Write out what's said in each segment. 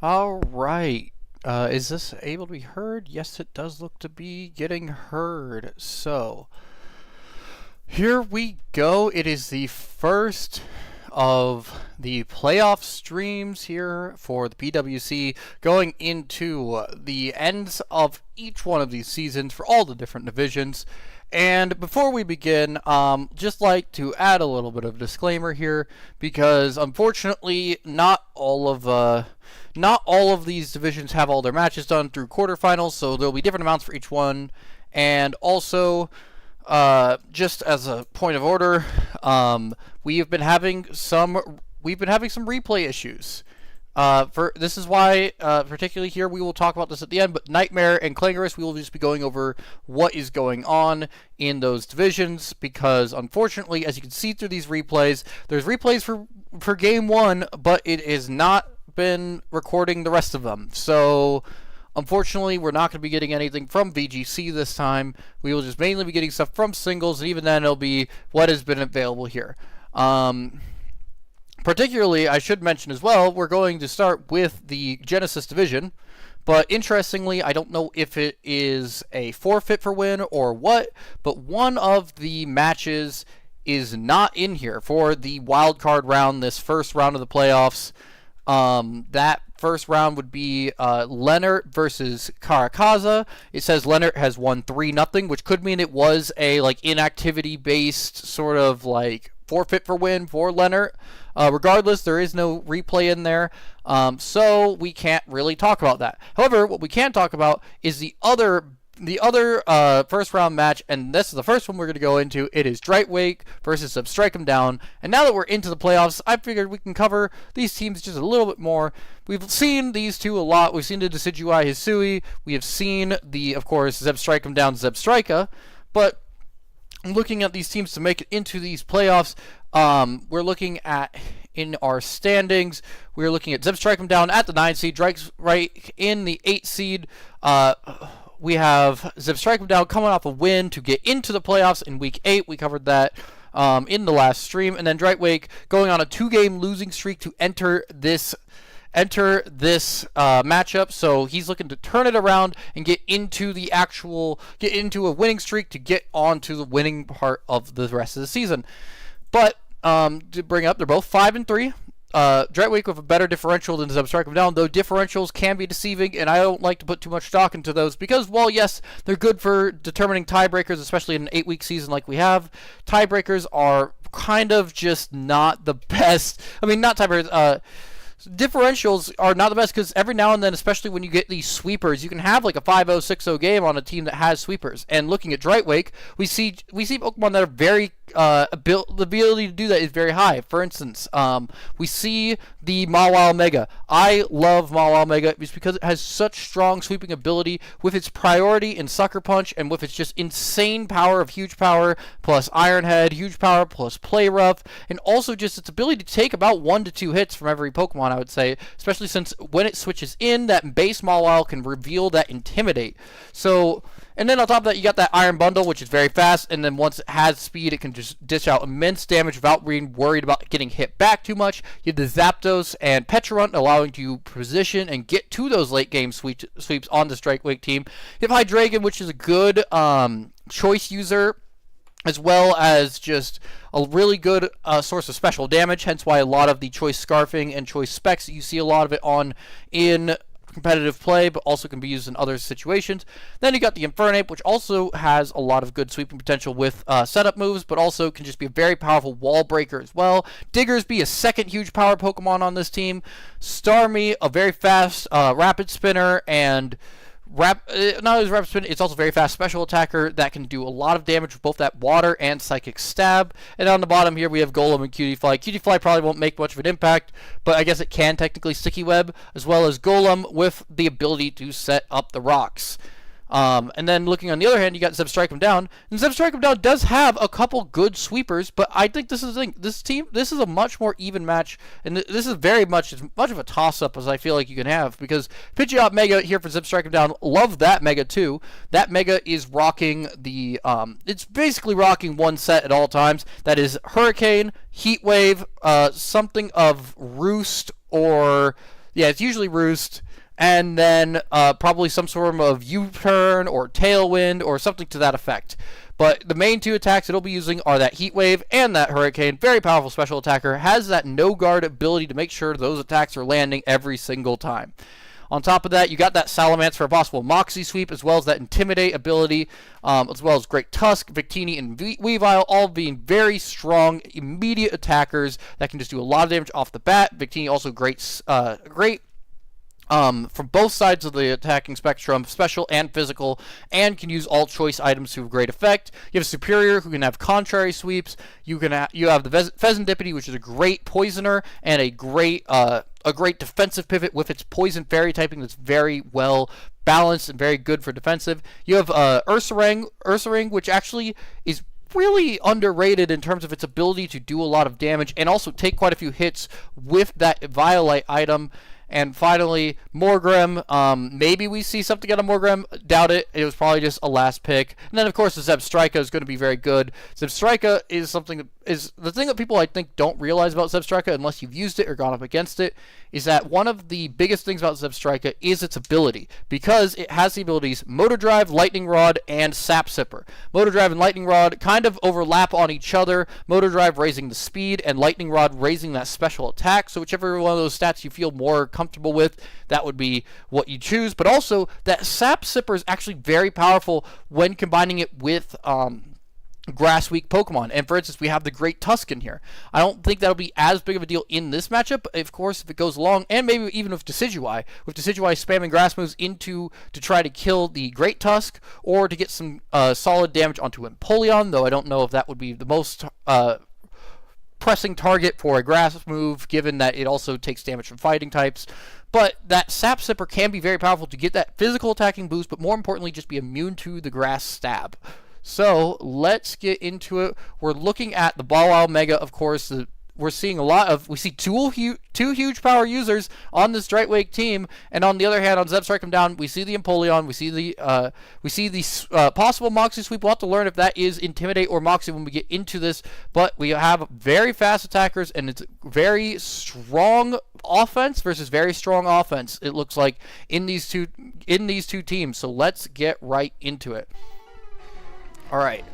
All right. Is this able to be heard? Yes, it does look to be getting heard. So, here we go. It is the first of the playoff streams here for the PWC, going into the ends of each one of these seasons for all the different divisions. And before we begin, just like to add a little bit of a disclaimer here, because unfortunately not all of these divisions have all their matches done through quarterfinals, so there'll be different amounts for each one. And also, just as a point of order, we've been having some replay issues. This is why, particularly here, we will talk about this at the end, but Nightmare and Clangorous, we will just be going over what is going on in those divisions, because unfortunately, as you can see through these replays, there's replays for Game 1, but it has not been recording the rest of them. So, unfortunately, we're not going to be getting anything from VGC this time. We will just mainly be getting stuff from singles, and even then, it'll be what has been available here. Particularly, I should mention as well, we're going to start with the Genesis division, but interestingly, I don't know if it is a forfeit for win or what, but one of the matches is not in here for the wild card round, this first round of the playoffs. That first round would be Leonard versus Karakaza. It says Leonard has won 3-0, which could mean it was a inactivity based sort of forfeit for win for Leonard. Regardless, there is no replay in there, so we can't really talk about that. However, what we can talk about is the other first round match, and this is the first one we're going to go into. It is Drightwake versus Strike 'em Down. And now that we're into the playoffs, I figured we can cover these teams just a little bit more. We've seen these two a lot. We've seen the Decidueye Hisui. We have seen of course, Strike 'em Down, Strika. But looking at these teams to make it into these playoffs, we're looking at, in our standings, we're looking at Strike 'em Down at the 9 seed, Drightwake in the 8 seed. We have Strike 'em Down coming off a win to get into the playoffs in Week 8. We covered that in the last stream. And then Drightwake going on a 2-game losing streak to enter this matchup. So he's looking to turn it around and get into a winning streak to get on to the winning part of the rest of the season. But to bring up, they're both 5-3. Drightwake with a better differential than Strike 'em Down, though differentials can be deceiving, and I don't like to put too much stock into those because, well, yes, they're good for determining tiebreakers, especially in an 8-week season like we have. Tiebreakers are kind of just not the best. I mean, not tiebreakers. Differentials are not the best because every now and then, especially when you get these sweepers, you can have a 5-0, 6-0 game on a team that has sweepers. And looking at Drightwake, we see Pokemon that are very the ability to do that is very high. For instance, we see the Mawile Mega. I love Mawile Mega just because it has such strong sweeping ability with its priority in Sucker Punch and with its just insane power of Huge Power plus Iron Head, Huge Power plus Play Rough, and also just its ability to take about 1 to 2 hits from every Pokemon, I would say, especially since when it switches in, that base Mawile can reveal that Intimidate. So, and then on top of that, you got that Iron Bundle, which is very fast, and then once it has speed, it can just dish out immense damage without being worried about getting hit back too much. You have the Zapdos and Pecharunt allowing you to position and get to those late game sweeps on the Drightwake team. You have Hydreigon, which is a good choice user, as well as just a really good source of special damage, hence why a lot of the choice scarfing and choice specs, you see a lot of it in competitive play, but also can be used in other situations. Then you got the Infernape, which also has a lot of good sweeping potential with setup moves, but also can just be a very powerful wall breaker as well. Diggersby, a second huge power Pokemon on this team. Starmie, a very fast rapid spinner, and not only rapid spin, it's also a very fast special attacker that can do a lot of damage with both that water and psychic stab. And on the bottom here we have Golem and Cutiefly. Cutiefly probably won't make much of an impact, but I guess it can technically Sticky Web, as well as Golem with the ability to set up the rocks. And then looking on the other hand, you got Strike 'em Down. And Strike 'em Down does have a couple good sweepers, but I think this is the thing. This is a much more even match, and this is very much as much of a toss-up as I feel like you can have, because Pidgeot Mega here for Strike 'em Down, love that Mega too. That Mega is rocking the, it's basically rocking one set at all times. That is Hurricane, Heat Wave, something of Roost, or Yeah, it's usually Roost, and then probably some sort of U-turn or Tailwind or something to that effect. But the main two attacks it'll be using are that Heat Wave and that Hurricane. Very powerful special attacker. Has that no guard ability to make sure those attacks are landing every single time. On top of that, you got that Salamence for a possible Moxie sweep, as well as that Intimidate ability, as well as Great Tusk, Victini, and Weavile, all being very strong, immediate attackers that can just do a lot of damage off the bat. Victini also great from both sides of the attacking spectrum, special and physical, and can use all choice items to great effect. You have Superior, who can have contrary sweeps. You have the Pheasantipity, which is a great poisoner and a great defensive pivot with its poison fairy typing that's very well balanced and very good for defensive. You have Ursaring, which actually is really underrated in terms of its ability to do a lot of damage and also take quite a few hits with that Violite item. And finally, Morgrem. Maybe we see something out of Morgrem. Doubt it. It was probably just a last pick. And then, of course, the Zebstrika is going to be very good. Zebstrika is something that is the thing that people, I think, don't realize about Zebstrika unless you've used it or gone up against it, is that one of the biggest things about Zebstrika is its ability, because it has the abilities Motor Drive, Lightning Rod, and Sap Sipper. Motor Drive and Lightning Rod kind of overlap on each other. Motor Drive raising the speed and Lightning Rod raising that special attack. So whichever one of those stats you feel more comfortable with, that would be what you choose. But also, that Sap Sipper is actually very powerful when combining it with grass weak Pokemon. And for instance, we have the Great Tusk in here. I don't think that'll be as big of a deal in this matchup, but of course, if it goes along, and maybe even with Decidueye spamming grass moves to try to kill the Great Tusk, or to get some solid damage onto Empoleon, though I don't know if that would be the most pressing target for a grass move, given that it also takes damage from fighting types. But that Sap Sipper can be very powerful to get that physical attacking boost, but more importantly, just be immune to the grass stab. So let's get into it. We're looking at the Bawile Mega, of course. We see two huge power users on this Drightwake team, and on the other hand, on Zebstrika down, we see the Empoleon, we see the possible Moxie sweep. We'll have to learn if that is Intimidate or Moxie when we get into this, but we have very fast attackers, and it's very strong offense versus very strong offense, it looks like, in these two teams. So let's get right into it. Alright,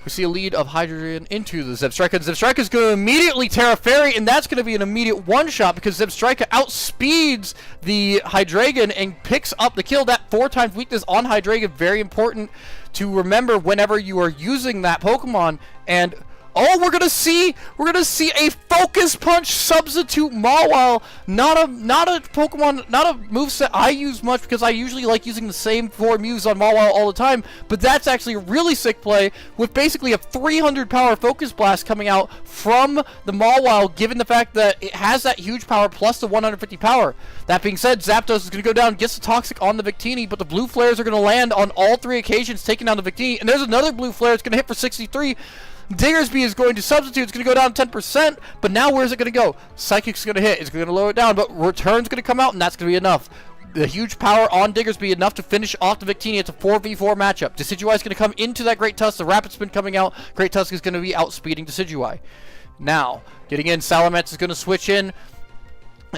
we see a lead of Hydreigon into the Zebstrika. Zebstrika is going to immediately Terra Fairy, and that's going to be an immediate one-shot because Zebstrika outspeeds the Hydreigon and picks up the kill. That 4x weakness on Hydreigon, very important to remember whenever you are using that Pokemon. And oh, we're gonna see a Focus Punch substitute Mawile. Not a Pokemon, not a moveset I use much because I usually like using the same 4 moves on Mawile all the time. But that's actually a really sick play with basically a 300 power Focus Blast coming out from the Mawile, given the fact that it has that huge power plus the 150 power. That being said, Zapdos is gonna go down, gets the Toxic on the Victini, but the Blue Flares are gonna land on all 3 occasions, taking down the Victini. And there's another Blue Flare. It's gonna hit for 63. Diggersby is going to substitute. It's going to go down 10%, but now where's it going to go? Psychic's going to hit. It's going to lower it down, but Return's going to come out, and that's going to be enough. The huge power on Diggersby, enough to finish off the Victini. It's a 4v4 matchup. Decidueye is going to come into that Great Tusk. The Rapid Spin coming out. Great Tusk is going to be outspeeding Decidueye. Now, getting in, Salamence is going to switch in.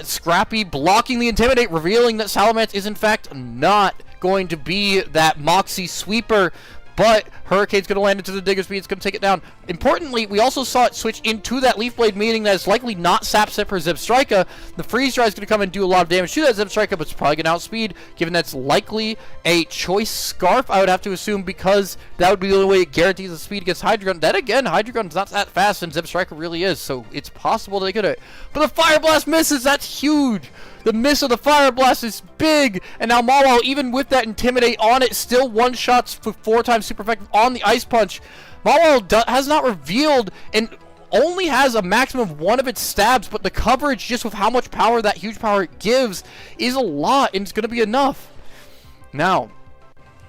Scrappy blocking the Intimidate, revealing that Salamence is in fact not going to be that Moxie sweeper. But Hurricane's going to land into the Diggersby. It's going to take it down. Importantly, we also saw it switch into that Leaf Blade, meaning that it's likely not Sap Sipper Zebstrika. The Freeze Dry is going to come and do a lot of damage to that Zebstrika, but it's probably going to outspeed, given that's likely a Choice Scarf, I would have to assume, because that would be the only way it guarantees the speed against Hydreigon. Then again, Hydreigon's not that fast, and Zebstrika really is, so it's possible they could hit. But the Fire Blast misses. That's huge. The miss of the Fire Blast is big, and now Mawile, even with that Intimidate on it, still one-shots for 4x super effective on the Ice Punch. Mawile has not revealed and only has a maximum of 1 of its stabs, but the coverage, just with how much power that huge power it gives, is a lot, and it's going to be enough. Now,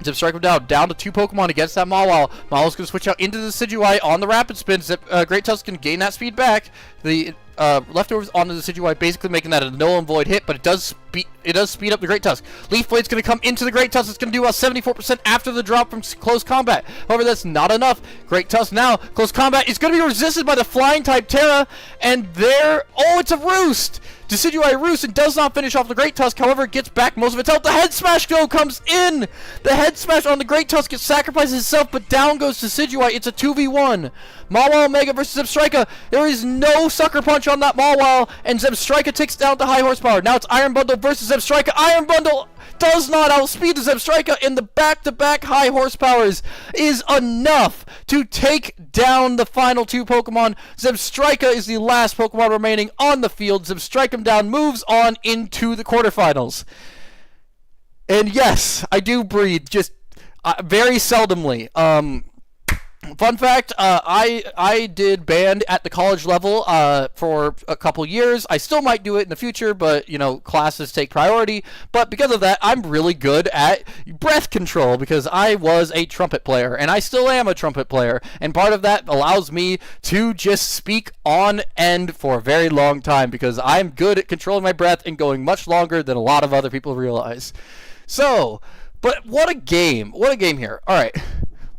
Zebstrika down to 2 Pokemon against that Mawile. Mawile's going to switch out into the Decidueye on the Rapid Spin. Great Tusk can gain that speed back. The leftovers onto the Decidueye, basically making that a null and void hit, but it does speed up the Great Tusk. Leaf Blade's going to come into the Great Tusk. It's going to do a 74% after the drop from close combat. However, that's not enough. Great Tusk now, close combat is going to be resisted by the flying type Terra, and there, oh, it's a roost! Decidueye roost and does not finish off the Great Tusk. However, it gets back most of its health. The head smash though comes in. The head smash on the Great Tusk. It sacrifices itself, but down goes Decidueye. It's a 2v1. Mawile Omega versus Zebstrika. There is no sucker punch on that Mawile, and Zebstrika takes down the high horsepower. Now it's Iron Bundle versus Zebstrika. Iron Bundle does not outspeed the Zebstrika, and the back-to-back high horsepowers is enough to take down the final two Pokemon. Zebstrika is the last Pokemon remaining on the field. Zebstrika down, moves on into the quarterfinals. And yes, I do breathe, just very seldomly. Fun fact, I did band at the college level for a couple years. I still might do it in the future, but, you know, classes take priority. But because of that, I'm really good at breath control because I was a trumpet player, and I still am a trumpet player. And part of that allows me to just speak on end for a very long time because I'm good at controlling my breath and going much longer than a lot of other people realize. So, but what a game. What a game here. All right.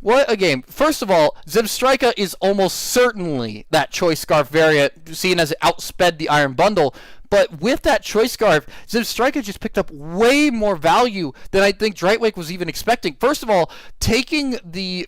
What a game. First of all, Zebstrika is almost certainly that Choice Scarf variant, seen as it outsped the Iron Bundle. But with that Choice Scarf, Zebstrika just picked up way more value than I think Drightwake was even expecting. First of all, taking the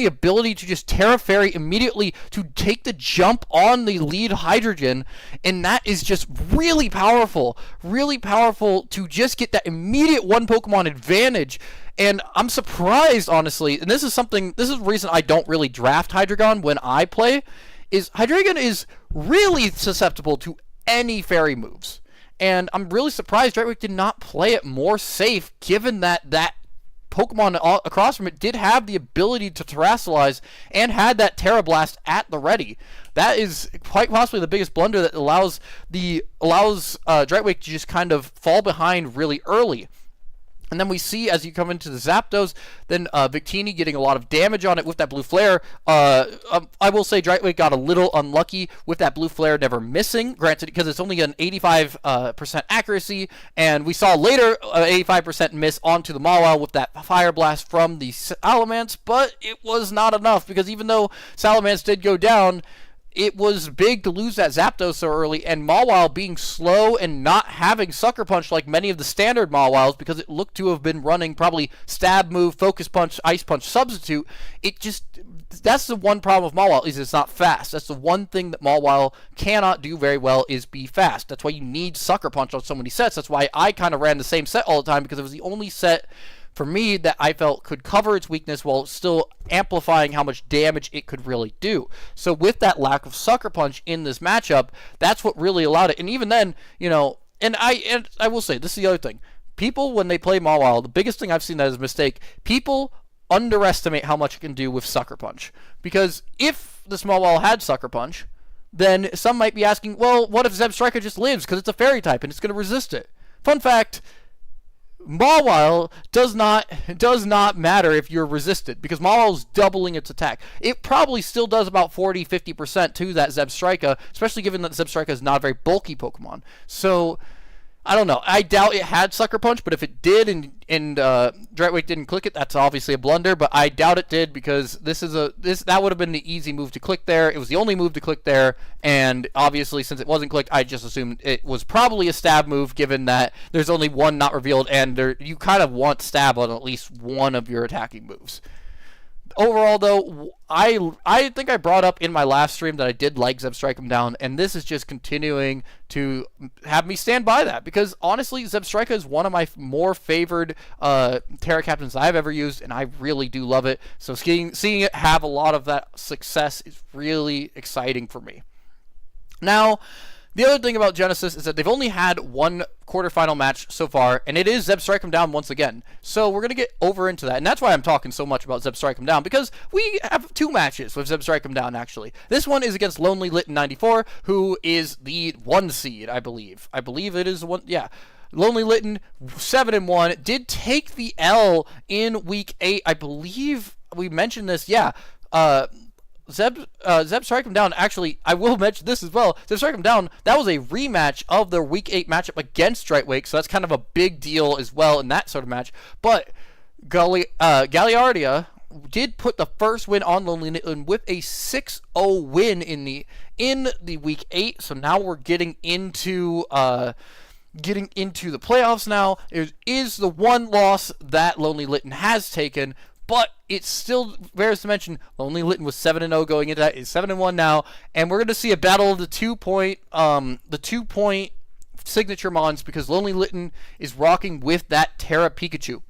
ability to just Terra Fairy immediately to take the jump on the lead Hydrogen, and that is just really powerful to just get that immediate one Pokemon advantage. And I'm surprised, honestly, and this is the reason I don't really draft Hydreigon when I play, is Hydreigon is really susceptible to any fairy moves. And I'm really surprised Drightwake did not play it more safe, given that Pokemon across from it did have the ability to Terrasilize and had that Terra Blast at the ready. That is quite possibly the biggest blunder that allows Drightwake to just kind of fall behind really early. And then we see, as you come into the Zapdos, then Victini getting a lot of damage on it with that Blue Flare. I will say Drightwake got a little unlucky with that Blue Flare never missing, granted, because it's only an 85% accuracy. And we saw later 85% miss onto the Mawile with that Fire Blast from the Salamence, but it was not enough, because even though Salamence did go down, it was big to lose that Zapdos so early, and Mawile being slow and not having Sucker Punch like many of the standard Mawiles, because it looked to have been running probably Stab Move, Focus Punch, Ice Punch Substitute. That's the one problem with Mawile, is it's not fast. That's the one thing that Mawile cannot do very well, is be fast. That's why you need Sucker Punch on so many sets. That's why I kind of ran the same set all the time, because it was the only set for me that I felt could cover its weakness while still amplifying how much damage it could really do. So with that lack of Sucker Punch in this matchup, that's what really allowed it. And even then, you know, and I will say, this is the other thing. People, when they play Mawile, the biggest thing I've seen that is a mistake, people underestimate how much it can do with Sucker Punch. Because if this Mawile had Sucker Punch, then some might be asking, well, what if Zebstrika just lives because it's a fairy type and it's going to resist it? Fun fact, Mawile does not matter if you're resisted, because Mawile's doubling its attack. It probably still does about 40-50% to that Zebstrika, especially given that Zebstrika is not a very bulky Pokemon. So I don't know. I doubt it had Sucker Punch, but if it did and Drightwake didn't click it, that's obviously a blunder, but I doubt it did, because that would have been the easy move to click there. It was the only move to click there, and obviously since it wasn't clicked, I just assumed it was probably a stab move, given that there's only one not revealed, and you kind of want stab on at least one of your attacking moves. Overall, though, I think I brought up in my last stream that I did like Zebstrika down, and this is just continuing to have me stand by that, because honestly, Zebstrika is one of my more favored Terra Captains I've ever used, and I really do love it. So seeing it have a lot of that success is really exciting for me. Now, the other thing about Genesis is that they've only had one quarterfinal match so far, and it is Zebstrika down once again. So we're going to get over into that, and that's why I'm talking so much about Zebstrika down, because we have two matches with Zebstrika down, actually. This one is against Lonely Lit 94, who is the 1 seed, I believe. I believe it is one, yeah. Lonely Litten, 7-1, did take the L in week 8. I believe we mentioned this, yeah. Zeb Strike Him Down, actually, I will mention this as well. Zeb Strike Him Down, that was a rematch of their Week 8 matchup against Drightwake, so that's kind of a big deal as well in that sort of match. But Galliardia did put the first win on Lonely Nitlin with a 6-0 win in the Week 8, so now we're getting into the playoffs now. It is the one loss that Lonely Lytton has taken, but it still bears to mention Lonely Lytton was 7-0 going into that. It's 7-1 now, and we're going to see a battle of the 2-point signature mons because Lonely Lytton is rocking with that Terra Pikachu.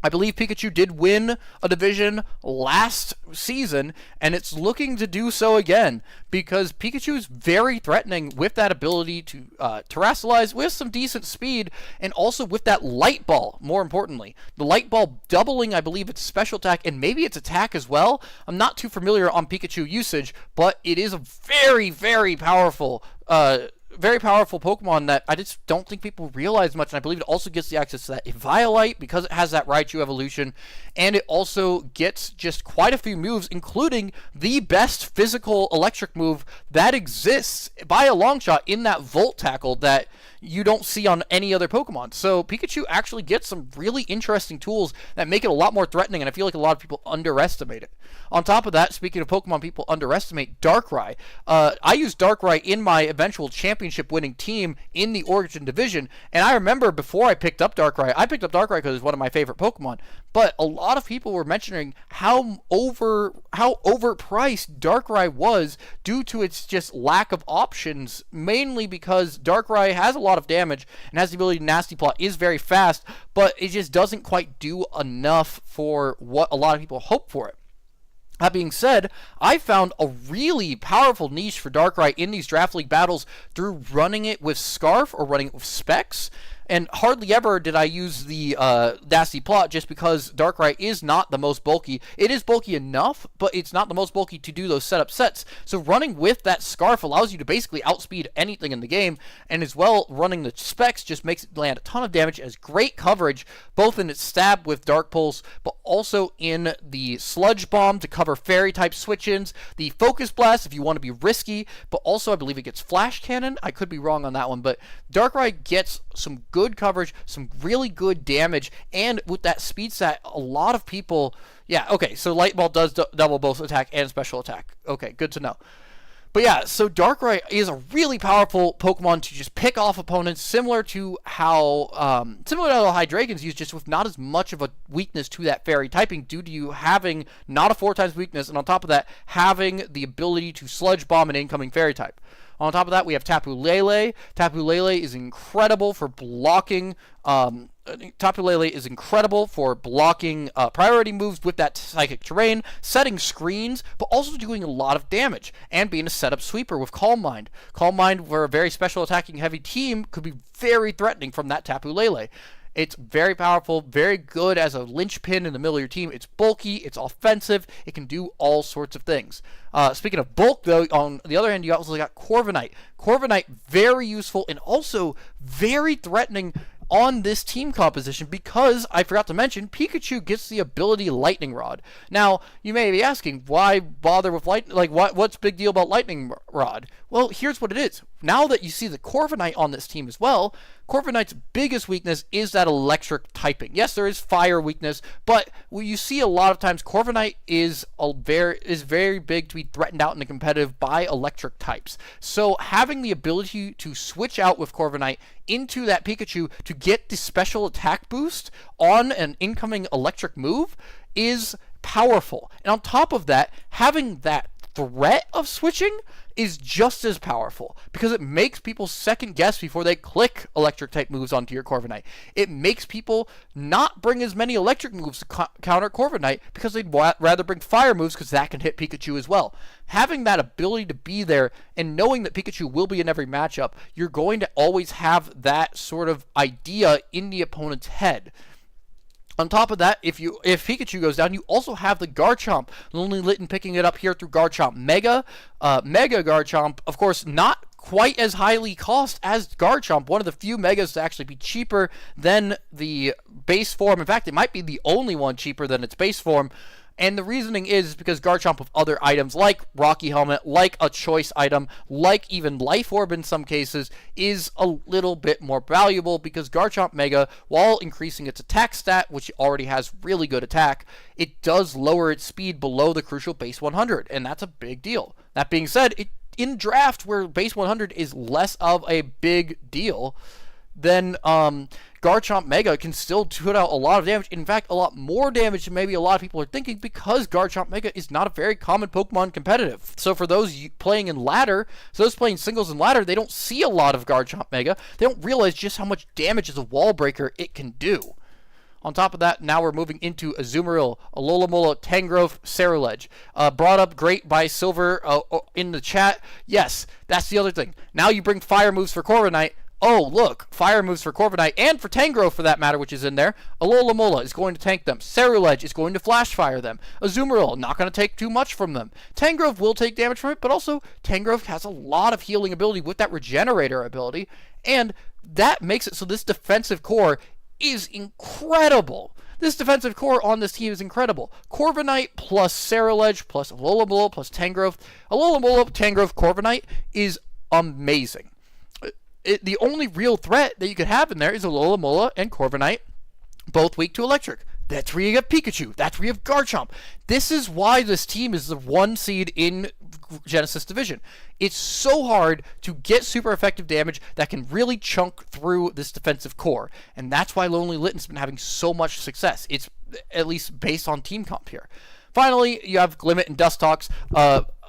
I believe Pikachu did win a division last season, and it's looking to do so again because Pikachu is very threatening with that ability to terrestrialize with some decent speed, and also with that Light Ball, more importantly. The Light Ball doubling, I believe, its special attack, and maybe its attack as well. I'm not too familiar on Pikachu usage, but it is a very, very powerful Pokemon that I just don't think people realize much, and I believe it also gets the access to that Eviolite because it has that Raichu evolution, and it also gets just quite a few moves, including the best physical electric move that exists by a long shot in that Volt Tackle that you don't see on any other Pokemon. So Pikachu actually gets some really interesting tools that make it a lot more threatening, and I feel like a lot of people underestimate it. On top of that, speaking of Pokemon people underestimate, Darkrai. I used Darkrai in my eventual championship winning team in the Origin Division, and I remember before I picked up Darkrai because it's one of my favorite Pokemon, but a lot of people were mentioning how overpriced Darkrai was due to its just lack of options, mainly because Darkrai has a lot of damage and has the ability to Nasty Plot, is very fast, but it just doesn't quite do enough for what a lot of people hope for it. That being said, I found a really powerful niche for Darkrai in these Draft League battles through running it with Scarf or running it with Specs. And hardly ever did I use the Nasty Plot just because Darkrai is not the most bulky. It is bulky enough, but it's not the most bulky to do those setup sets. So running with that Scarf allows you to basically outspeed anything in the game, and as well, running the Specs just makes it land a ton of damage, as great coverage, both in its stab with Dark Pulse, but also in the Sludge Bomb to cover Fairy-type switch-ins, the Focus Blast if you want to be risky, but also I believe it gets Flash Cannon. I could be wrong on that one, but Darkrai gets some good coverage, some really good damage, and with that speed stat, a lot of people, so Light Ball does double both attack and special attack. Okay, good to know. But yeah, so Darkrai is a really powerful Pokemon to just pick off opponents, similar to how Hydreigon's used, just with not as much of a weakness to that Fairy typing due to you having not a 4x weakness, and on top of that, having the ability to Sludge Bomb an incoming Fairy type. On top of that, we have Tapu Lele. Tapu Lele is incredible for blocking. Priority moves with that Psychic Terrain, setting screens, but also doing a lot of damage, and being a setup sweeper with Calm Mind. Calm Mind, for a very special attacking heavy team, could be very threatening from that Tapu Lele. It's very powerful, very good as a linchpin in the middle of your team. It's bulky, it's offensive, it can do all sorts of things. Speaking of bulk, though, on the other hand, you also got Corviknight. Corviknight, very useful and also very threatening on this team composition because, I forgot to mention, Pikachu gets the ability Lightning Rod. Now, you may be asking, why bother with what's big deal about Lightning Rod? Well, here's what it is. Now that you see the Corviknight on this team as well, Corviknight's biggest weakness is that electric typing. Yes, there is fire weakness, but what you see a lot of times, Corviknight is very big to be threatened out in the competitive by electric types. So having the ability to switch out with Corviknight into that Pikachu to get the special attack boost on an incoming electric move is powerful. And on top of that, having that threat of switching is just as powerful because it makes people second guess before they click electric type moves onto your Corviknight. It makes people not bring as many electric moves to counter Corviknight because they'd rather bring fire moves because that can hit Pikachu as well. Having that ability to be there and knowing that Pikachu will be in every matchup, you're going to always have that sort of idea in the opponent's head. On top of that, if Pikachu goes down, you also have the Garchomp. Lonely Lytton picking it up here through Garchomp Mega. Mega Garchomp, of course, not quite as highly cost as Garchomp. One of the few Megas to actually be cheaper than the base form. In fact, it might be the only one cheaper than its base form. And the reasoning is because Garchomp with other items like Rocky Helmet, like a choice item, like even Life Orb in some cases, is a little bit more valuable because Garchomp Mega, while increasing its attack stat, which already has really good attack, it does lower its speed below the crucial base 100, and that's a big deal. That being said, in draft where base 100 is less of a big deal, then Garchomp Mega can still put out a lot of damage. In fact, a lot more damage than maybe a lot of people are thinking because Garchomp Mega is not a very common Pokemon competitive. So for those playing in ladder, those playing singles in ladder, they don't see a lot of Garchomp Mega. They don't realize just how much damage as a wall breaker it can do. On top of that, now we're moving into Azumarill, Alola, Tangrowth, Ceruledge. Brought up great by Silver in the chat. Yes, that's the other thing. Now you bring fire moves for Corviknight. Oh, look, fire moves for Corviknight and for Tangrowth for that matter, which is in there. Alola is going to tank them. Ceruledge is going to flash fire them. Azumarill, not going to take too much from them. Tangrowth will take damage from it, but also Tangrowth has a lot of healing ability with that regenerator ability, and that makes it so this defensive core is incredible. This defensive core on this team is incredible. Corviknight plus Ceruledge plus Alola plus Tangrowth. Alola, Tangrowth, Corviknight is amazing. The only real threat that you could have in there is Alola and Corviknight, both weak to electric. That's where you get Pikachu. That's where you have Garchomp. This is why this team is the 1 seed in Genesis Division. It's so hard to get super effective damage that can really chunk through this defensive core. And that's why Lonely Litten's been having so much success. It's at least based on team comp here. Finally, you have Glimmet and Dustox.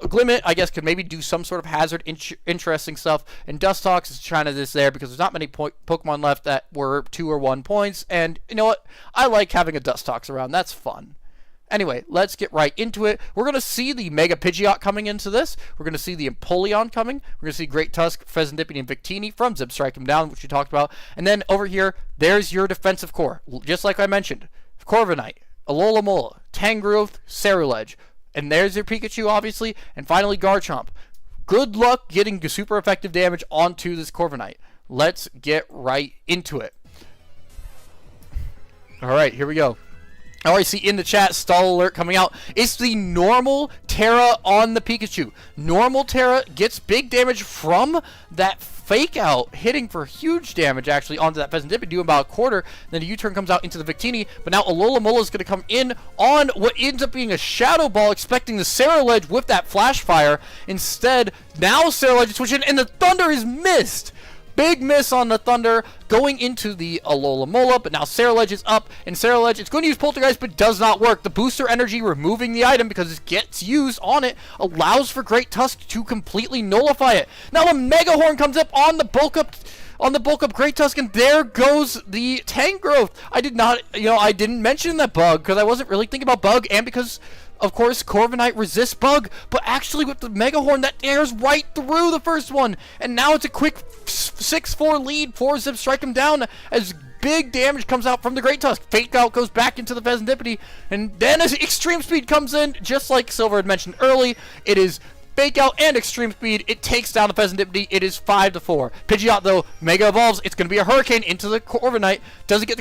Glimmet, I guess, could maybe do some sort of hazard, interesting stuff. And Dustox is trying to this there because there's not many Pokemon left that were 2 or 1 points. And you know what? I like having a Dustox around. That's fun. Anyway, let's get right into it. We're going to see the Mega Pidgeot coming into this. We're going to see the Empoleon coming. We're going to see Great Tusk, Fezandipiti, and Victini from Zip Strike him down, which we talked about. And then over here, there's your defensive core. Just like I mentioned, Corviknight, Alola, Tangrowth, Ceruledge. And there's your Pikachu, obviously. And finally, Garchomp. Good luck getting super effective damage onto this Corviknight. Let's get right into it. Alright, here we go. I already see in the chat, stall alert coming out. It's the normal Terra on the Pikachu. Normal Terra gets big damage from that fake out, hitting for huge damage actually onto that Fezandipiti, doing about a quarter. Then the U-turn comes out into the Victini, but now Alola is going to come in on what ends up being a Shadow Ball, expecting the Ceruledge with that Flash Fire. Instead, now Ceruledge is switching, and the Thunder is missed. Big miss on the Thunder going into the Alola, but now Ceruledge is up, and Ceruledge, it's going to use Poltergeist, but does not work. The booster energy removing the item because it gets used on it allows for Great Tusk to completely nullify it. Now a Mega Horn comes up on the bulk up Great Tusk, and there goes the Tangrowth. I didn't mention that bug because I wasn't really thinking about bug, and because of course, Corviknight resists bug, but actually with the Mega Horn, that tears right through the first one. And now it's a quick 6-4 lead for Zip Strike him down as big damage comes out from the Great Tusk. Fake Out goes back into the Fezandipiti, and then as Extreme Speed comes in, just like Silver had mentioned early, it is Fake Out and Extreme Speed. It takes down the Fezandipiti. It is 5-4. Pidgeot, though, Mega Evolves. It's going to be a Hurricane into the Corviknight. Does not get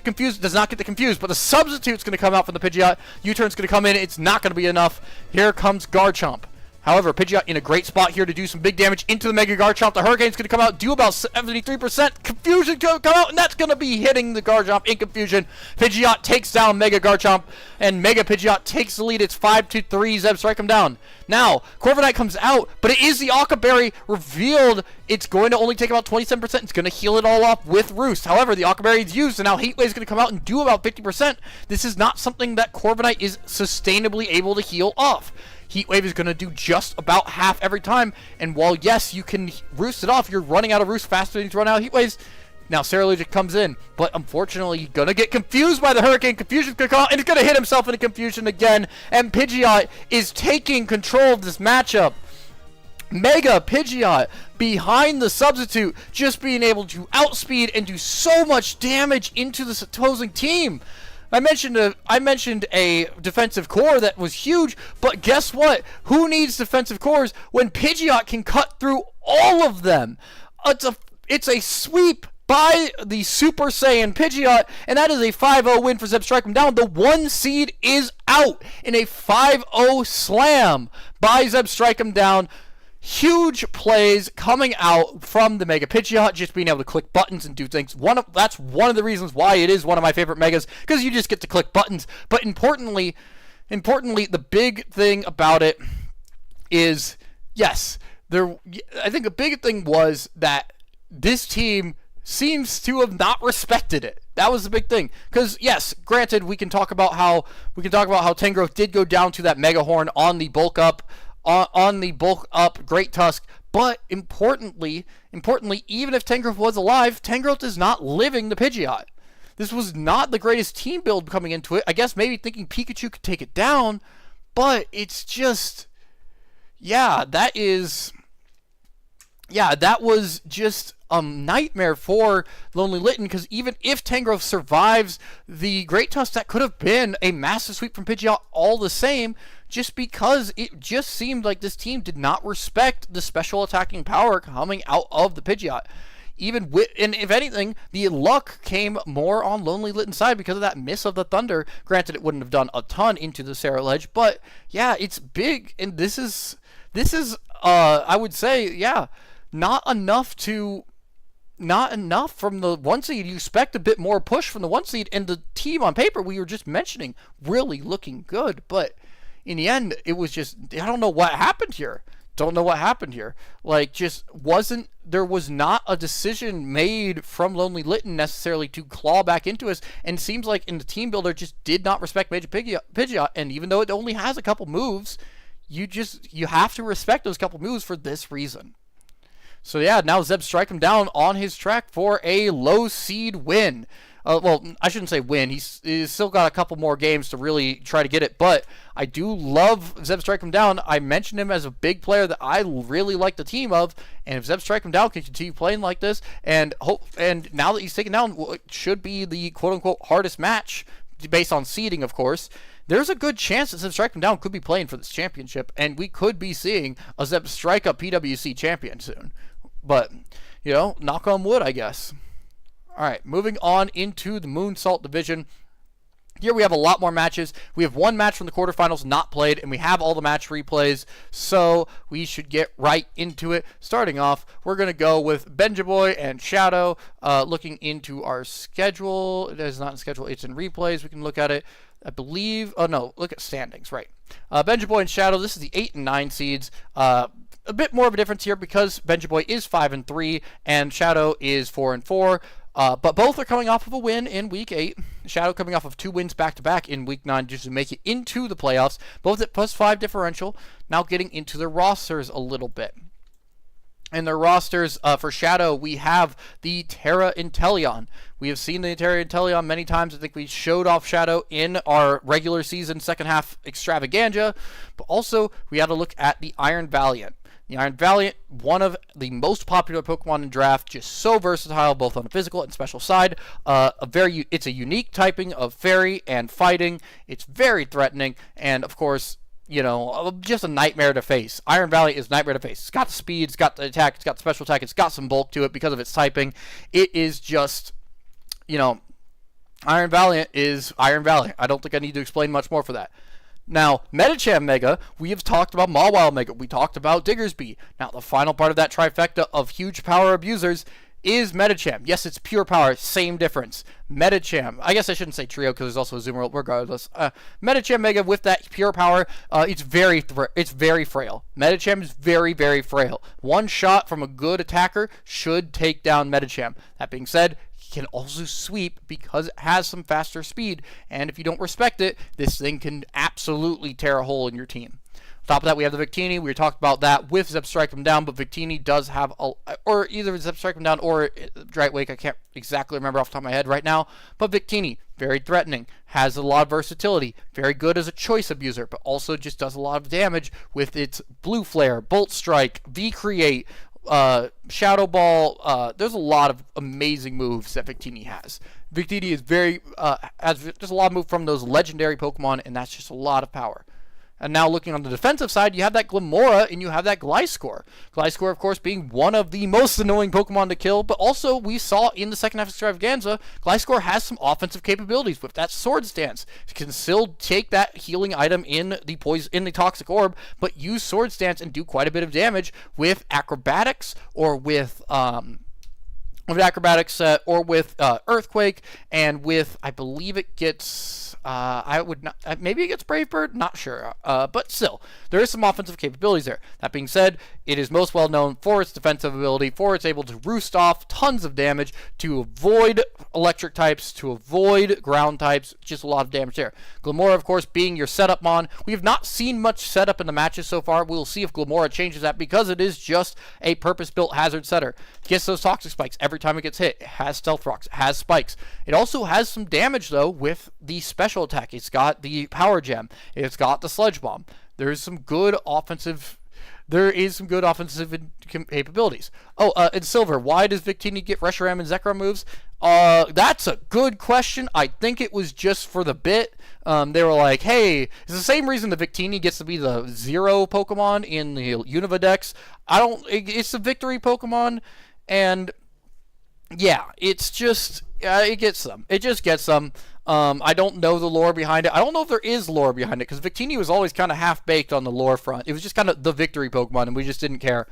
the confused, but the Substitute's going to come out from the Pidgeot. U-turn's going to come in. It's not going to be enough. Here comes Garchomp. However, Pidgeot in a great spot here to do some big damage into the Mega Garchomp. The Hurricane's going to come out, do about 73%. Confusion going to come out, and that's going to be hitting the Garchomp in Confusion. Pidgeot takes down Mega Garchomp, and Mega Pidgeot takes the lead. It's 5-3. Zeb strike him down. Now, Corviknight comes out, but it is the Aqua Berry revealed. It's going to only take about 27%. It's going to heal it all off with Roost. However, the Aqua Berry is used, and now Heat Wave is going to come out and do about 50%. This is not something that Corviknight is sustainably able to heal off. Heat Wave is going to do just about half every time, and while yes, you can Roost it off, you're running out of Roost faster than you run out of Heat Waves. Now Ceruledge comes in, but unfortunately you're going to get confused by the Hurricane. Confusion's going to come out, and he's going to hit himself into Confusion again, and Pidgeot is taking control of this matchup. Mega Pidgeot behind the Substitute, just being able to outspeed and do so much damage into the opposing team. I mentioned a defensive core that was huge, but guess what? Who needs defensive cores when Pidgeot can cut through all of them? It's a sweep by the Super Saiyan Pidgeot, and that is a 5-0 win for Zeb Strike Him Down. The 1 seed is out in a 5-0 slam by Zeb Strike Him Down. Huge plays coming out from the Mega Pidgeot, just being able to click buttons and do things. That's one of the reasons why it is one of my favorite Megas, because you just get to click buttons. But importantly, the big thing about it is, yes, I think the big thing was that this team seems to have not respected it. That was the big thing. Because yes, granted, we can talk about how Tangrowth did go down to that Mega Horn on the bulk up Great Tusk. But importantly, even if Tangrowth was alive, Tangrowth is not living the Pidgeot. This was not the greatest team build coming into it. I guess maybe thinking Pikachu could take it down, but it's just, that was just a nightmare for Lonely Litten, because even if Tangrowth survives the Great Tusk, that could have been a massive sweep from Pidgeot all the same, just because it just seemed like this team did not respect the special attacking power coming out of the Pidgeot. And if anything, the luck came more on Lonely Litten's side because of that miss of the Thunder. Granted, it wouldn't have done a ton into the Sarah Ledge, but yeah, it's big, and this is I would say, not enough from the 1 seed. You expect a bit more push from the 1 seed, and the team on paper we were just mentioning really looking good, but in the end it was just, I don't know what happened here. Like, there was not a decision made from Lonely Litten necessarily to claw back into us, and it seems like in the team builder just did not respect Major Pidgeot, and even though it only has a couple moves, you have to respect those couple moves for this reason. So yeah, now Zeb Strike Him Down on his track for a low seed win. Well, I shouldn't say win. He's still got a couple more games to really try to get it, but I do love Zeb Strike Him Down. I mentioned him as a big player that I really like the team of, and if Zeb Strike Him Down can continue playing like this, and now that he's taken down what should be the quote-unquote hardest match, based on seeding, of course, there's a good chance that Zeb Strike Him Down could be playing for this championship, and we could be seeing a Zeb Strike Up PWC champion soon. But, knock on wood, I guess. Alright, moving on into the Moonsault division. Here we have a lot more matches. We have one match from the quarterfinals not played, and we have all the match replays, so we should get right into it. Starting off, we're going to go with Benjaboy and Shadow. Looking into our schedule. It is not in schedule, it's in replays. We can look at it. I believe, look at standings, right. Benjaboy and Shadow, this is the 8 and 9 seeds. A bit more of a difference here because Benjaboy is 5-3 and Shadow is 4-4. But both are coming off of a win in Week 8. Shadow coming off of 2 wins back-to-back in Week 9 just to make it into the playoffs. Both at +5 differential. Now getting into their rosters a little bit. In their rosters, for Shadow, we have the Terra Inteleon. We have seen the Terra Inteleon many times. I think we showed off Shadow in our regular season second half extravaganza. But also, we had to look at the Iron Valiant. The Iron Valiant, one of the most popular Pokemon in draft, just so versatile both on the physical and special side. It's a unique typing of fairy and fighting. It's very threatening, and of course, just a nightmare to face. Iron Valiant is a nightmare to face. It's got the speed, it's got the attack, it's got the special attack, it's got some bulk to it because of its typing. It is just, Iron Valiant is Iron Valiant. I don't think I need to explain much more for that. Now, Medicham Mega, we have talked about Mawile Mega, we talked about Diggersby. Now, the final part of that trifecta of huge power abusers is Medicham. Yes, it's pure power, same difference. Medicham, I guess I shouldn't say trio because there's also a Zoomer, regardless. Medicham Mega with that pure power, it's very frail. Medicham is very, very frail. One shot from a good attacker should take down Medicham. That being said, can also sweep because it has some faster speed, and if you don't respect it, this thing can absolutely tear a hole in your team. On top of that, we have the Victini. We talked about that with Zeb Strike Him Down, but Victini does have or either Zeb Strike Him Down or Drightwake. I can't exactly remember off the top of my head right now, but Victini, very threatening, has a lot of versatility, very good as a choice abuser, but also just does a lot of damage with its Blue Flare, Bolt Strike, V-Create, Shadow Ball. There's a lot of amazing moves that Victini has. Victini is has just a lot of moves from those legendary Pokemon, and that's just a lot of power. And now looking on the defensive side, you have that Glimora and you have that Gliscor. Gliscor, of course, being one of the most annoying Pokemon to kill, but also we saw in the second half of Extravaganza, Gliscor has some offensive capabilities with that Sword Stance. You can still take that healing item in the Toxic Orb, but use Sword Stance and do quite a bit of damage with Acrobatics or with Acrobatics set or with Earthquake, and with, I believe it gets maybe it gets Brave Bird, not sure, but still there is some offensive capabilities there. That being said, it is most well known for its defensive ability, for it's able to roost off tons of damage to avoid electric types, to avoid ground types, just a lot of damage there. Glimora, of course, being your setup mon. We have not seen much setup in the matches so far. We'll see if Glimora changes that, because it is just a purpose-built hazard setter. Gets those toxic spikes every time it gets hit. It has stealth rocks, it has spikes. It also has some damage though with the special attack. It's got the power gem, it's got the sludge bomb. There is some good offensive capabilities. In Silver, why does Victini get Reshiram and Zekrom moves? That's a good question. I think it was just for the bit. They were like, hey, it's the same reason the Victini gets to be the 0 Pokemon in the Unova decks. It's a victory Pokemon, and yeah, it's just, it gets them. It just gets them. I don't know the lore behind it. I don't know if there is lore behind it, because Victini was always kind of half-baked on the lore front. It was just kind of the victory Pokemon, and we just didn't care.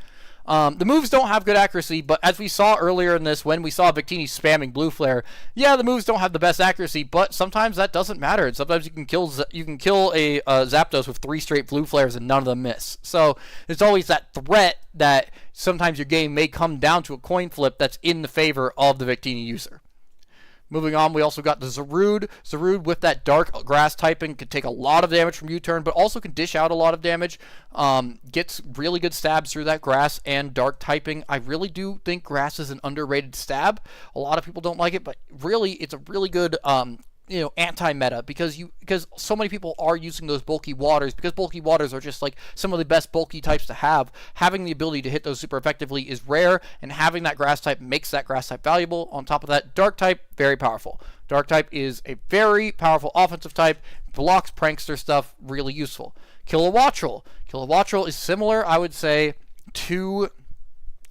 The moves don't have good accuracy, but as we saw earlier in this, when we saw Victini spamming Blue Flare, yeah, the moves don't have the best accuracy, but sometimes that doesn't matter. And sometimes you can kill a Zapdos with 3 straight Blue Flares and none of them miss. So there's always that threat that sometimes your game may come down to a coin flip that's in the favor of the Victini user. Moving on, we also got the Zarude. Zarude with that dark grass typing can take a lot of damage from U-turn, but also can dish out a lot of damage. Gets really good stabs through that grass and dark typing. I really do think grass is an underrated stab. A lot of people don't like it, but really, it's a really good anti-meta, because so many people are using those bulky waters, because bulky waters are just like some of the best bulky types to have. Having the ability to hit those super effectively is rare, and having that grass type makes that grass type valuable. On top of that, dark type, very powerful. Dark type is a very powerful offensive type, blocks prankster stuff, really useful. Kilowattrel. Kilowattrel is similar, I would say, to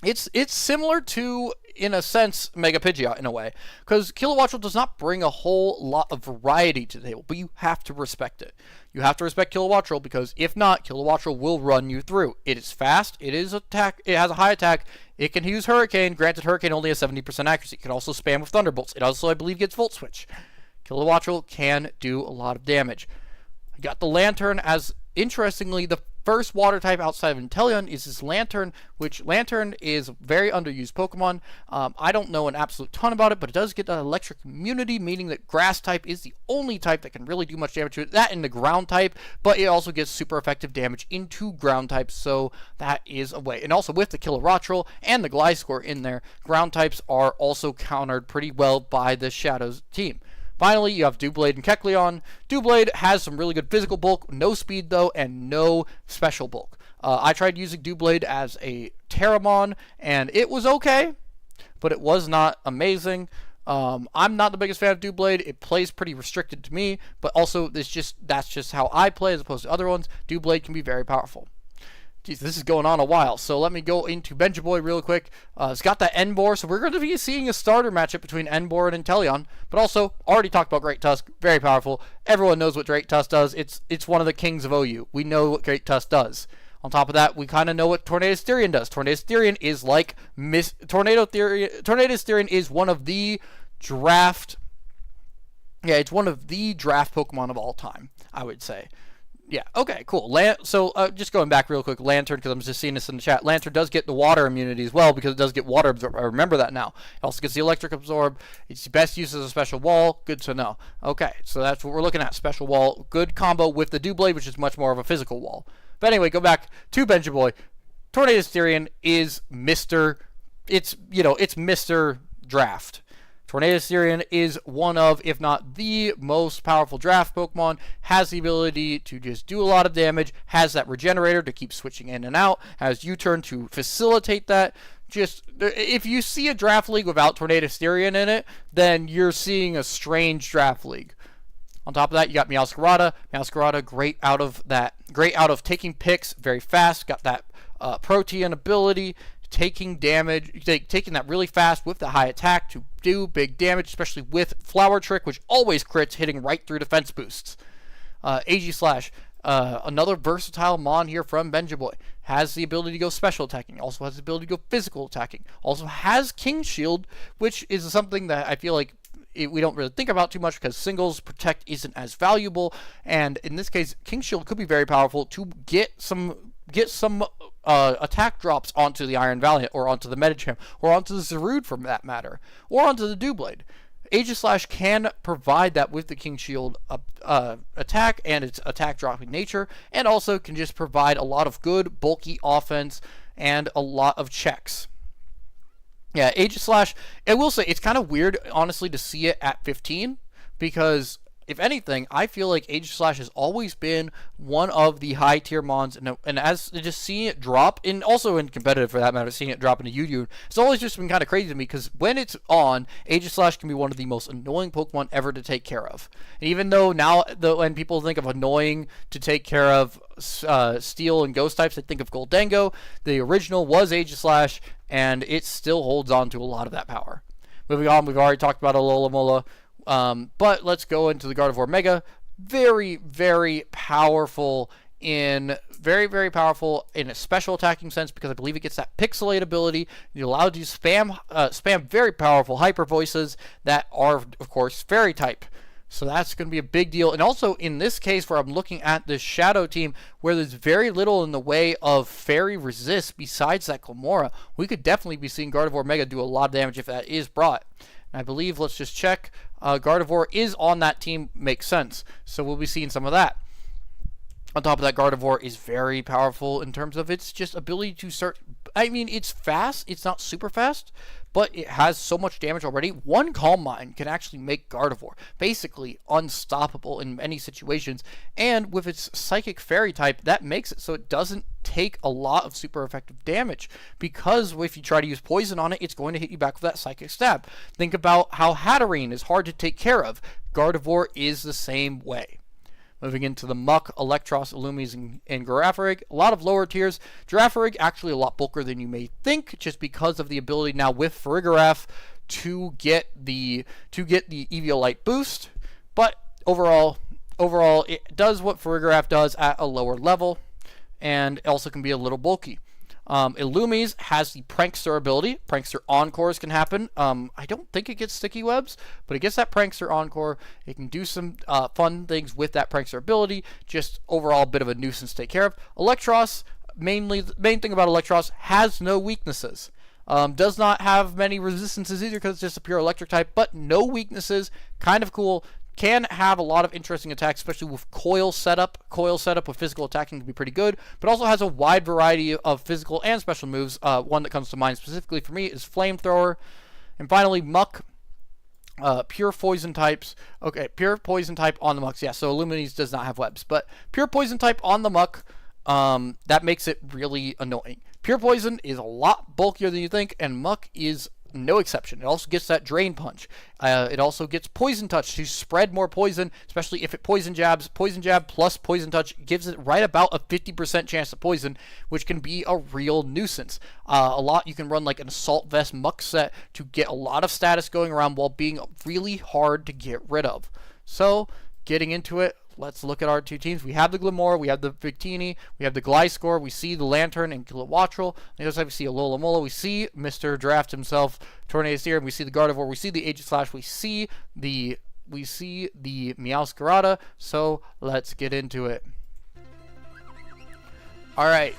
it's similar to, in a sense, Mega Pidgeot in a way, because Kilowattrel does not bring a whole lot of variety to the table, but you have to respect it. You have to respect Kilowattrel, because if not, Kilowattrel will run you through. It is fast, it has a high attack, it can use Hurricane. Granted, Hurricane only has 70% accuracy. It can also spam with Thunderbolts. It also, I believe, gets Volt Switch. Kilowattrel can do a lot of damage. I got the Lantern as, interestingly, the first water type outside of Inteleon is this Lantern, which Lantern is a very underused Pokemon. I don't know an absolute ton about it, but it does get that electric immunity, meaning that grass type is the only type that can really do much damage to it. That and the ground type, but it also gets super effective damage into ground types, so that is a way. And also with the Kilowattrel and the Gliscor in there, ground types are also countered pretty well by the Shadows team. Finally, you have Doublade and Kecleon. Doublade has some really good physical bulk, no speed though, and no special bulk. I tried using Doublade as a Terramon, and it was okay, but it was not amazing. I'm not the biggest fan of Doublade. It plays pretty restricted to me, but also that's just how I play as opposed to other ones. Doublade can be very powerful. Jeez, this is going on a while, so let me go into Benjaboy real quick. It's got that Enbor, so we're going to be seeing a starter matchup between Enbor and Inteleon, but also, already talked about Great Tusk, very powerful. Everyone knows what Great Tusk does. It's one of the kings of OU. We know what Great Tusk does. On top of that, we kind of know what Tornadus Therian does. Tornadus Therian is like Tornadus Therian is one of the draft Pokemon of all time, I would say. Yeah, okay, cool. So just going back real quick, Lantern, because I'm just seeing this in the chat. Lantern does get the water immunity as well, because it does get water absorb. I remember that now. It also gets the electric absorb. It's best used as a special wall. Good to know. Okay, so that's what we're looking at. Special wall. Good combo with the Doublade, which is much more of a physical wall. But anyway, go back to Benjaboy. Tornadus Therian is Mr. Draft. Tornadus Therian is one of, if not the most powerful draft Pokemon, has the ability to just do a lot of damage, has that regenerator to keep switching in and out, has U-turn to facilitate that. Just, if you see a draft league without Tornadus Therian in it, then you're seeing a strange draft league. On top of that, you got Meowscarada. Meowscarada, great out of taking picks, very fast. Got that Protean ability, taking damage, taking that really fast with the high attack to do big damage, especially with Flower Trick, which always crits, hitting right through defense boosts. AG Slash, another versatile mon here from Benjaboy. Has the ability to go special attacking, also has the ability to go physical attacking, also has King Shield, which is something that I feel like we don't really think about too much because singles protect isn't as valuable, and in this case, King Shield could be very powerful to get some attack drops onto the Iron Valiant, or onto the Medicham, or onto the Zarude for that matter, or onto the Doublade. Aegislash can provide that with the King Shield attack and its attack dropping nature, and also can just provide a lot of good bulky offense and a lot of checks. Yeah, Aegislash, I will say it's kind of weird, honestly, to see it at 15, because if anything, I feel like Aegislash has always been one of the high tier mons, and as just seeing it drop, and also in competitive for that matter, seeing it drop into Yu-Gi-Oh, it's always just been kind of crazy to me, because when it's on, Aegislash can be one of the most annoying Pokemon ever to take care of. And even though now, when people think of annoying to take care of Steel and Ghost types, they think of Goldengo. The original was Aegislash, and it still holds on to a lot of that power. Moving on, we've already talked about Alola. But let's go into the Gardevoir Mega. Very, very powerful in a special attacking sense, because I believe it gets that Pixelate ability. You're allowed to spam very powerful Hyper Voices that are, of course, Fairy type. So that's going to be a big deal. And also in this case, where I'm looking at this Shadow team, where there's very little in the way of Fairy resist besides that Clamora, we could definitely be seeing Gardevoir Mega do a lot of damage if that is brought. I believe, let's just check, Gardevoir is on that team, makes sense. So we'll be seeing some of that. On top of that, Gardevoir is very powerful in terms of its just ability to start. I mean, it's fast, it's not super fast, but it has so much damage already. One Calm Mind can actually make Gardevoir basically unstoppable in many situations, and with its Psychic Fairy type, that makes it so it doesn't take a lot of super effective damage, because if you try to use poison on it, it's going to hit you back with that Psychic Stab. Think about how Hatterene is hard to take care of. Gardevoir is the same way. Moving into the Muck, Electros, Illumise, and Girafarig. A lot of lower tiers. Girafarig actually a lot bulkier than you may think, just because of the ability now with Farigiraf to get the Eviolite boost. But overall, it does what Farigiraf does at a lower level, and also can be a little bulky. Illumise has the Prankster ability. Prankster Encores can happen. I don't think it gets Sticky Webs, but it gets that Prankster Encore. It can do some fun things with that Prankster ability. Just overall a bit of a nuisance to take care of. Electros, the main thing about Electros, has no weaknesses. Does not have many resistances either, because it's just a pure electric type, but no weaknesses. Kind of cool. Can have a lot of interesting attacks, especially with coil setup. Coil setup with physical attacking can be pretty good, but also has a wide variety of physical and special moves. One that comes to mind specifically for me is Flamethrower. And finally, Muck. Pure poison types. Okay, pure poison type on the Mucks. Yeah, so Illuminese does not have webs, but pure poison type on the Muck, that makes it really annoying. Pure poison is a lot bulkier than you think, and Muck is no exception. It also gets that Drain Punch. It also gets Poison Touch to spread more poison, especially if it Poison Jabs. Poison Jab plus Poison Touch gives it right about a 50% chance of poison, which can be a real nuisance. You can run like an Assault Vest Muck set to get a lot of status going around while being really hard to get rid of. So, getting into it, let's look at our two teams. We have the Glamora, we have the Victini, we have the Gliscor, we see the Lantern and Kilowattrel. On the other side, we see Alola, we see Mr. Draft himself, Tornadus here, and we see the Gardevoir, we see the Aegislash, we see the Meowscarada. So let's get into it. Alright,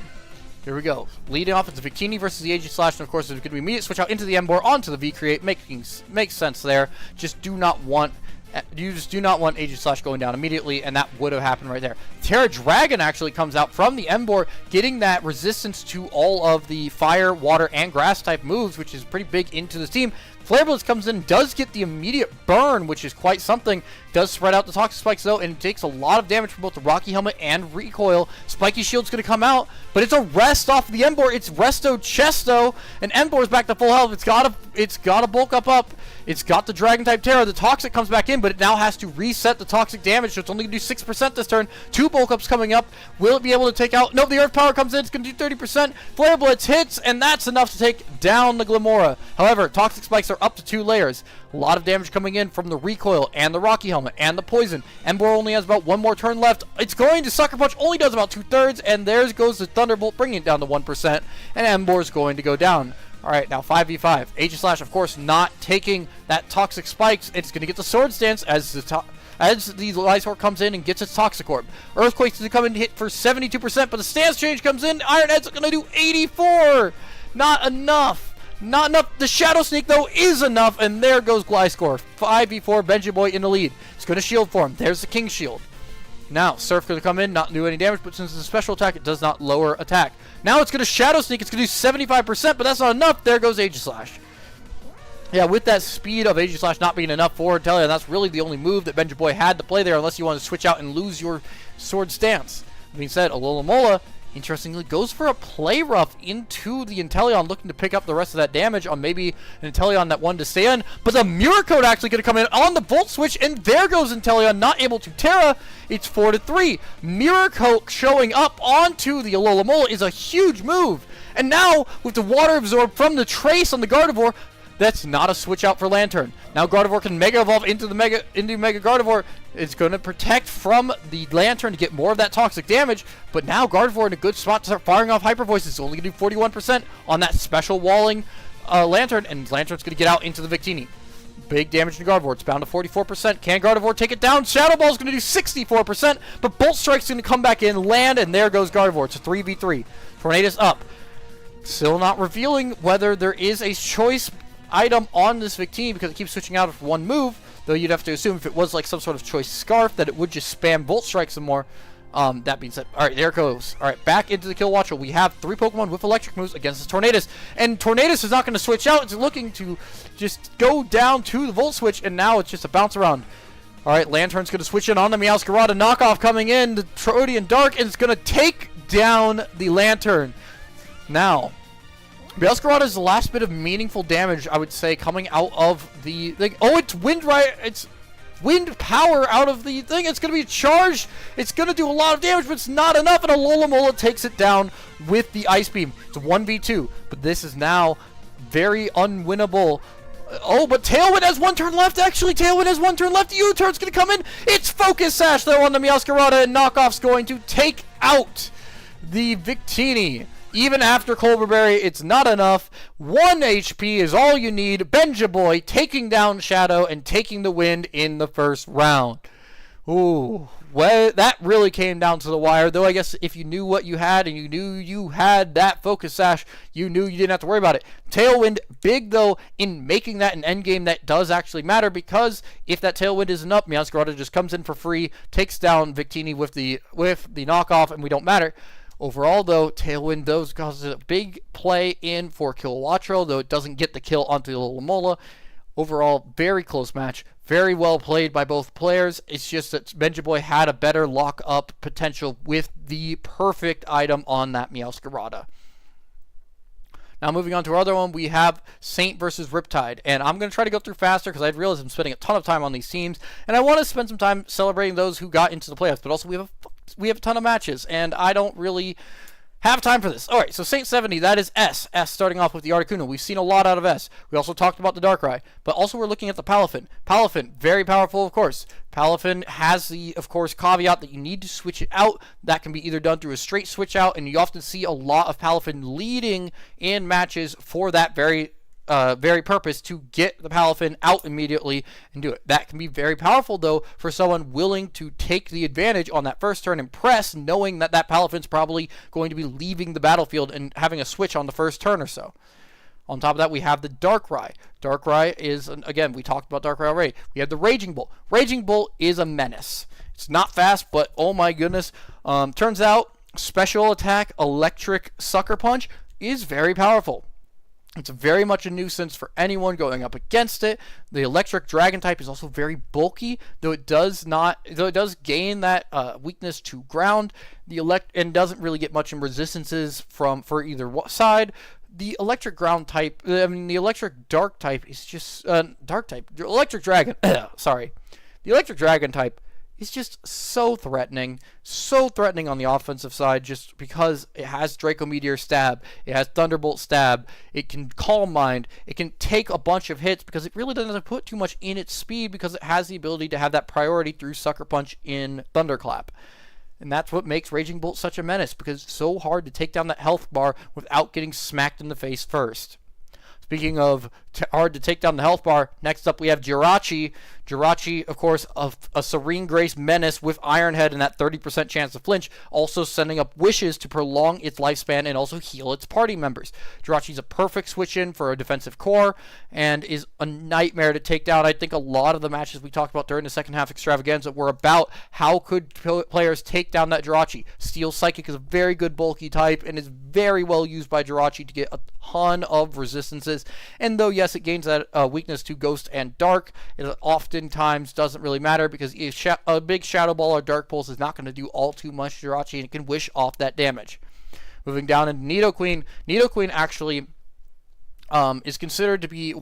here we go. Leading off, it's the Victini versus the Aegislash, and of course there's going to be immediate switch out into the Emboar onto the V-Create, makes sense there. You just do not want Aegislash going down immediately, and that would have happened right there. Terra Dragon actually comes out from the Emboar, getting that resistance to all of the fire, water, and grass type moves, which is pretty big into this team. Flare Blitz comes in, does get the immediate burn, which is quite something. Does spread out the Toxic Spikes, though, and takes a lot of damage from both the Rocky Helmet and Recoil. Spiky Shield's going to come out, but it's a rest off the Emboar. It's Resto Chesto, and Emboar's back to full health. It's got to bulk up. It's got the Dragon-type Terror. The Toxic comes back in, but it now has to reset the Toxic damage, so it's only going to do 6% this turn. 2 bulk ups coming up. Will it be able to take out? No, the Earth Power comes in. It's going to do 30%. Flare Blitz hits, and that's enough to take down the Glamora. However, Toxic Spikes are up to 2 layers. A lot of damage coming in from the Recoil and the Rocky Helmet and the Poison. Emboar only has about 1 more turn left. It's going to Sucker Punch, only does about 2/3, and there goes the Thunderbolt, bringing it down to 1%, and Emboar's going to go down. Alright, now 5v5. Aegislash, of course, not taking that Toxic Spikes. It's going to get the Sword Stance as the Lysor comes in and gets its Toxic Orb. Earthquake's going to come in and hit for 72%, but the stance change comes in. Ironhead's going to do 84! Not enough! Not enough. The Shadow Sneak, though, is enough, and there goes Gliscor. 5v4, Benji Boy in the lead. It's going to shield for him. There's the King Shield. Now, Surf going to come in, not do any damage, but since it's a special attack, it does not lower attack. Now it's going to Shadow Sneak. It's going to do 75%, but that's not enough. There goes Aegislash. Yeah, with that speed of Aegislash not being enough for Inteleon, that's really the only move that Benji Boy had to play there, unless you want to switch out and lose your sword stance. That being said, Alola, interestingly, goes for a Play Rough into the Inteleon, looking to pick up the rest of that damage on maybe an Inteleon that wanted to stay in. But the Mirror Code actually going to come in on the Volt Switch, and there goes Inteleon, not able to Terra. It's 4-3. Mirror Code showing up onto the Alola is a huge move. And now, with the Water Absorb from the Trace on the Gardevoir, that's not a switch out for Lantern. Now Gardevoir can Mega Evolve into Mega Gardevoir. It's going to protect from the Lantern to get more of that toxic damage. But now Gardevoir in a good spot to start firing off Hyper Voice. It's only going to do 41% on that special walling Lantern. And Lantern's going to get out into the Victini. Big damage to Gardevoir. It's bound to 44%. Can Gardevoir take it down? Shadow Ball's going to do 64%. But Bolt Strike's going to come back in, land, and there goes Gardevoir. It's a 3v3. Tornadus up. Still not revealing whether there is a choice item on this Victini because it keeps switching out of one move, though you'd have to assume if it was like some sort of choice scarf that it would just spam Volt Strike some more. That being said, alright, there it goes. Alright, back into the Kill Watcher. We have 3 Pokemon with electric moves against this Tornadus, and Tornadus is not going to switch out. It's looking to just go down to the Volt Switch, and now it's just a bounce around. Alright, Lantern's going to switch in on the Meowscarada. Knockoff coming in, the Troodian Dark, and it's going to take down the Lantern. Now, Meowscarada is the last bit of meaningful damage, I would say, coming out of the thing. Oh, it's it's wind power out of the thing. It's going to be charged. It's going to do a lot of damage, but it's not enough, and Alola takes it down with the Ice Beam. It's a 1v2, but this is now very unwinnable. Oh, but Tailwind has 1 turn left. Actually, Tailwind has 1 turn left. U-turn's going to come in. It's Focus Sash, though, on the Meowscarada, and Knockoff's going to take out the Victini. Even after Colbur Berry, it's not enough. 1 HP is all you need. Benja Boy taking down Shadow and taking the win in the first round. Ooh, well, that really came down to the wire. Though I guess if you knew what you had and you knew you had that Focus Sash, you knew you didn't have to worry about it. Tailwind, big though, in making that an endgame that does actually matter, because if that Tailwind isn't up, Meowscarada just comes in for free, takes down Victini with the knockoff, and we don't matter. Overall, though, Tailwind does cause a big play in for Kilowattrel, though it doesn't get the kill onto Alola. Overall, very close match. Very well played by both players. It's just that Benja Boy had a better lock-up potential with the perfect item on that Meowscarada. Now, moving on to our other one, we have Saint versus Riptide. And I'm going to try to go through faster because I realize I'm spending a ton of time on these teams. And I want to spend some time celebrating those who got into the playoffs. But also, we have a ton of matches, and I don't really have time for this. Alright, so Saint 70, that is S. S starting off with the Articuno. We've seen a lot out of S. We also talked about the Darkrai, but also we're looking at the Palafin. Palafin, very powerful, of course. Palafin has the, of course, caveat that you need to switch it out. That can be either done through a straight switch out, and you often see a lot of Palafin leading in matches for that very purpose, to get the Palafin out immediately and do it. That can be very powerful, though, for someone willing to take the advantage on that first turn and press, knowing that that Palafin's probably going to be leaving the battlefield and having a switch on the first turn or so. On top of that, we have the Darkrai. Darkrai is, again, we talked about Darkrai already. We have the Raging Bolt. Raging Bolt is a menace. It's not fast, but oh my goodness. Turns out, special attack, electric Sucker Punch is very powerful. It's very much a nuisance for anyone going up against it. The electric dragon type is also very bulky, though it does gain that weakness to ground. And doesn't really get much in resistances for either side. The electric ground type, the electric dark type is just dark type. The electric dragon, sorry, the electric dragon type is just so threatening on the offensive side, just because it has Draco Meteor stab, it has Thunderbolt stab, it can Calm Mind, it can take a bunch of hits because it really doesn't put too much in its speed because it has the ability to have that priority through Sucker Punch in Thunderclap. And that's what makes Raging Bolt such a menace, because it's so hard to take down that health bar without getting smacked in the face first. Speaking of hard to take down the health bar, next up we have Jirachi. Jirachi, of course, a Serene Grace menace with Iron Head and that 30% chance to flinch, also sending up wishes to prolong its lifespan and also heal its party members. Jirachi's a perfect switch-in for a defensive core and is a nightmare to take down. I think a lot of the matches we talked about during the second half extravaganza were about how could players take down that Jirachi. Steel Psychic is a very good bulky type and is very well used by Jirachi to get a ton of resistances. And though, yes, it gains that weakness to Ghost and Dark, it oftentimes doesn't really matter because a big Shadow Ball or Dark Pulse is not going to do all too much to Jirachi, and it can wish off that damage. Moving down into Nidoqueen. Nidoqueen actually is considered to be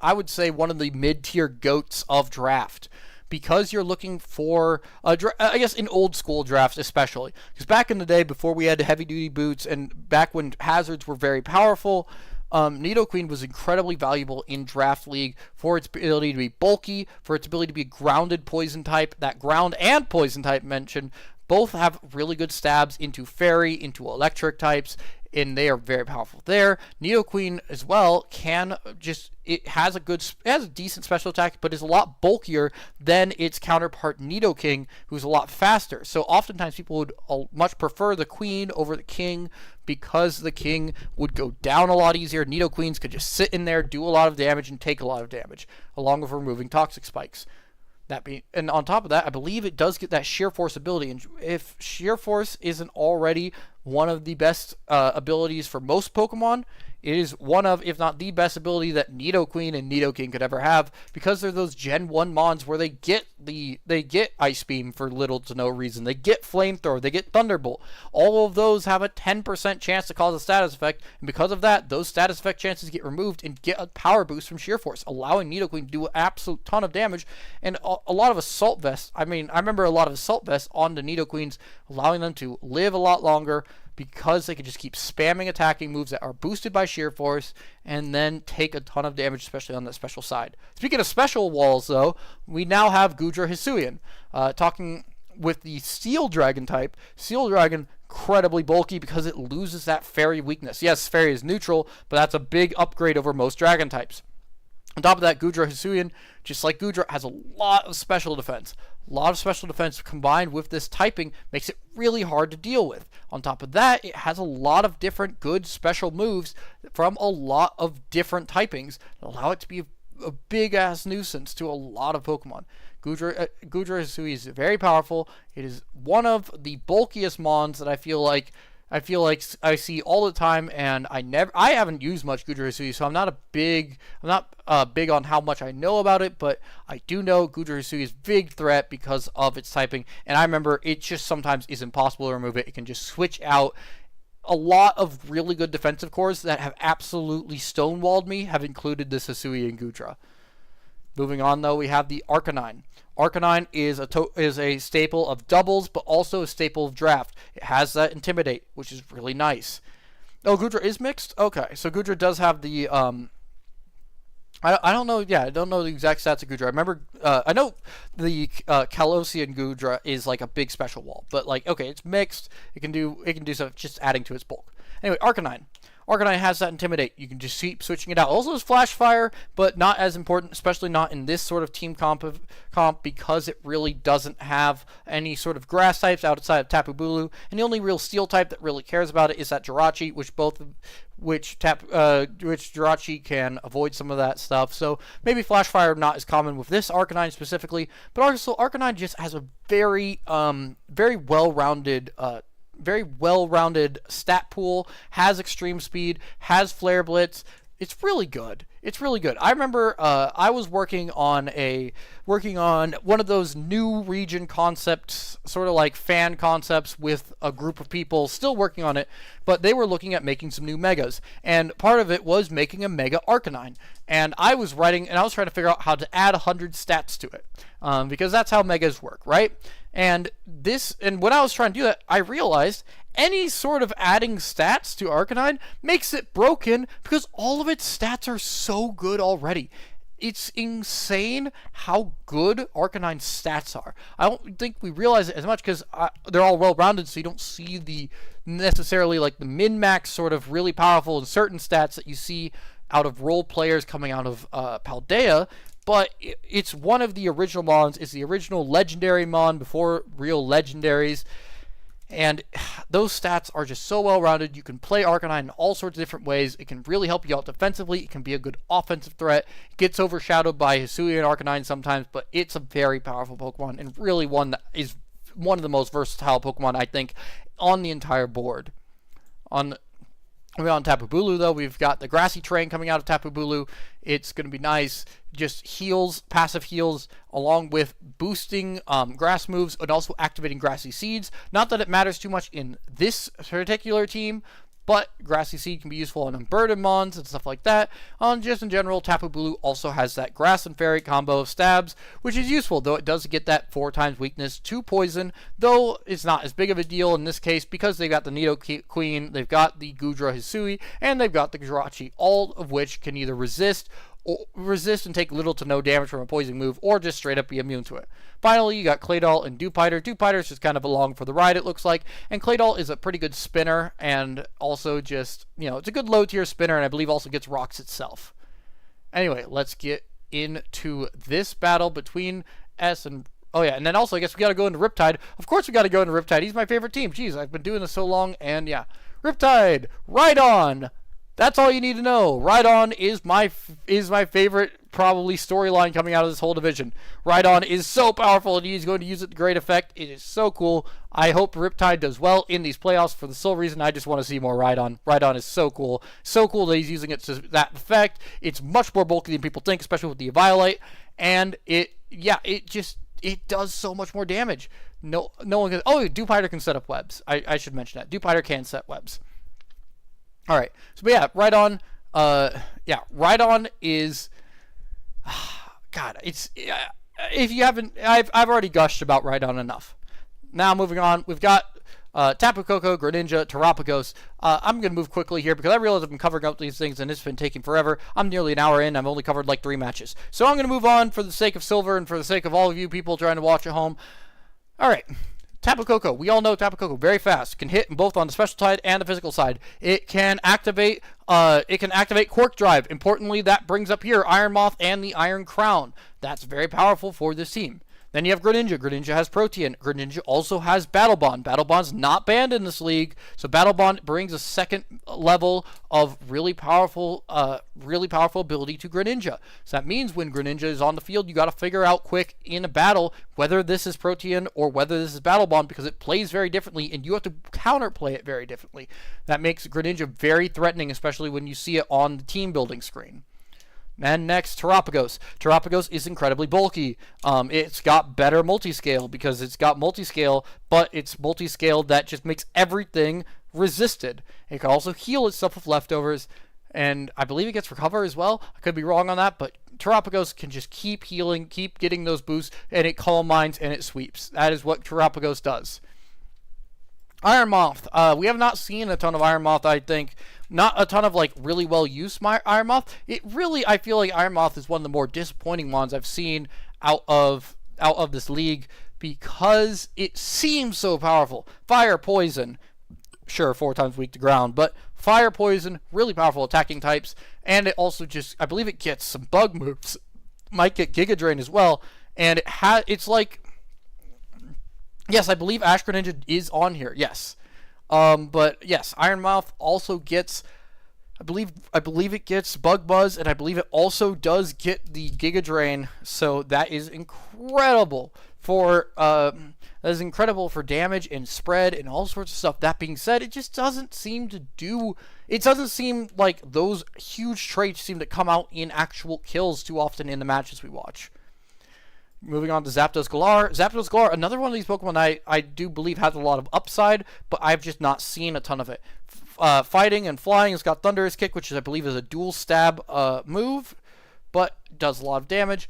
I would say, one of the mid-tier goats of draft. Because you're looking for, I guess, in old school drafts especially. Because back in the day, before we had heavy-duty boots, and back when hazards were very powerful, Nidoqueen was incredibly valuable in Draft League for its ability to be bulky, for its ability to be a grounded poison type. That ground and poison type mentioned both have really good stabs into fairy, into electric types, and they are very powerful there. Nidoqueen as well it has a decent special attack, but is a lot bulkier than its counterpart Nidoking, who's a lot faster. So oftentimes people would much prefer the Queen over the King because the King would go down a lot easier. Nidoqueens could just sit in there, do a lot of damage, and take a lot of damage, along with removing toxic spikes. And on top of that, I believe it does get that Sheer Force ability. And if Sheer Force isn't already one of the best abilities for most Pokemon, it is one of, if not the best ability that Nidoqueen and Nidoking could ever have, because they're those Gen 1 Mons where they get Ice Beam for little to no reason. They get Flamethrower, they get Thunderbolt. All of those have a 10% chance to cause a status effect, and because of that, those status effect chances get removed and get a power boost from Sheer Force, allowing Nidoqueen to do an absolute ton of damage. And a lot of Assault Vests, I remember a lot of Assault Vests on the Nidoqueens, allowing them to live a lot longer, because they can just keep spamming attacking moves that are boosted by Sheer Force and then take a ton of damage, especially on the special side. Speaking of special walls, though, we now have Goodra Hisuian. Talking with the Steel Dragon type, Steel Dragon, incredibly bulky because it loses that Fairy weakness. Yes, Fairy is neutral, but that's a big upgrade over most Dragon types. On top of that, Goodra Hisuian, just like Goodra, has a lot of special defense. A lot of special defense combined with this typing makes it really hard to deal with. On top of that, it has a lot of different good special moves from a lot of different typings that allow it to be a big-ass nuisance to a lot of Pokemon. Goodra Hisuian is very powerful. It is one of the bulkiest Mons that I feel like I see all the time, and I haven't used much Goodra Hisuian, so I'm not big on how much I know about it, but I do know Goodra Hisuian is a big threat because of its typing, and I remember it just sometimes is impossible to remove it. It can just switch out. A lot of really good defensive cores that have absolutely stonewalled me have included this Hisuian and Goodra. Moving on, though, we have the Arcanine. Arcanine is a staple of doubles, but also a staple of draft. It has that Intimidate, which is really nice. Oh, Goodra is mixed? Okay, so Goodra does have the, I don't know, I don't know the exact stats of Goodra. I remember, I know the Calosian Goodra is like a big special wall, but like, okay, it's mixed. It can do stuff just adding to its bulk. Anyway, Arcanine. Arcanine has that Intimidate. You can just keep switching it out. Also has Flash Fire, but not as important, especially not in this sort of team comp because it really doesn't have any sort of grass types outside of Tapu Bulu, and the only real steel type that really cares about it is that Jirachi, which Jirachi can avoid some of that stuff. So maybe Flash Fire not as common with this Arcanine specifically, but also Arcanine just has a very well-rounded stat pool, has extreme speed, has Flare Blitz, It's really good. It's really good. I remember I was working on one of those new region concepts, sort of like fan concepts, with a group of people still working on it, but they were looking at making some new megas, and part of it was making a mega Arcanine. And I was trying to figure out how to add 100 stats to it, because that's how megas work, right? And when I was trying to do that, I realized any sort of adding stats to Arcanine makes it broken because all of its stats are so good already. It's insane how good Arcanine's stats are. I don't think we realize it as much because they're all well-rounded, so you don't see the necessarily like the min-max sort of really powerful and certain stats that you see out of role players coming out of Paldea. But it's one of the original mons. It's the original legendary mon before real legendaries. And those stats are just so well-rounded. You can play Arcanine in all sorts of different ways. It can really help you out defensively. It can be a good offensive threat. It gets overshadowed by Hisui and Arcanine sometimes, but it's a very powerful Pokemon, and really one that is one of the most versatile Pokemon, I think, on the entire board. On Tapu Bulu, though, we've got the Grassy Terrain coming out of Tapu Bulu. It's going to be nice. Just heals, passive heals, along with boosting grass moves and also activating Grassy Seeds. Not that it matters too much in this particular team, but Grassy Seed can be useful on Unburdened Mons and stuff like that. Just in general, Tapu Bulu also has that Grass and Fairy combo of stabs, which is useful, though it does get that 4 times weakness to poison, though it's not as big of a deal in this case because they've got the Nidoqueen, they've got the Gudra Hisui, and they've got the Jirachi, all of which can either resist and take little to no damage from a poison move, or just straight up be immune to it. Finally, you got Claydol and Dewpider. Dewpider's just kind of along for the ride, it looks like, and Claydol is a pretty good spinner, and also just, it's a good low-tier spinner, and I believe also gets rocks itself. Anyway, let's get into this battle between S and... Oh yeah, and then also I guess we gotta go into Riptide. Of course we gotta go into Riptide. He's my favorite team. Jeez, I've been doing this so long, and yeah. Riptide, right on! That's all you need to know. Rhydon is my favorite, probably, storyline coming out of this whole division. Rhydon is so powerful, and he's going to use it to great effect. It is so cool. I hope Riptide does well in these playoffs for the sole reason I just want to see more Rhydon. Rhydon is so cool. So cool that he's using it to that effect. It's much more bulky than people think, especially with the Eviolite. And it does so much more damage. No one can... Oh, Dewpider can set up webs. I should mention that. Dewpider can set webs. All right, but yeah, Rhydon. Rhydon is, God. It's if you haven't, I've already gushed about Rhydon enough. Now moving on, we've got Tapu Koko, Greninja, Terapagos. I'm gonna move quickly here because I realize I've been covering up these things and it's been taking forever. I'm nearly an hour in. I've only covered like 3 matches, so I'm gonna move on for the sake of Silver and for the sake of all of you people trying to watch at home. All right. Tapu Koko. We all know Tapu Koko very fast. Can hit both on the special side and the physical side. It can activate Quark Drive. Importantly, that brings up here Iron Moth and the Iron Crown. That's very powerful for this team. Then you have Greninja. Greninja has Protean. Greninja also has Battle Bond. Battle Bond's not banned in this league, so Battle Bond brings a second level of really powerful ability to Greninja. So that means when Greninja is on the field, you got to figure out quick in a battle whether this is Protean or whether this is Battle Bond, because it plays very differently, and you have to counterplay it very differently. That makes Greninja very threatening, especially when you see it on the team building screen. And next, Terapagos. Terapagos is incredibly bulky. It's got better multiscale because it's got multiscale, but it's multiscale that just makes everything resisted. It can also heal itself with leftovers, and I believe it gets recover as well. I could be wrong on that, but Terapagos can just keep healing, keep getting those boosts, and it calm minds and it sweeps. That is what Terapagos does. Iron Moth. We have not seen a ton of Iron Moth, I think. Not a ton of, like, really well-used Iron Moth. I feel like Iron Moth is one of the more disappointing ones I've seen out of this league because it seems so powerful. Fire, Poison. Sure, 4 times weak to ground, but Fire, Poison, really powerful attacking types, and it also just, I believe it gets some bug moves. Might get Giga Drain as well, and it's like... Yes, I believe Ash Greninja is on here. Yes, but yes, Iron Moth also gets. I believe it gets Bug Buzz, and I believe it also does get the Giga Drain. So that is incredible for that is incredible for damage and spread and all sorts of stuff. That being said, it just doesn't seem to do. It doesn't seem like those huge traits seem to come out in actual kills too often in the matches we watch. Moving on to Zapdos Galar. Zapdos Galar, another one of these Pokemon I do believe has a lot of upside, but I've just not seen a ton of it. Fighting and flying, it's got Thunderous Kick, which I believe is a dual stab move, but does a lot of damage.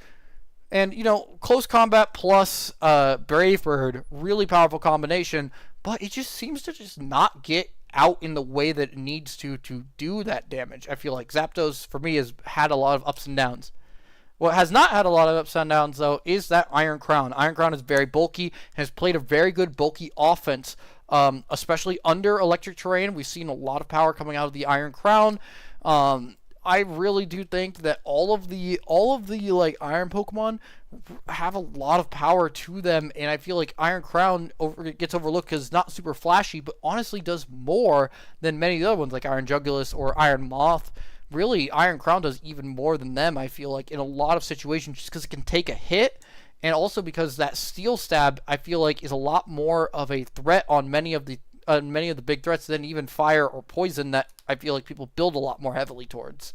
And, you know, Close Combat plus Brave Bird, really powerful combination, but it just seems to just not get out in the way that it needs to do that damage. I feel like Zapdos, for me, has had a lot of ups and downs. What has not had a lot of ups and downs, though, is that Iron Crown. Iron Crown is very bulky, has played a very good bulky offense, especially under electric terrain. We've seen a lot of power coming out of the Iron Crown. I really do think that all of the like Iron Pokemon have a lot of power to them, and I feel like Iron Crown gets overlooked because it's not super flashy, but honestly does more than many of the other ones like Iron Jugulis or Iron Moth. Really, Iron Crown does even more than them, I feel like, in a lot of situations, just because it can take a hit, and also because that Steel Stab, I feel like, is a lot more of a threat on many of the big threats than even Fire or Poison that I feel like people build a lot more heavily towards.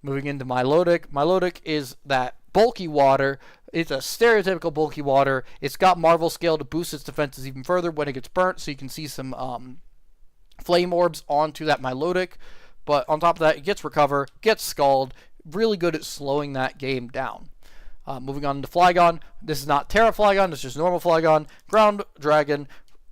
Moving into Milotic. Milotic is that bulky water. It's a stereotypical bulky water. It's got Marvel Scale to boost its defenses even further when it gets burnt, so you can see some Flame Orbs onto that Milotic. But on top of that, it gets Recover, gets Scald, really good at slowing that game down. Moving on to Flygon. This is not Terra Flygon, it's just normal Flygon. Ground Dragon,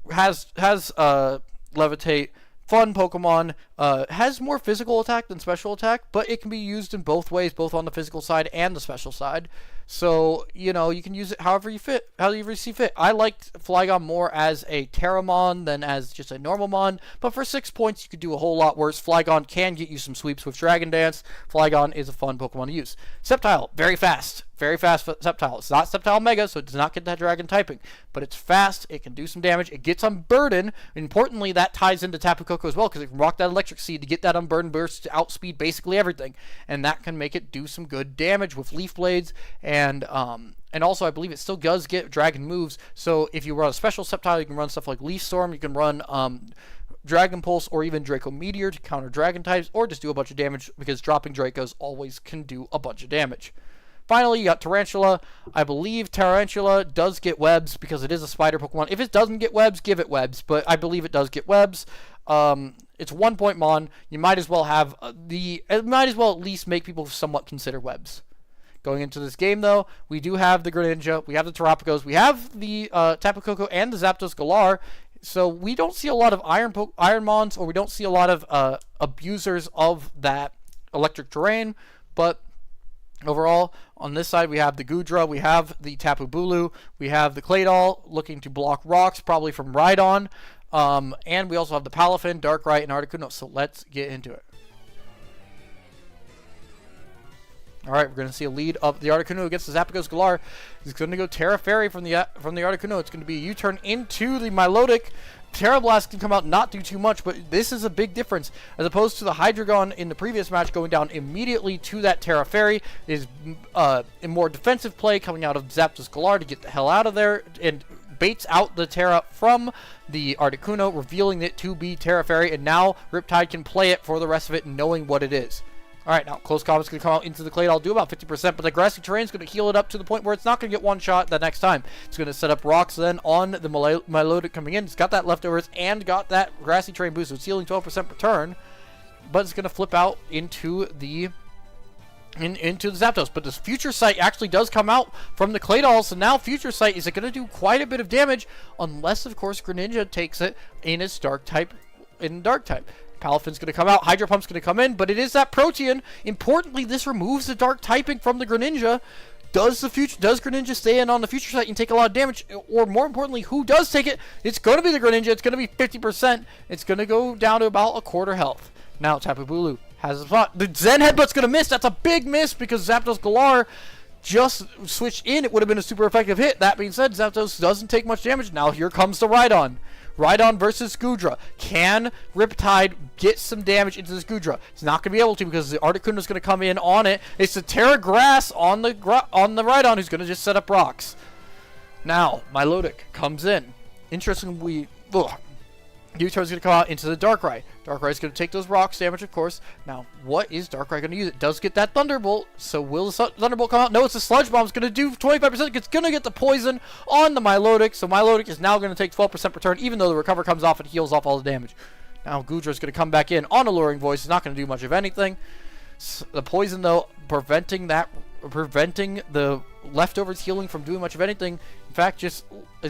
has Levitate, fun Pokemon, has more physical attack than special attack, but it can be used in both ways, both on the physical side and the special side. So, you know, you can use it however you see fit. I liked Flygon more as a Terramon than as just a normal Mon, but for 6 points, you could do a whole lot worse. Flygon can get you some sweeps with Dragon Dance. Flygon is a fun Pokemon to use. Sceptile, very fast Sceptile. It's not Sceptile Mega, so it does not get that Dragon typing, but it's fast, it can do some damage, it gets Unburden. Importantly, that ties into Tapu Koko as well, because it can rock that Electric Seed to get that Unburden burst to outspeed basically everything, and that can make it do some good damage with Leaf Blades, and also I believe it still does get Dragon moves, so if you run a special Sceptile, you can run stuff like Leaf Storm, you can run Dragon Pulse, or even Draco Meteor to counter Dragon types, or just do a bunch of damage, because dropping Dracos always can do a bunch of damage. Finally, you got Tarantula. I believe Tarantula does get webs because it is a spider Pokemon. If it doesn't get webs, give it webs, but I believe it does get webs. It's 1 point Mon. You might as well have it might as well at least make people somewhat consider webs. Going into this game, though, we do have the Greninja, we have the Terapagos, we have the Tapu Koko and the Zapdos Galar. So we don't see a lot of Iron Mons, or we don't see a lot of abusers of that electric terrain, but overall, on this side, we have the Goodra, we have the Tapu Bulu, we have the Claydol looking to block rocks, probably from Rhydon, and we also have the Palafin, Darkrai, and Articuno, so let's get into it. Alright, we're going to see a lead of the Articuno against the Zapdos Galar. It's going to go Terra Fairy from the Articuno. It's going to be a U-turn into the Milotic. Terra Blast can come out, not do too much, but this is a big difference. As opposed to the Hydreigon in the previous match going down immediately to that Terra Fairy, is a more defensive play coming out of Zapdos Galar to get the hell out of there, and baits out the Terra from the Articuno, revealing it to be Terra Fairy, and now Riptide can play it for the rest of it, knowing what it is. Alright, now Close Combat's going to come out into the Claydol, do about 50%, but the grassy terrain is going to heal it up to the point where it's not going to get one shot the next time. It's going to set up rocks then on the Milotic coming in. It's got that leftovers and got that grassy terrain boost, so it's healing 12% per turn, but it's going to flip out into the Zapdos. But this Future Sight actually does come out from the Claydol, so now Future Sight is going to do quite a bit of damage, unless, of course, Greninja takes it in its Dark type. Palafin's going to come out, Hydro Pump's going to come in, but it is that Protean. Importantly, this removes the Dark typing from the Greninja. Does Greninja stay in on the Future Sight and take a lot of damage? Or more importantly, who does take it? It's going to be the Greninja. It's going to be 50%. It's going to go down to about a quarter health. Now Tapu Bulu has a spot. The Zen Headbutt's going to miss. That's a big miss because Zapdos Galar just switched in. It would have been a super effective hit. That being said, Zapdos doesn't take much damage. Now here comes the Rhydon. Rhydon versus Goodra. Can Riptide get some damage into this Goodra? It's not going to be able to because the Articuno is going to come in on it. It's the Terra Grass on the Rhydon who's going to just set up rocks. Now, Milotic comes in. Interestingly, U-Turn's going to come out into the Darkrai. Darkrai's going to take those rocks damage, of course. Now, what is Darkrai going to use? It does get that Thunderbolt, so will the Thunderbolt come out? No, it's the Sludge Bomb. It's going to do 25%. It's going to get the poison on the Milotic, so Milotic is now going to take 12% per turn, even though the Recover comes off and heals off all the damage. Now, Goodra's going to come back in on Alluring Voice. It's not going to do much of anything. The poison, though, preventing the leftovers healing from doing much of anything. In fact, is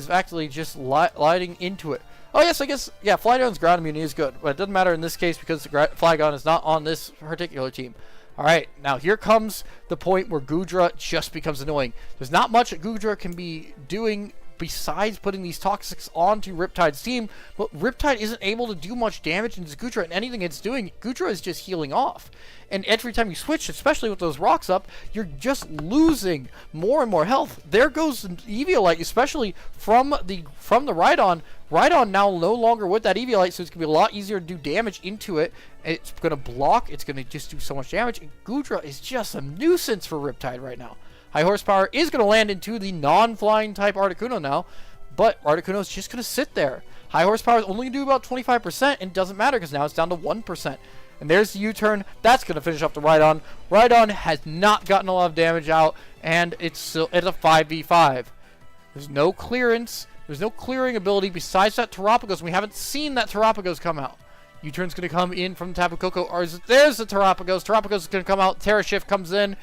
actually just lighting into it. Oh, yes, I guess, yeah, Flygon's ground immunity is good, but it doesn't matter in this case because Flygon is not on this particular team. All right, now here comes the point where Goodra just becomes annoying. There's not much that Goodra can be doing besides putting these Toxics onto Riptide's team, but Riptide isn't able to do much damage into Goodra, and anything it's doing, Goodra is just healing off. And every time you switch, especially with those rocks up, you're just losing more and more health. There goes the Eviolite, especially from the Rhydon. Rhydon now no longer with that Eviolite, so it's going to be a lot easier to do damage into it. It's going to block. It's going to just do so much damage. And Goodra is just a nuisance for Riptide right now. High Horsepower is going to land into the non-flying type Articuno now, but Articuno is just going to sit there. High Horsepower is only going to do about 25%, and it doesn't matter because now it's down to 1%. And there's the U-turn. That's going to finish off the Rhydon. Rhydon has not gotten a lot of damage out, and it's a 5v5. There's no clearance. There's no clearing ability besides that Terapagos. We haven't seen that Terapagos come out. U-turn's going to come in from Tapu Koko. There's the Terapagos. Terapagos is going to come out. Terra Shift comes in.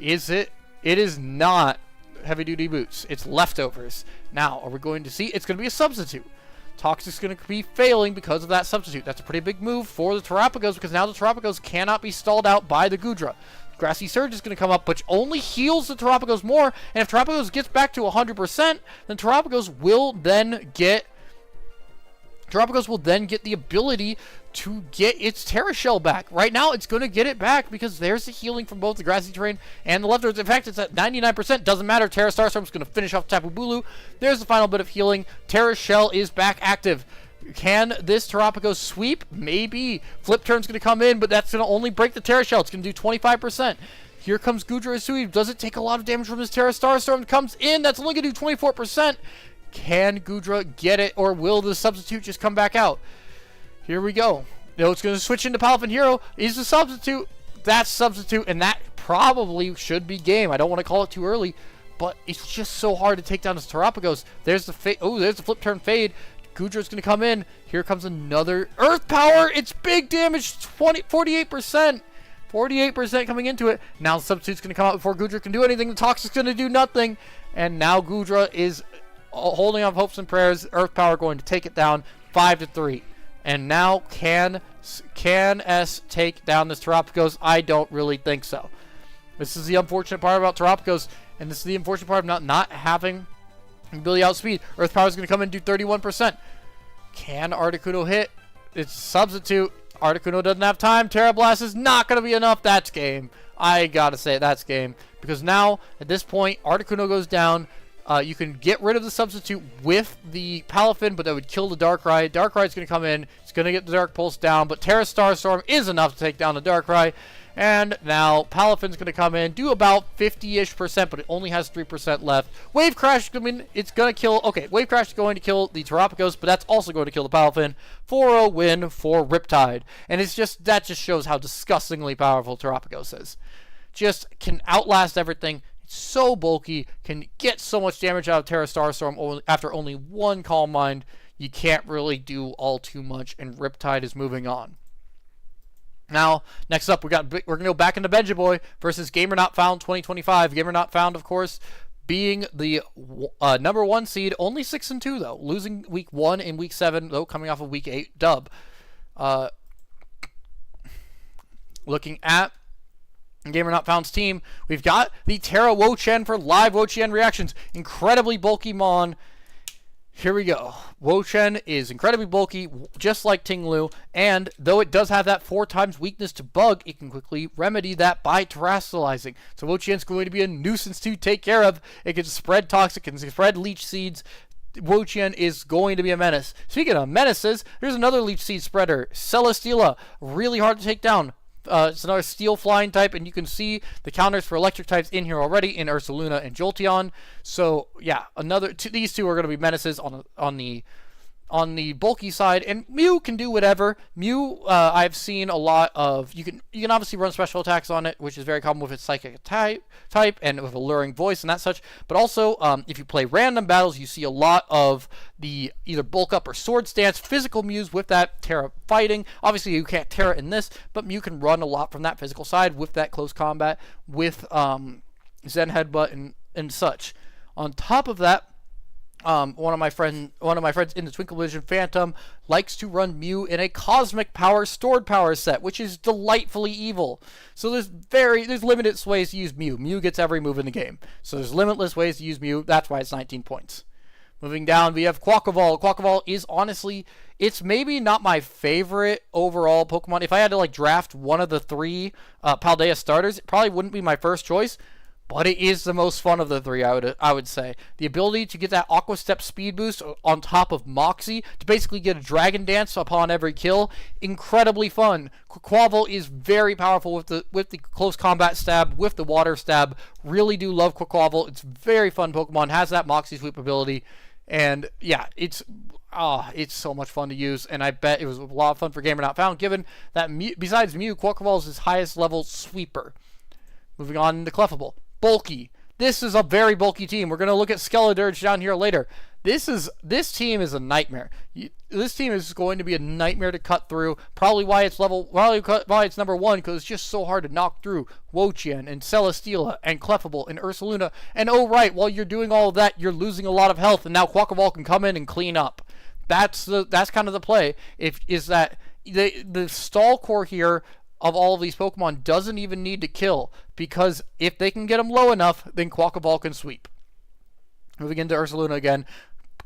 Is it? It is not heavy duty boots. It's leftovers. Now, are we going to see? It's going to be a substitute. Toxic's going to be failing because of that substitute. That's a pretty big move for the Terapagos because now the Terapagos cannot be stalled out by the Goodra. Grassy Surge is going to come up, which only heals the Terapagos more. And if Terapagos gets back to 100%, then Terapagos will then get the ability to get its Terra Shell back. Right now, it's going to get it back because there's the healing from both the grassy terrain and the leftovers. In fact, it's at 99%. Doesn't matter. Terra Starstorm's going to finish off Tapu Bulu. There's the final bit of healing. Terra Shell is back active. Can this Terapagos sweep? Maybe. Flip Turn's going to come in, but that's going to only break the Terra Shell. It's going to do 25%. Here comes Goodra Isui. Does it take a lot of damage from this Terra Starstorm? Comes in. That's only going to do 24%. Can Goodra get it, or will the substitute just come back out? Here we go. No, it's going to switch into Palafin Hero. Is the substitute. That's substitute, and that probably should be game. I don't want to call it too early, but it's just so hard to take down this Terapagos. There's the fade. Oh, there's the Flip Turn fade. Goodra's going to come in. Here comes another Earth Power. It's big damage. 48%. 48% coming into it. Now the substitute's going to come out before Goodra can do anything. The Toxic's going to do nothing. And now Goodra is holding on hopes and prayers. Earth Power going to take it down 5-3. And now can S take down this Terapagos? I don't really think so. This is the unfortunate part about Terapagos, and this is the unfortunate part of not having ability outspeed. Earth Power is going to come in and do 31%. Can Articuno hit? It's a substitute. Articuno doesn't have time. Terra Blast is not going to be enough. That's game. I gotta say that's game. Because now, at this point, Articuno goes down. You can get rid of the substitute with the Palafin, but that would kill the Darkrai. Darkrai's going to come in. It's going to get the Dark Pulse down, but Terra Starstorm is enough to take down the Darkrai. And now Palafin's going to come in, do about 50-ish%, but it only has 3% left. Wave Crash, I mean, it's going to kill. Okay, Wave Crash is going to kill the Terapagos, but that's also going to kill the Palafin. 4-0 win for Riptide. And that just shows how disgustingly powerful Terapagos is. Just can outlast everything. It's so bulky, can get so much damage out of Terra Starstorm after only one Calm Mind. You can't really do all too much, and Riptide is moving on. Now, next up, we're going to go back into Benja Boy versus Gamer Not Found 2025. Gamer Not Found, of course, being the number 1 seed, only 6-2 though, losing week 1 and week 7 though, coming off of week 8 dub. Looking at Gamer Not Found's team, we've got the Terra Wo-Chen for live Wo-Chen reactions. Incredibly bulky Mon. Here we go. Wo-Chen is incredibly bulky, just like Ting-Lu, and though it does have that 4 times weakness to bug, it can quickly remedy that by terastallizing. So Wo-Chen's going to be a nuisance to take care of. It can spread Toxic, it can spread Leech Seeds. Wo-Chen is going to be a menace. Speaking of menaces, there's another Leech Seed spreader, Celesteela. Really hard to take down. It's another steel flying type, and you can see the counters for electric types in here already in Ursaluna and Jolteon. So yeah, these two are going to be menaces on the bulky side, and Mew can do whatever. Mew, I've seen a lot of. You can obviously run special attacks on it, which is very common with its psychic type and with alluring voice and that such. But also, if you play random battles, you see a lot of the either bulk up or sword stance physical Mews with that Terra fighting. Obviously, you can't Terra in this, but Mew can run a lot from that physical side with that close combat with Zen Headbutt and such. On top of that, one of my friends in the Twinkle Vision Phantom likes to run Mew in a Cosmic Power Stored Power set, which is delightfully evil. So there's limited ways to use Mew. Mew gets every move in the game. So there's limitless ways to use Mew. That's why it's 19 points. Moving down, we have Quaquaval. Quaquaval is honestly, it's maybe not my favorite overall Pokemon. If I had to draft one of the three Paldea starters, it probably wouldn't be my first choice. But it is the most fun of the three, I would say. The ability to get that Aqua Step speed boost on top of Moxie to basically get a Dragon Dance upon every kill, incredibly fun. Quaquaval is very powerful with the close combat stab, with the water stab. Really do love Quaquaval. It's very fun Pokemon. Has that Moxie sweep ability, and yeah, it's so much fun to use. And I bet it was a lot of fun for Gamer Not Found, given that besides Mew, Quaquaval is his highest level sweeper. Moving on to Clefable. Bulky. This is a very bulky team. We're going to look at Skeledirge down here later. This team is a nightmare. This team is going to be a nightmare to cut through. Probably why it's number one, because it's just so hard to knock through Wo-Chien and Celesteela and Clefable and Ursaluna. And oh right, while you're doing all of that, you're losing a lot of health, and now Quaquaval can come in and clean up. That's kind of the play. Is that the stall core here of all of these Pokemon doesn't even need to kill, because if they can get them low enough, then Quaquaval can sweep. Moving into Ursaluna again,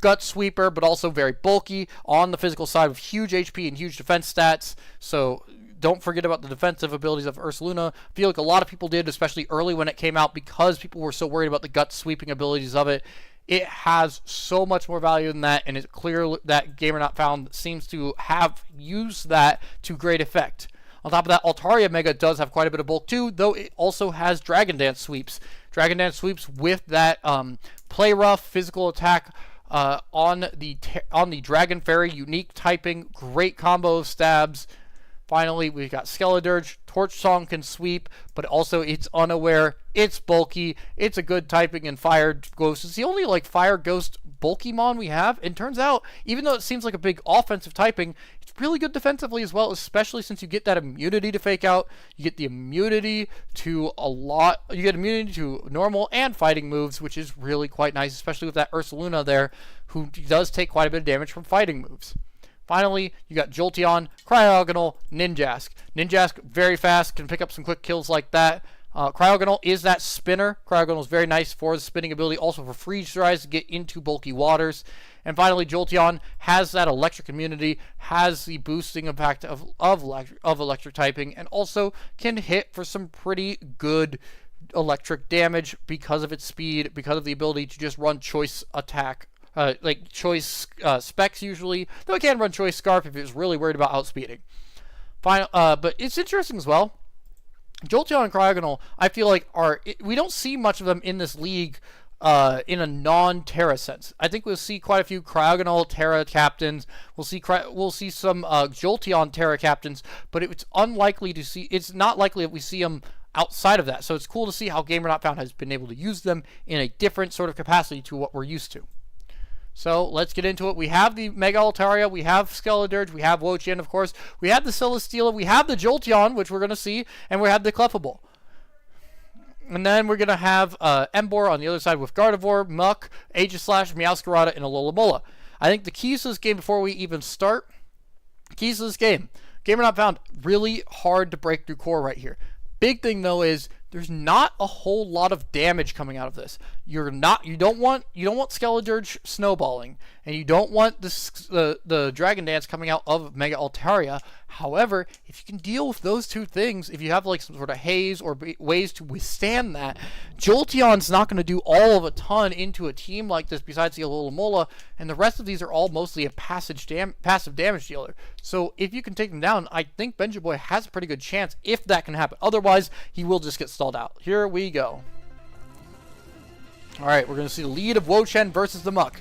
gut sweeper, but also very bulky on the physical side with huge HP and huge defense stats. So don't forget about the defensive abilities of Ursaluna. I feel like a lot of people did, especially early when it came out, because people were so worried about the gut sweeping abilities of it. It has so much more value than that, and it's clear that Gamer Not Found seems to have used that to great effect. On top of that, Altaria Mega does have quite a bit of bulk too, though it also has Dragon Dance sweeps. Dragon Dance sweeps with that Play Rough physical attack on the Dragon Fairy unique typing. Great combo of stabs. Finally, we've got Skeledirge. Torch Song can sweep, but also it's unaware. It's bulky. It's a good typing, and Fire Ghost. It's the only Fire Ghost Bulkymon we have. And turns out, even though it seems like a big offensive typing, it's really good defensively as well, especially since you get that immunity to Fake Out. You get the immunity to you get immunity to normal and fighting moves, which is really quite nice, especially with that Ursaluna there, who does take quite a bit of damage from fighting moves. Finally, you got Jolteon, Cryogonal, Ninjask. Ninjask, very fast, can pick up some quick kills like that. Cryogonal is that spinner. Cryogonal is very nice for the spinning ability, also for freeze dries to get into bulky waters. And finally, Jolteon has that electric immunity, has the boosting impact of electric typing, and also can hit for some pretty good electric damage because of its speed, because of the ability to just run choice attack. Choice specs usually, though it can run choice scarf if it's really worried about outspeeding. But it's interesting as well. Jolteon and Cryogonal, I feel like we don't see much of them in this league in a non-Terra sense. I think we'll see quite a few Cryogonal Terra captains. We'll see some Jolteon Terra captains, but it's unlikely to see. It's not likely that we see them outside of that. So it's cool to see how Gamer Not Found has been able to use them in a different sort of capacity to what we're used to. So let's get into it. We have the Mega Altaria, we have Skeledirge, we have Wo-Chien, of course, we have the Celesteela, we have the Jolteon, which we're going to see, and we have the Clefable. And then we're going to have Emboar on the other side with Gardevoir, Muck, Aegislash, Meowscarada, and Alomomola. I think the keys to this game, before we even start, Gamer Not Found, really hard to break through core right here. Big thing though is there's not a whole lot of damage coming out of this. You don't want Skeledirge snowballing, and you don't want the Dragon Dance coming out of Mega Altaria. However, if you can deal with those two things, if you have like some sort of haze or ways to withstand that, Jolteon's not going to do all of a ton into a team like this besides the Alola, and the rest of these are all mostly a passive damage dealer. So if you can take them down, I think Benja Boy has a pretty good chance if that can happen. Otherwise, he will just get stalled out. Here we go. Alright, we're going to see the lead of Wo-Chien versus the Muck.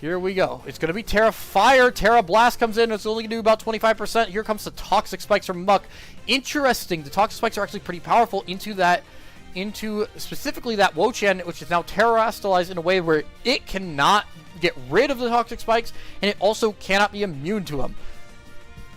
Here we go. It's going to be Terra Fire. Terra Blast comes in. It's only going to do about 25%. Here comes the Toxic Spikes from Muck. Interesting. The Toxic Spikes are actually pretty powerful into specifically that Wo-Chien, which is now terastallized in a way where it cannot get rid of the Toxic Spikes, and it also cannot be immune to them.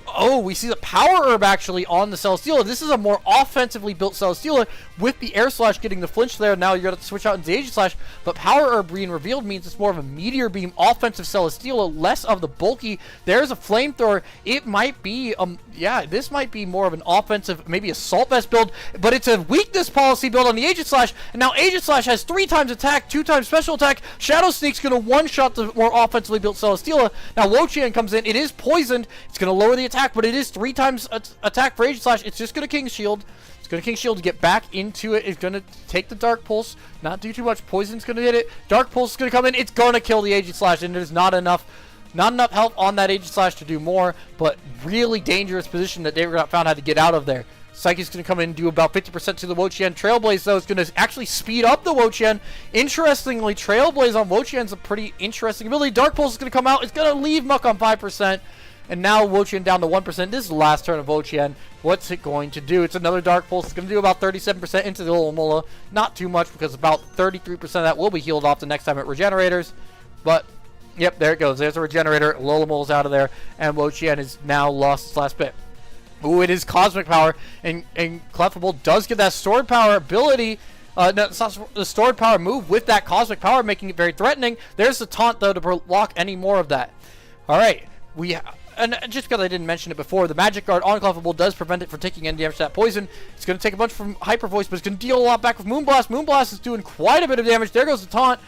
Oh, we see the Power Herb actually on the Celesteela. This is a more offensively built Celesteela with the Air Slash getting the flinch there. Now you're going to switch out into the Aegis Slash, but Power Herb being revealed means it's more of a Meteor Beam offensive Celesteela, less of the bulky. There's a Flamethrower. It might be, yeah, this might be more of an offensive, maybe Assault Vest build, but it's a weakness policy build on the Aegis Slash, and now Aegis Slash has 3 times attack, 2 times special attack. Shadow Sneak's going to one-shot the more offensively built Celesteela. Now Wo-Chien comes in. It is poisoned. It's going to lower the attack, but it is 3 times attack for Aegis Slash. It's just going to King Shield. It's going to King Shield to get back into it. It's going to take the Dark Pulse. Not do too much. Poison's going to hit it. Dark Pulse is going to come in. It's going to kill the Aegis Slash, and there's not enough health on that Aegis Slash to do more, but really dangerous position that they found how to get out of there. Psyche's going to come in and do about 50% to the Wo-Chien. Trailblaze, though, is going to actually speed up the Wo-Chien. Interestingly, Trailblaze on Wo-Chien is a pretty interesting ability. Dark Pulse is going to come out. It's going to leave Muck on 5%. And now Wo-Chien down to 1%. This is the last turn of Wo-Chien. What's it going to do? It's another Dark Pulse. It's going to do about 37% into the Alola. Not too much because about 33% of that will be healed off the next time it regenerators. But, yep, there it goes. There's a regenerator. Alolamola's out of there. And Wo-Chien has now lost its last bit. Ooh, it is Cosmic Power. And Clefable does get that Stored Power ability. No, it's not the Stored Power move with that Cosmic Power, making it very threatening. There's the Taunt, though, to block any more of that. All right. And just because I didn't mention it before, the Magic Guard on Clefable does prevent it from taking any damage to that poison. It's going to take a bunch from Hyper Voice, but it's going to deal a lot back with Moonblast. Moonblast is doing quite a bit of damage. There goes the Taunt.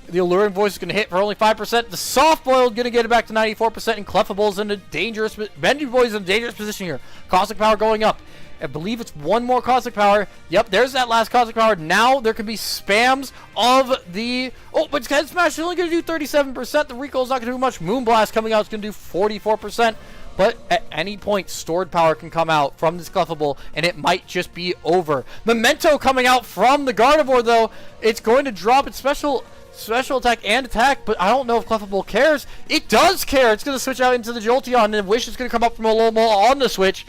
The Alluring Voice is going to hit for only 5%. The Soft Boiled going to get it back to 94%, and Clefable's in a dangerous... Benji Boy's in a dangerous position here. Cosmic Power going up. I believe it's one more Cosmic Power. Yep, there's that last Cosmic Power. Now there can be spams of the... Oh, but Head Smash is only going to do 37%. The recoil's not going to do much. Moonblast coming out is going to do 44%. But at any point, Stored Power can come out from this Clefable, and it might just be over. Memento coming out from the Gardevoir, though. It's going to drop its special attack and attack, but I don't know if Clefable cares. It does care. It's going to switch out into the Jolteon, and Wish is going to come up from Alola on the switch.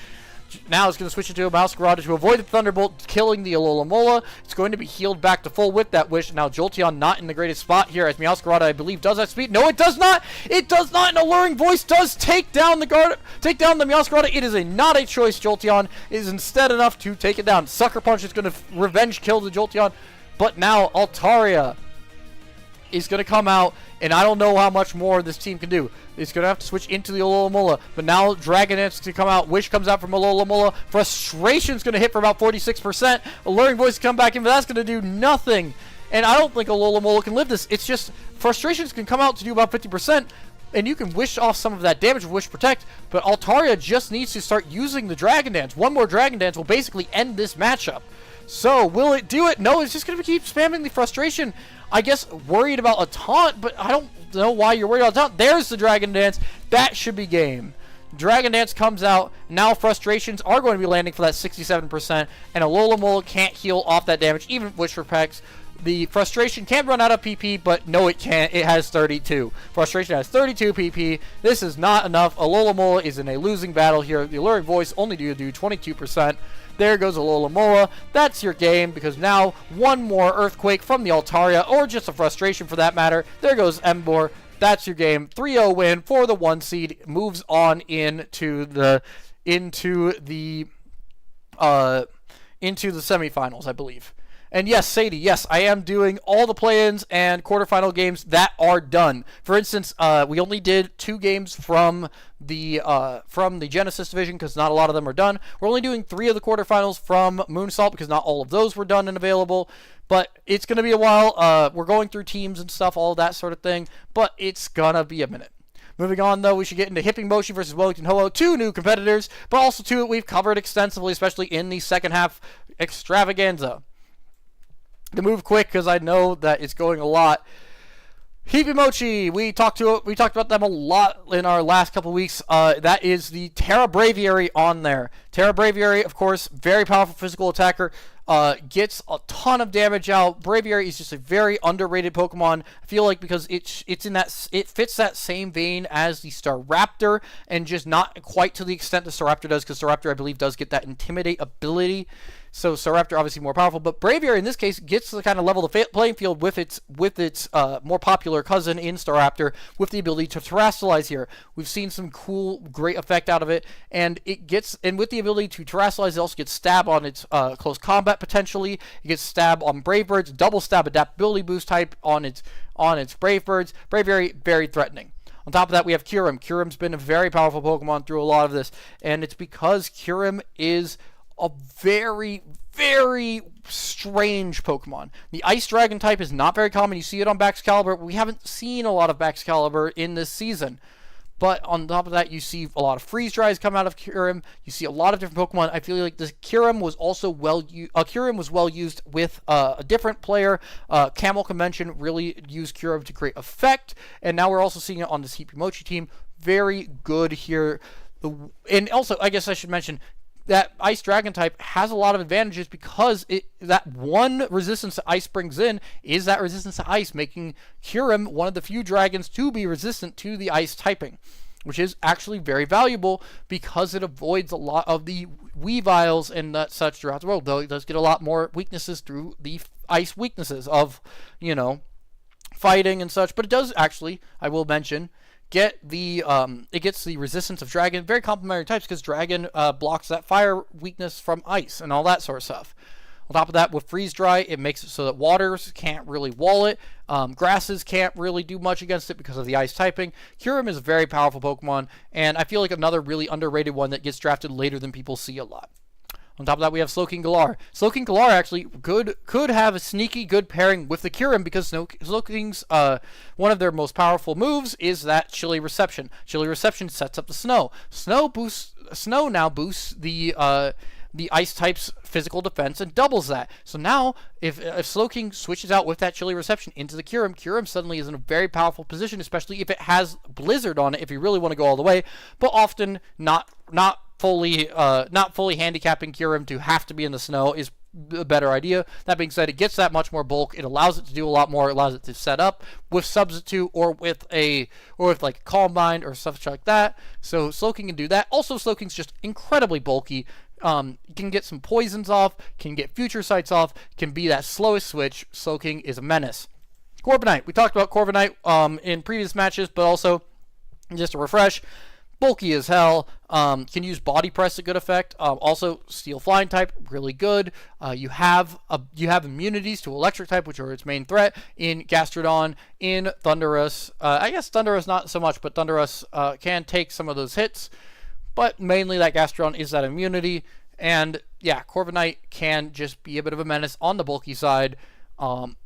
Now it's going to switch into a Masquerade to avoid the Thunderbolt, killing the Alola. It's going to be healed back to full with that Wish. Now Jolteon not in the greatest spot here, as Meowscarada, I believe, does have speed. No, it does not. It does not. An Alluring Voice does take down the Meowscarada. It is not a choice. Jolteon is instead enough to take it down. Sucker Punch is going to revenge kill the Jolteon, but now Altaria is going to come out, and I don't know how much more this team can do. It's going to have to switch into the Alola, but now Dragon Dance is going to come out. Wish comes out from Alola. Frustration's going to hit for about 46%. Alluring Voice come back in, but that's going to do nothing. And I don't think Alola can live this. It's just Frustrations can come out to do about 50%, and you can wish off some of that damage with Wish Protect, but Altaria just needs to start using the Dragon Dance. One more Dragon Dance will basically end this matchup. So, will it do it? No, it's just going to keep spamming the Frustration. I guess worried about a Taunt, but I don't know why you're worried about a Taunt. There's the Dragon Dance. That should be game. Dragon Dance comes out. Now Frustrations are going to be landing for that 67%, and Alola can't heal off that damage, even with Wish Protects. The Frustration can run out of PP, but no, it can't. It has 32. Frustration has 32 PP. This is not enough. Alola is in a losing battle here. The Alluring Voice only do 22%. There goes Alola. That's your game, because now one more Earthquake from the Altaria, or just a Frustration for that matter. There goes Emboar. That's your game. 3-0 win for the 1 seed. Moves on into the semifinals, I believe. And yes, Sadie, yes, I am doing all the play-ins and quarterfinal games that are done. For instance, we only did 2 games from the Genesis division because not a lot of them are done. We're only doing 3 of the quarterfinals from Moonsault because not all of those were done and available. But it's going to be a while. We're going through teams and stuff, all that sort of thing. But it's going to be a minute. Moving on, though, we should get into Hipping Moshi versus Wellington Ho-Oh. 2 new competitors, but also 2 that we've covered extensively, especially in the second half extravaganza. To move quick because I know that it's going a lot. Hipimochi, we talked about them a lot in our last couple weeks. That is the Terra Braviary on there. Terra Braviary, of course, very powerful physical attacker. Gets a ton of damage out. Braviary is just a very underrated Pokemon. I feel like because it fits that same vein as the Staraptor, and just not quite to the extent the Staraptor does, because Staraptor, I believe, does get that Intimidate ability. So Staraptor obviously more powerful, but Braviary in this case gets to kind of level the playing field with its more popular cousin in Staraptor, with the ability to Terrasilize here. We've seen some cool, great effect out of it, and with the ability to Terrasilize, it also gets Stab on its close combat potentially. It gets Stab on Brave Birds, double Stab adaptability boost type on its Brave Birds. Braviary, very threatening. On top of that, we have Kyurem. Kyurem's been a very powerful Pokemon through a lot of this, and it's because Kyurem is a very, very strange Pokemon. The Ice Dragon type is not very common. You see it on Baxcalibur. We haven't seen a lot of Baxcalibur in this season. But on top of that, you see a lot of Freeze Dries come out of Kyurem. You see a lot of different Pokemon. I feel like this Kyurem was also well used with a different player. Camel Convention really used Kyurem to great effect. And now we're also seeing it on this Hipimochi team. Very good here. And also, I guess I should mention, that Ice Dragon type has a lot of advantages because that one resistance that Ice brings in is that resistance to Ice, making Kyurem one of the few dragons to be resistant to the Ice typing, which is actually very valuable because it avoids a lot of the Weaviles and such throughout the world, though it does get a lot more weaknesses through the Ice weaknesses of, fighting and such. But it does actually, I will mention, it gets the resistance of Dragon, very complementary types, because Dragon blocks that fire weakness from Ice and all that sort of stuff. On top of that, with Freeze Dry, it makes it so that waters can't really wall it. Grasses can't really do much against it because of the Ice typing. Kyurem is a very powerful Pokemon, and I feel like another really underrated one that gets drafted later than people see a lot. On top of that, we have Slowking Galar. Slowking Galar actually could have a sneaky good pairing with the Kyurem, because Slowking's one of their most powerful moves is that Chilly Reception. Chilly Reception sets up the Snow. Snow now boosts the Ice type's physical defense and doubles that. So now, if Slowking switches out with that Chilly Reception into the Kyurem, Kyurem suddenly is in a very powerful position, especially if it has Blizzard on it, if you really want to go all the way, but often not fully handicapping Kyurem to have to be in the snow is a better idea. That being said, it gets that much more bulk. It allows it to do a lot more. It allows it to set up with Substitute or with like Calm Mind or stuff like that. So Slowking can do that. Also, Slowking's just incredibly bulky. Can get some poisons off, can get future sights off, can be that slowest switch. Slowking is a menace. Corviknight. We talked about Corviknight in previous matches, but also, just to refresh, bulky as hell, can use Body Press to good effect. Also, Steel Flying type, really good. You have immunities to Electric type, which are its main threat, in Gastrodon, in Thundurus. I guess Thundurus not so much, but Thundurus can take some of those hits. But mainly that Gastrodon is that immunity. And yeah, Corviknight can just be a bit of a menace on the bulky side.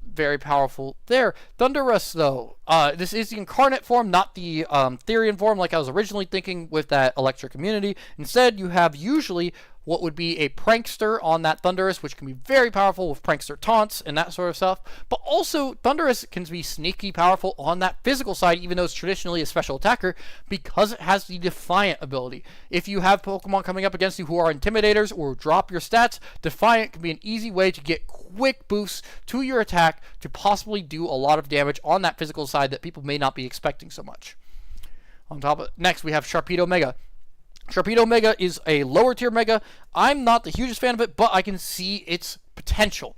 Very powerful there. Thundurus, though, this is the incarnate form, not the Therian form like I was originally thinking with that electric immunity. Instead, you have usually what would be a Prankster on that Thundurus, which can be very powerful with Prankster taunts and that sort of stuff. But also, Thundurus can be sneaky powerful on that physical side, even though it's traditionally a special attacker, because it has the Defiant ability. If you have Pokemon coming up against you who are Intimidators or drop your stats, Defiant can be an easy way to get quick boosts to your attack to possibly do a lot of damage on that physical side that people may not be expecting so much. Next, we have Sharpedo Mega. Sharpedo Mega is a lower tier Mega. I'm not the hugest fan of it, but I can see its potential.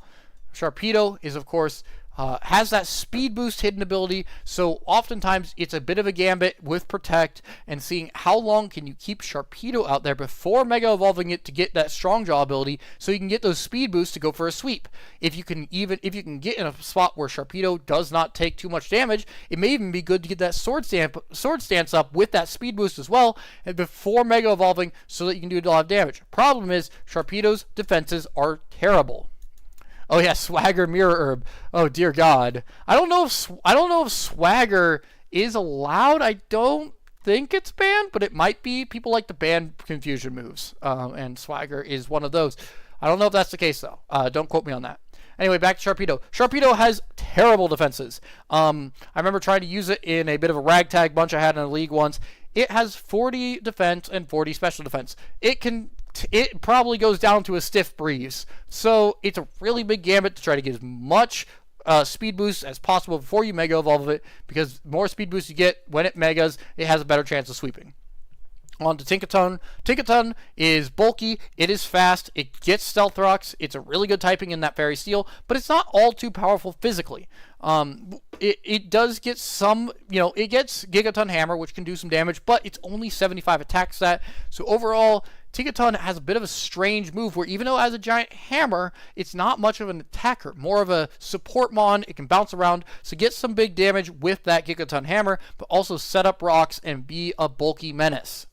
Sharpedo is, of course, has that speed boost hidden ability, so oftentimes it's a bit of a gambit with Protect and seeing how long can you keep Sharpedo out there before Mega Evolving it to get that Strong Jaw ability so you can get those speed boosts to go for a sweep. If you can get in a spot where Sharpedo does not take too much damage, it may even be good to get that Sword Stance up with that speed boost as well and before Mega Evolving so that you can do a lot of damage. Problem is, Sharpedo's defenses are terrible. Oh yeah, Swagger Mirror Herb. Oh dear God. I don't know if Swagger is allowed. I don't think it's banned, but it might be. People like to ban confusion moves, and Swagger is one of those. I don't know if that's the case though. Don't quote me on that. Anyway, back to Sharpedo. Sharpedo has terrible defenses. I remember trying to use it in a bit of a ragtag bunch I had in a league once. It has 40 defense and 40 special defense. It probably goes down to a stiff breeze. So it's a really big gambit to try to get as much speed boost as possible before you Mega Evolve it, because the more speed boost you get when it Megas, it has a better chance of sweeping. On to Tinkaton. Tinkaton is bulky, it is fast, it gets Stealth Rocks, it's a really good typing in that Fairy Steel, but it's not all too powerful physically. It does get some, it gets Gigaton Hammer, which can do some damage, but it's only 75 attack stat, so overall, Tinkaton has a bit of a strange move where even though it has a giant hammer, it's not much of an attacker, more of a support mon. It can bounce around, so get some big damage with that Gigaton Hammer, but also set up rocks and be a bulky menace.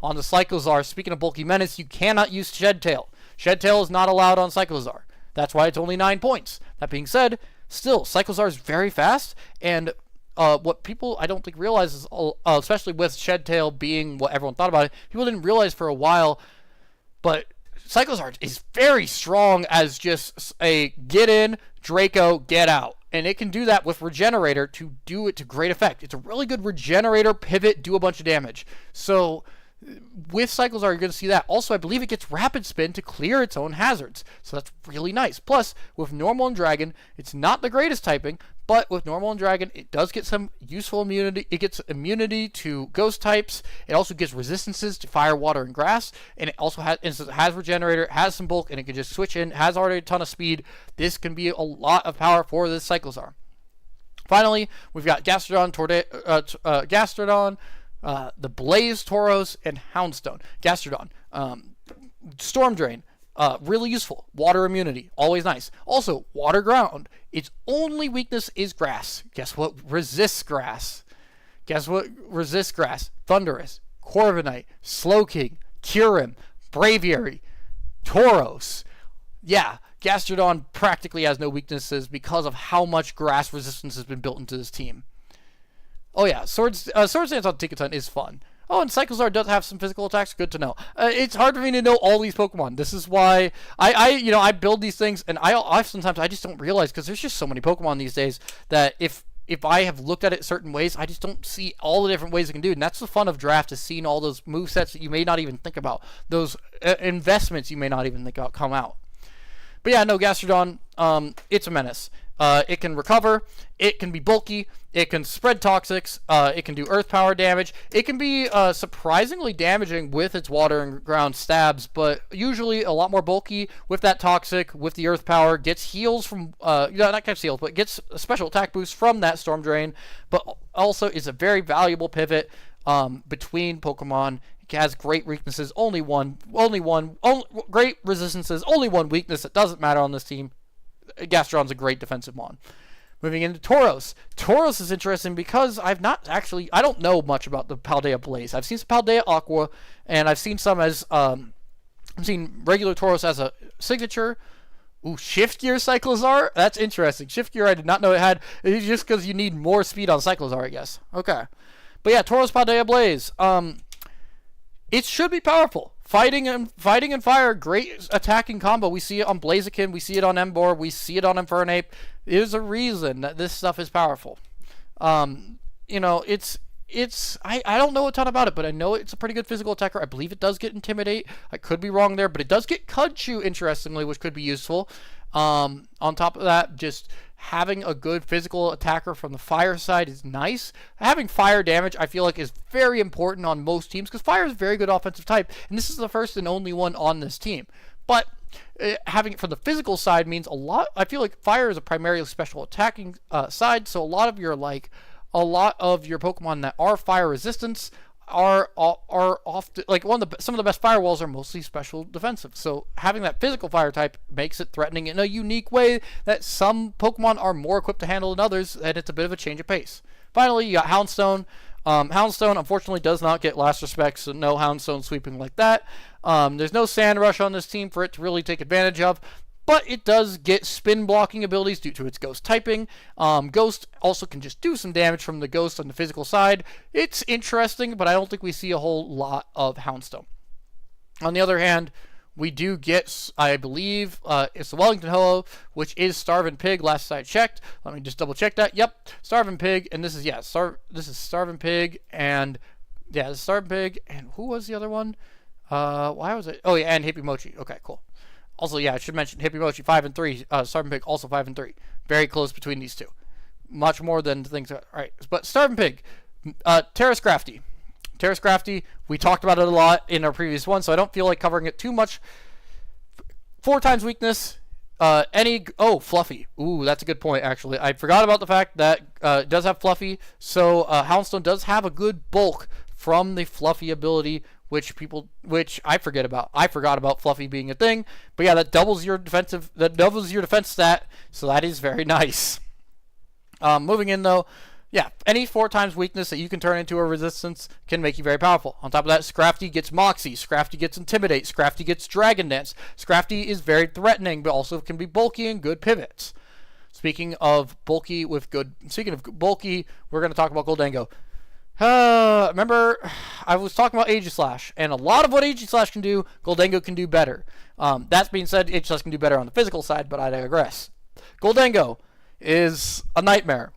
On to Cyclozar. Speaking of bulky menace, you cannot use Shed Tail. Shed Tail is not allowed on Cyclozar. That's why it's only 9 points. That being said, still, Cyclozar is very fast, and what people I don't think realize is, especially with Shed Tail being what everyone thought about it, people didn't realize for a while, but Cyclozar is very strong as just a get in, Draco, get out. And it can do that with Regenerator to do it to great effect. It's a really good Regenerator, pivot, do a bunch of damage. So with Cyclozar, you're going to see that. Also, I believe it gets Rapid Spin to clear its own hazards. So that's really nice. Plus, with Normal and Dragon, it's not the greatest typing, but with Normal and Dragon, it does get some useful immunity. It gets immunity to Ghost types. It also gets resistances to Fire, Water, and Grass. And it also has Regenerator, has some bulk, and it can just switch in. Has already a ton of speed. This can be a lot of power for this Cyclozar. Finally, we've got Gastrodon, the Blaze, Tauros, and Houndstone. Gastrodon, Storm Drain, really useful. Water immunity, always nice. Also, Water Ground. Its only weakness is Grass. Guess what resists Grass? Thundurus, Corviknight, Slowking, Kyurem, Braviary, Tauros. Yeah, Gastrodon practically has no weaknesses because of how much Grass resistance has been built into this team. Oh yeah, Sword Stance on Tinkaton is fun. Oh, and Cyclozar does have some physical attacks. Good to know. It's hard for me to know all these Pokemon. This is why I build these things, and I sometimes I just don't realize, because there's just so many Pokemon these days that if I have looked at it certain ways, I just don't see all the different ways it can do. And that's the fun of draft, is seeing all those movesets that you may not even think about, those investments you may not even think about come out. But yeah, no, Gastrodon, it's a menace. It can recover, it can be bulky, it can spread toxics, it can do earth power damage, it can be surprisingly damaging with its water and ground stabs, but usually a lot more bulky with that toxic, with the earth power, gets heals from, not gets heals, but gets a special attack boost from that Storm Drain, but also is a very valuable pivot between Pokemon. It has great weaknesses, only one, great resistances, only one weakness that doesn't matter on this team. Gastrodon's a great defensive mon. Moving into Tauros. Tauros is interesting because I don't know much about the Paldea Blaze. I've seen some Paldea Aqua, and I've seen some as, I've seen regular Tauros as a signature. Ooh, Shift Gear Cyclozar? That's interesting. Shift Gear I did not know it had. It's just because you need more speed on Cyclozar, I guess. Okay. But yeah, Tauros Paldea Blaze. It should be powerful. Fighting and fire, great attacking combo. We see it on Blaziken, we see it on Emboar, we see it on Infernape. There's a reason that this stuff is powerful. I don't know a ton about it, but I know it's a pretty good physical attacker. I believe it does get Intimidate. I could be wrong there, but it does get Cudchew, interestingly, which could be useful. On top of that, just having a good physical attacker from the fire side is nice. Having fire damage, I feel like, is very important on most teams, because fire is a very good offensive type, and this is the first and only one on this team. But having it from the physical side means a lot. I feel like fire is a primarily special attacking side, so a lot of your Pokemon that are fire resistance are often like some of the best firewalls are mostly special defensive. So having that physical fire type makes it threatening in a unique way that some Pokemon are more equipped to handle than others, and it's a bit of a change of pace. Finally, you got Houndstone. Houndstone unfortunately does not get last respect, so no Houndstone sweeping like that. There's no Sand Rush on this team for it to really take advantage of, but it does get spin blocking abilities due to its ghost typing. Ghost also can just do some damage from the ghost on the physical side. It's interesting, but I don't think we see a whole lot of Houndstone. On the other hand, we do get, I believe, it's the Wellington Ho-Oh, which is Starvin' Pig, last I checked. Let me just double check that. Yep, Starvin' Pig, and this is, this is Starvin' Pig, and, yeah, this is Starvin' Pig, and who was the other one? Why was it? Oh, yeah, and Hippie Mochi. Okay, cool. Also, yeah, I should mention Hippie Mochi 5 and 3, Starvin' Pig also 5 and 3. Very close between these two. Much more than things. All right, but Starvin' Pig, Terra Scrafty. Terra Scrafty, we talked about it a lot in our previous one, so I don't feel like covering it too much. 4 times weakness. Fluffy. Ooh, that's a good point, actually. I forgot about the fact that it does have Fluffy, so Houndstone does have a good bulk from the Fluffy ability, which I forget about. I forgot about Fluffy being a thing, but yeah, that doubles your defense stat, so that is very nice. Moving in though, yeah, any 4 times weakness that you can turn into a resistance can make you very powerful. On top of that, Scrafty gets Moxie, Scrafty gets Intimidate, Scrafty gets Dragon Dance. Scrafty is very threatening, but also can be bulky and good pivots. Speaking of bulky, we're going to talk about Goldango. Remember, I was talking about Aegislash, and a lot of what Aegislash can do, Goldango can do better. That being said, Aegislash can do better on the physical side, but I digress. Goldango is a nightmare.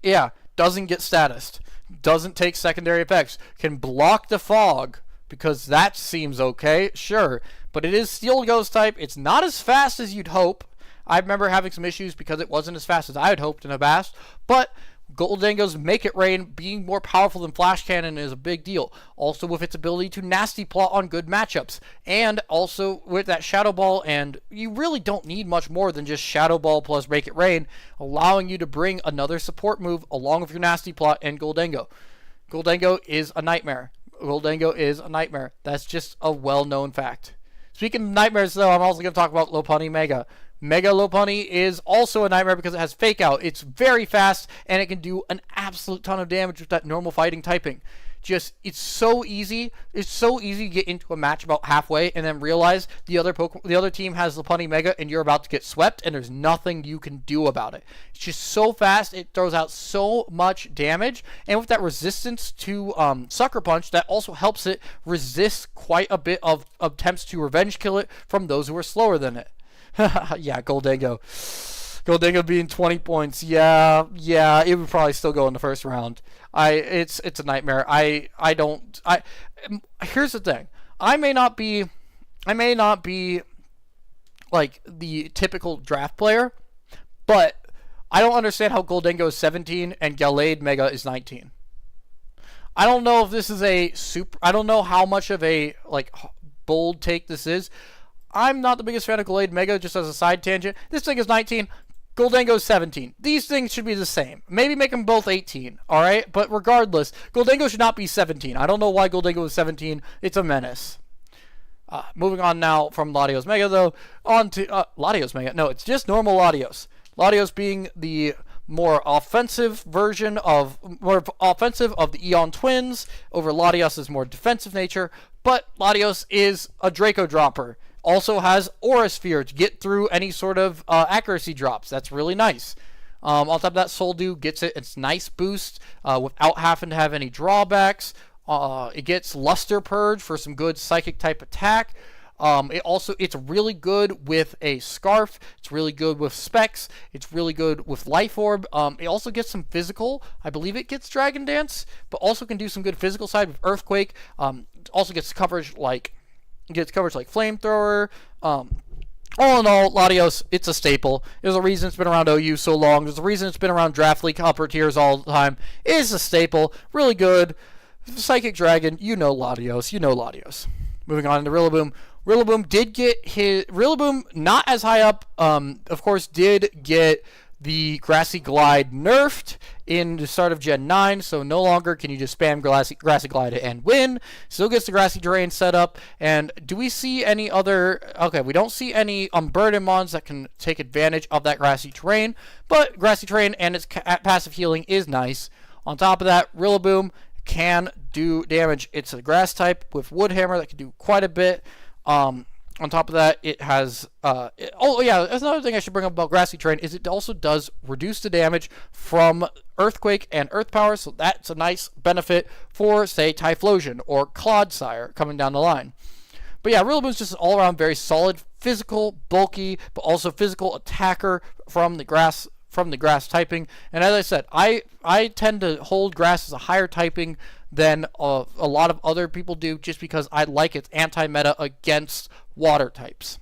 Yeah, doesn't get statused, doesn't take secondary effects, can block the fog, because that seems okay, sure, but it is Steel Ghost type. It's not as fast as you'd hope. I remember having some issues because it wasn't as fast as I had hoped in a past, but Goldango's Make It Rain being more powerful than Flash Cannon is a big deal. Also with its ability to nasty plot on good matchups. And also with that Shadow Ball, and you really don't need much more than just Shadow Ball plus Make It Rain, allowing you to bring another support move along with your nasty plot and Goldango. Goldango is a nightmare. Goldango is a nightmare. That's just a well-known fact. Speaking of nightmares though, I'm also going to talk about Lopunny Mega. Mega Lopunny is also a nightmare because it has Fake Out. It's very fast, and it can do an absolute ton of damage with that normal fighting typing. It's so easy. It's so easy to get into a match about halfway and then realize the other team has Lopunny Mega and you're about to get swept, and there's nothing you can do about it. It's just so fast. It throws out so much damage, and with that resistance to Sucker Punch, that also helps it resist quite a bit of attempts to revenge kill it from those who are slower than it. Yeah, Goldango. Goldango being 20 points. Yeah, it would probably still go in the first round. It's a nightmare. Here's the thing. I may not be like the typical draft player, but I don't understand how Goldango is 17 and Gallade Mega is 19. I don't know if this is I don't know how much of a bold take this is. I'm not the biggest fan of Gallade Mega, just as a side tangent. This thing is 19, Goldango is 17. These things should be the same. Maybe make them both 18, alright? But regardless, Goldango should not be 17. I don't know why Goldango is 17. It's a menace. Moving on now from Latios Mega, though, on to Latios Mega. No, it's just normal Latios. Latios being the more offensive of the Eon Twins over Latios' more defensive nature, but Latios is a Draco Dropper. Also has Aura Sphere to get through any sort of accuracy drops. That's really nice. On top of that, Soldew gets its nice boost without having to have any drawbacks. It gets Luster Purge for some good psychic type attack. It's really good with a Scarf. It's really good with Specs. It's really good with Life Orb. It also gets some physical. I believe it gets Dragon Dance, but also can do some good physical side with Earthquake. Also gets coverage like Flamethrower. All in all, Latios, it's a staple. There's a reason it's been around OU so long. There's a reason it's been around Draft League upper tiers all the time. It is a staple. Really good. Psychic Dragon, you know Latios. Moving on to Rillaboom. Rillaboom not as high up, of course, did get the Grassy Glide nerfed in the start of Gen 9, so no longer can you just spam Grassy Glide and win. Still gets the Grassy Terrain set up. And do we see any other... Okay, we don't see any Unburden mons that can take advantage of that Grassy Terrain, but Grassy Terrain and its passive healing is nice. On top of that, Rillaboom can do damage. It's a grass type with Wood Hammer that can do quite a bit. On top of that, it has... oh, yeah, that's another thing I should bring up about Grassy Terrain is it also does reduce the damage from Earthquake and Earth Power, so that's a nice benefit for, say, Typhlosion or Clodsire coming down the line. But yeah, Rillaboom's just an all-around very solid, physical, bulky, but also physical attacker from the grass typing. And as I said, I tend to hold grass as a higher typing than a lot of other people do, just because I like its anti-meta against water types.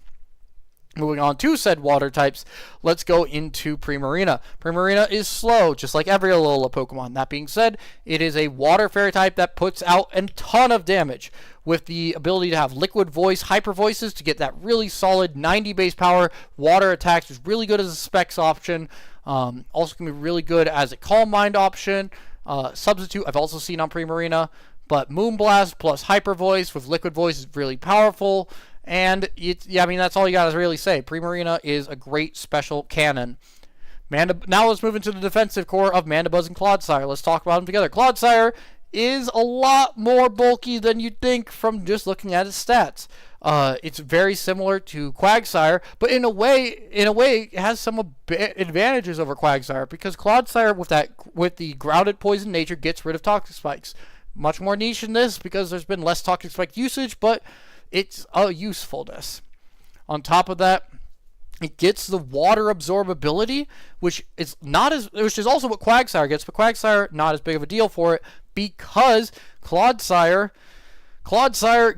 Moving on to said water types, let's go into Primarina. Primarina is slow, just like every Alola Pokemon. That being said, it is a water fairy type that puts out a ton of damage, with the ability to have Liquid Voice, Hyper Voices to get that really solid 90 base power. Water attacks is really good as a specs option. Also can be really good as a Calm Mind option. Substitute I've also seen on Primarina, but Moonblast plus Hyper Voice with Liquid Voice is really powerful. And I mean, that's all you gotta really say. Primarina is a great special cannon. Now let's move into the defensive core of Mandibuzz and Clodsire. Let's talk about them together. Clodsire is a lot more bulky than you'd think from just looking at its stats. It's very similar to Quagsire, but in a way, it has some advantages over Quagsire, because Clodsire with the grounded poison nature gets rid of Toxic Spikes. Much more niche in this because there's been less Toxic Spike usage, but it's a usefulness. On top of that, it gets the water absorbability, which is also what Quagsire gets, but Quagsire not as big of a deal for it, because Clodsire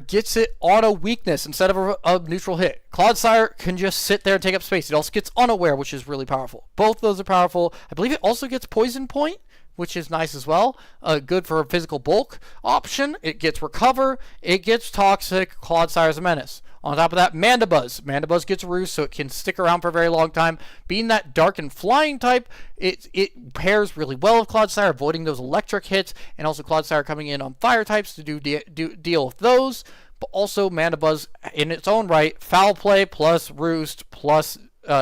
gets it on a weakness instead of a neutral hit. Clodsire can just sit there and take up space. It also gets Unaware, which is really powerful. Both of those are powerful. I believe it also gets Poison Point, which is nice as well. Good for a physical bulk option. It gets Recover. It gets Toxic. Clodsire's a menace. On top of that, Mandibuzz. Mandibuzz gets Roost, so it can stick around for a very long time. Being that dark and flying type, it pairs really well with Clodsire, avoiding those electric hits, and also Clodsire coming in on fire types to deal with those. But also Mandibuzz, in its own right, Foul Play plus Roost plus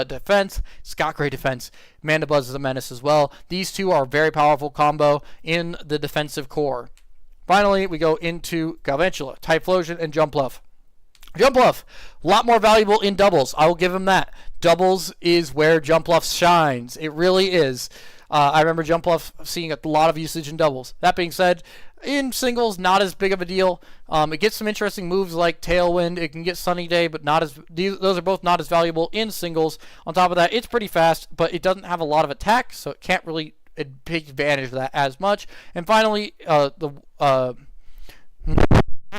defense. It's got great defense. Mandibuzz is a menace as well. These two are a very powerful combo in the defensive core. Finally, we go into Galvantula, Typhlosion, and Jumpluff. Jumpluff, a lot more valuable in doubles. I will give him that. Doubles is where Jumpluff shines. It really is. I remember Jumpluff seeing a lot of usage in doubles. That being said, in singles, not as big of a deal. It gets some interesting moves like Tailwind. It can get Sunny Day, but those are both not as valuable in singles. On top of that, it's pretty fast, but it doesn't have a lot of attack, so it can't really take advantage of that as much. And finally,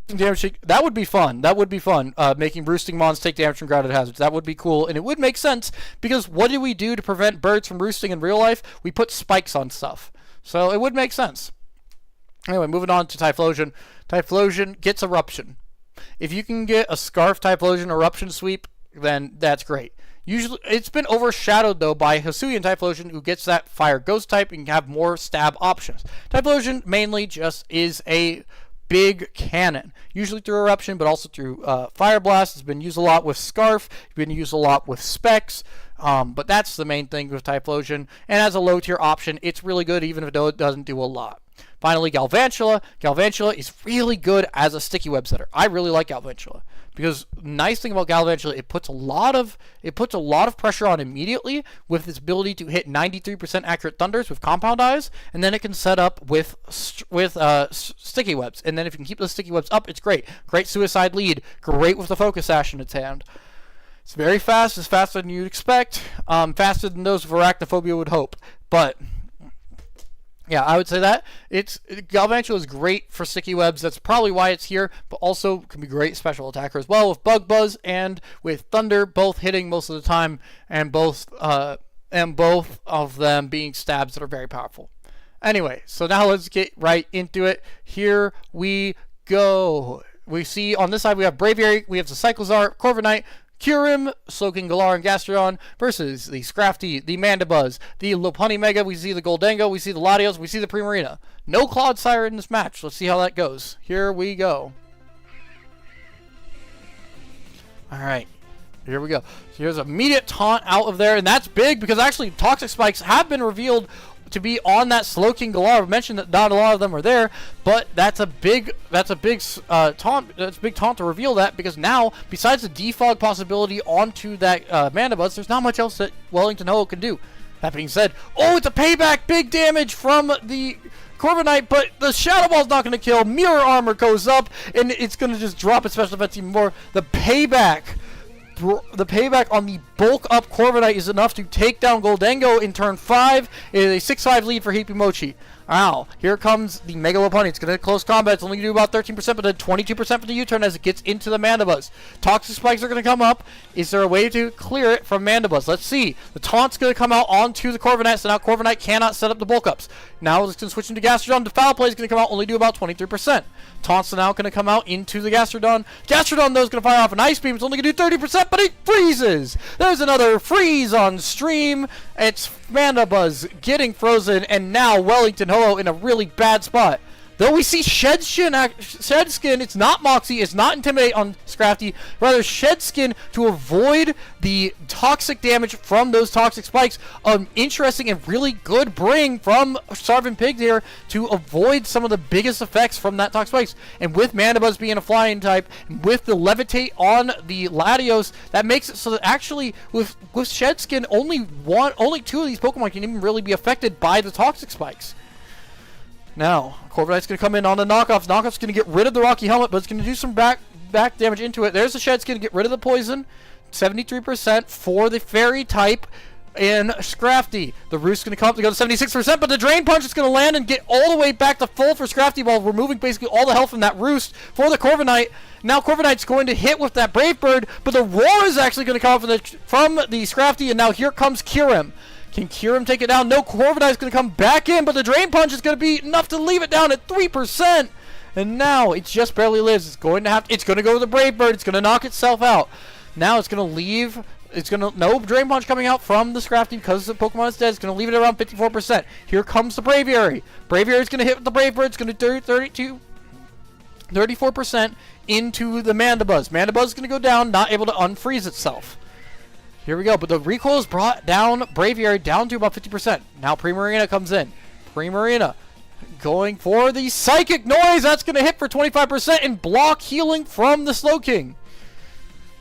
damage. That would be fun. Making roosting mons take damage from grounded hazards. That would be cool, and it would make sense, because what do we do to prevent birds from roosting in real life? We put spikes on stuff. So it would make sense. Anyway, moving on to Typhlosion. Typhlosion gets Eruption. If you can get a Scarf Typhlosion Eruption sweep, then that's great. Usually, it's been overshadowed, though, by Hisuian Typhlosion, who gets that Fire Ghost type and can have more stab options. Typhlosion mainly just is a big cannon, usually through Eruption, but also through Fire Blast. It's been used a lot with Scarf. It's been used a lot with Specs. But that's the main thing with Typhlosion. And as a low tier option, it's really good, even if it doesn't do a lot. Finally, Galvantula. Galvantula is really good as a sticky web setter. I really like Galvantula, because the nice thing about Galvantula, it puts a lot of pressure on immediately with its ability to hit 93% accurate thunders with Compound Eyes, and then it can set up with sticky webs. And then if you can keep those sticky webs up, it's great. Great suicide lead. Great with the Focus Sash in its hand. It's very fast. It's faster than you'd expect. Faster than those with Arachnophobia would hope. But yeah, I would say that Galvantula is great for sticky webs. That's probably why it's here, but also can be great special attacker as well with Bug Buzz and with Thunder, both hitting most of the time, and both of them being stabs that are very powerful. Anyway, so now let's get right into it. Here we go. we see on this side we have Braviary, we have the Cyclozar, Corviknight, Kyurem, Slowking, Galar, and Gastrodon versus the Scrafty, the Mandibuzz, the Lopunny Mega, we see the Goldengo, we see the Latios, we see the Primarina. No Clodsire in this match. Let's see how that goes. Here we go. Alright, here we go. So here's immediate taunt out of there, and that's big because actually Toxic Spikes have been revealed to be on that Slowking Galar. I've mentioned that not a lot of them are there, but that's a big taunt. That's a big taunt to reveal that, because now besides the defog possibility onto that Mandibuzz, there's not much else that Wellington Ho can do. That being said, oh, it's a payback, big damage from the Corviknight, but the Shadow Ball's not going to kill. Mirror Armor goes up, and it's going to just drop its special defense even more. The payback on the bulk up Corviknight is enough to take down Goldengo in turn 5. It is a 6-5 lead for Hipimochi. Wow, here comes the Mega Lopunny. It's going to close combat. It's only going to do about 13%, but then 22% for the U-turn as it gets into the Mandibuzz. Toxic Spikes are going to come up. Is there a way to clear it from Mandibuzz? Let's see. The taunt's going to come out onto the Corviknight, so now Corviknight cannot set up the bulk ups. Now it's going to switch into Gastrodon. The Foul Play is going to come out, only do about 23%. Taunts are now going to come out into the Gastrodon. Gastrodon, though, is going to fire off an Ice Beam. It's only going to do 30%, but it freezes. There's another freeze on stream. It's Mandibuzz getting frozen, and now Wellington Ho in a really bad spot. Though we see Shedskin, it's not Moxie, it's not Intimidate on Scrafty, rather Shedskin to avoid the toxic damage from those Toxic Spikes. Interesting and really good bring from Starvin Pig here to avoid some of the biggest effects from that Toxic Spikes. And with Mandibuzz being a flying type, with the Levitate on the Latios, that makes it so that actually with Shedskin, only 2 of these Pokemon can even really be affected by the Toxic Spikes. Now, Corviknight's going to come in on the knockoffs. Knockoff's going to get rid of the Rocky Helmet, but it's going to do some back damage into it. There's the Shedskin to get rid of the poison. 73% for the Fairy type in Scrafty. The Roost's going to come up to go to 76%, but the Drain Punch is going to land and get all the way back to full for Scrafty while removing basically all the health from that Roost for the Corviknight. Now Corviknight's going to hit with that Brave Bird, but the Roar is actually going to come from the Scrafty, and now here comes Kyurem. Can Kyurem take it down? No, Corviknight's going to come back in, but the Drain Punch is going to be enough to leave it down at 3%. And now it just barely lives. It's going to go to the Brave Bird. It's going to knock itself out. Now it's going to leave. No Drain Punch coming out from the Scrafty because the Pokemon is dead. It's going to leave it around 54%. Here comes the Braviary. Braviary is going to hit with the Brave Bird. It's going to 34% into the Mandibuzz. Mandibuzz is going to go down, not able to unfreeze itself. Here we go, but the recoil has brought down Braviary down to about 50%. Now Primarina comes in. Primarina going for the Psychic Noise. That's going to hit for 25% and block healing from the Slowking.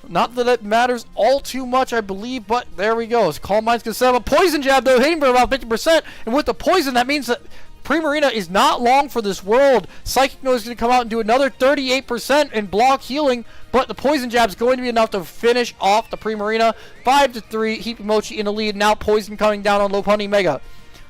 Not that it matters all too much, I believe, but there we go. Calm Mind's going to set up a Poison Jab, though, hitting for about 50%. And with the Poison, that means that Primarina is not long for this world. Psychic Noise is going to come out and do another 38% and block healing, but the Poison Jab is going to be enough to finish off the Primarina. 5-3, Hipimochi in the lead. Now Poison coming down on Lopunny Mega.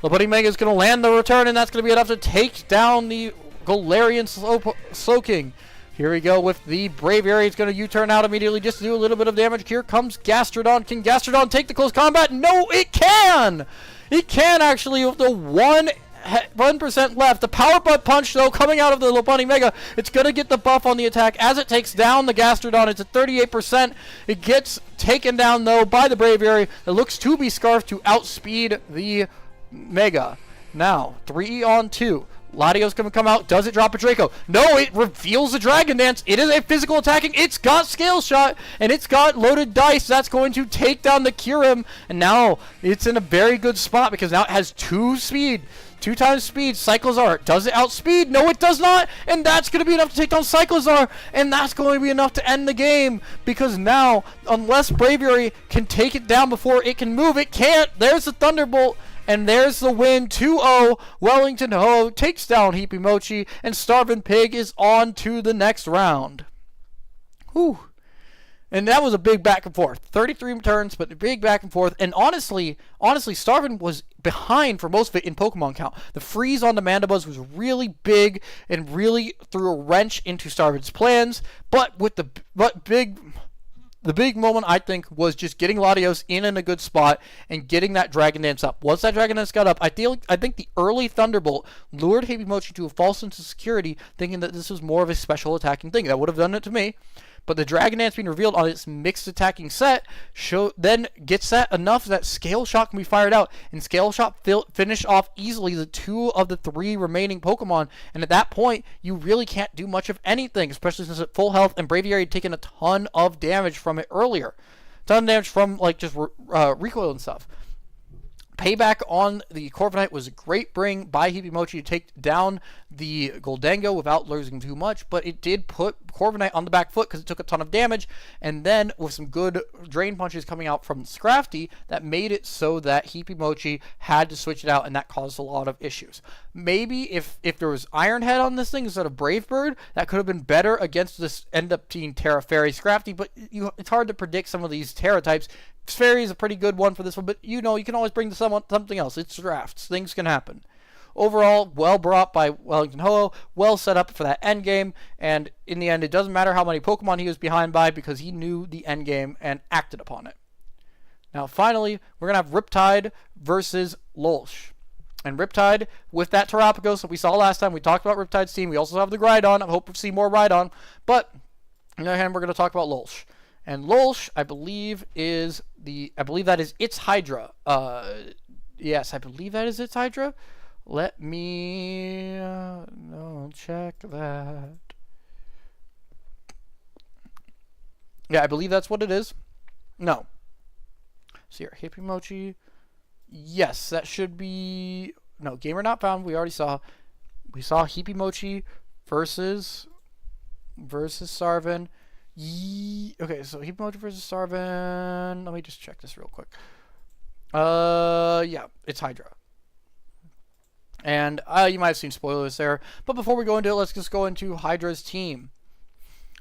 Lopunny Mega is going to land the return, and that's going to be enough to take down the Galarian Slowking. Here we go with the Braviary. It's going to U-turn out immediately just to do a little bit of damage. Here comes Gastrodon. Can Gastrodon take the close combat? No, it can! It can, actually, with the 1% left. The Power Butt Punch, though, coming out of the Lopunny Mega, it's going to get the buff on the attack as it takes down the Gastrodon. It's at 38%. It gets taken down, though, by the Braviary. It looks to be scarfed to outspeed the Mega. Now, 3-on-2. Latios going to come out. Does it drop a Draco? No, it reveals the Dragon Dance. It is a physical attacking. It's got Scale Shot, and it's got Loaded Dice. That's going to take down the Kyurem, and now it's in a very good spot because now it has 2 speed. 2 times speed. Cyclozar. Does it outspeed? No, it does not. And that's going to be enough to take down Cyclozar. And that's going to be enough to end the game. Because now, unless Braviary can take it down before it can move, it can't. There's the Thunderbolt. And there's the win. 2-0. Wellington Ho takes down Hipimochi. And Starvin Pig is on to the next round. Whew. And that was a big back and forth. 33 turns, but a big back and forth. And honestly, Starvin was behind for most of it in Pokemon count. The freeze on the Mandibuzz was really big and really threw a wrench into Starvin's plans. But The big moment, I think, was just getting Latios in a good spot and getting that Dragon Dance up. Once that Dragon Dance got up, I think the early Thunderbolt lured Hibimochi to a false sense of security, thinking that this was more of a special attacking thing. That would have done it to me. But the Dragon Dance being revealed on its mixed attacking set then gets that enough that Scale Shot can be fired out. And Scale Shot finished off easily the 2 of the 3 remaining Pokemon. And at that point, you really can't do much of anything, especially since at full health and Braviary had taken a ton of damage from it earlier. A ton of damage from like just recoil and stuff. Payback on the Corviknight was a great bring by Hibimochi to take down the Goldango without losing too much, but it did put Corviknight on the back foot because it took a ton of damage, and then with some good drain punches coming out from Scrafty, that made it so that Hibimochi had to switch it out, and that caused a lot of issues. Maybe if there was Iron Head on this thing instead of Brave Bird, that could have been better against this end up being Terra Fairy Scrafty, but it's hard to predict some of these Terra types. Fairy is a pretty good one for this one, but you can always bring something else. It's drafts. Things can happen. Overall, well brought by Wellington Ho-Oh, well set up for that end game, and in the end, it doesn't matter how many Pokemon he was behind by because he knew the end game and acted upon it. Now, finally, we're going to have Riptide versus Lolsh. And Riptide, with that Terapagos that we saw last time, we talked about Riptide's team. We also have the Groudon. I hope we see more Rhydon. But, on the other hand, we're going to talk about Lolsh. And Lolsh, I believe that is its Hydra. Yes, I believe that is its Hydra. Let me check that. Yeah, I believe that's what it is. No. See here, Hibimochi. Yes, that should be... No, Gamer Not Found, we already saw. We saw Hibimochi versus Sarvin. Okay, so Hibimochi versus Sarvin. Let me just check this real quick. Yeah, it's Hydra. And you might have seen spoilers there. But before we go into it, let's just go into Hydra's team.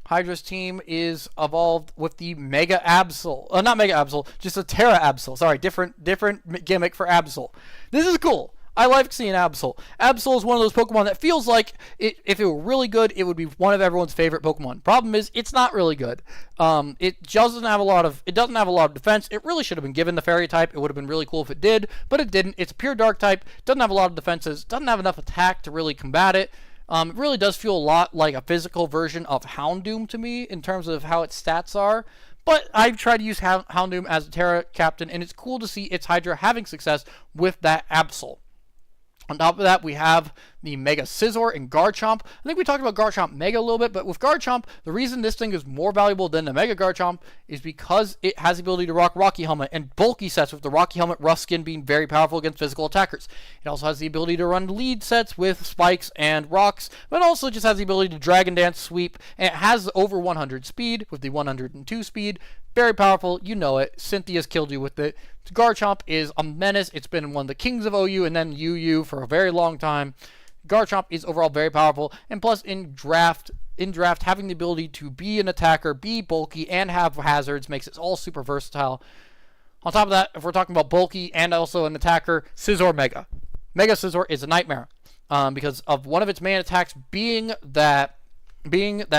Hydra's team is evolved with the Mega Absol. Not Mega Absol, just a Terra Absol. Sorry, different gimmick for Absol. This is cool. I like seeing Absol. Absol is one of those Pokemon that feels like if it were really good, it would be one of everyone's favorite Pokemon. Problem is, it's not really good. It doesn't have a lot of defense. It really should have been given the Fairy type. It would have been really cool if it did, but it didn't. It's a pure Dark type. Doesn't have a lot of defenses. Doesn't have enough attack to really combat it. It really does feel a lot like a physical version of Houndoom to me in terms of how its stats are. But I've tried to use Houndoom as a Terra captain, and it's cool to see its Hydra having success with that Absol. On top of that, we have the Mega Scizor and Garchomp. I think we talked about Garchomp Mega a little bit, but with Garchomp, the reason this thing is more valuable than the Mega Garchomp is because it has the ability to rock Rocky Helmet and bulky sets, with the Rocky Helmet Rough Skin being very powerful against physical attackers. It also has the ability to run lead sets with Spikes and Rocks, but also just has the ability to Dragon Dance, Sweep, and it has over 100 speed with the 102 speed. Very powerful, you know it. Cynthia's killed you with it. Garchomp is a menace. It's been one of the kings of OU and then UU for a very long time. Garchomp is overall very powerful, and plus in draft, having the ability to be an attacker, be bulky, and have hazards makes it all super versatile. On top of that, if we're talking about bulky and also an attacker, Scizor Mega. Mega Scizor is a nightmare because of one of its main attacks being that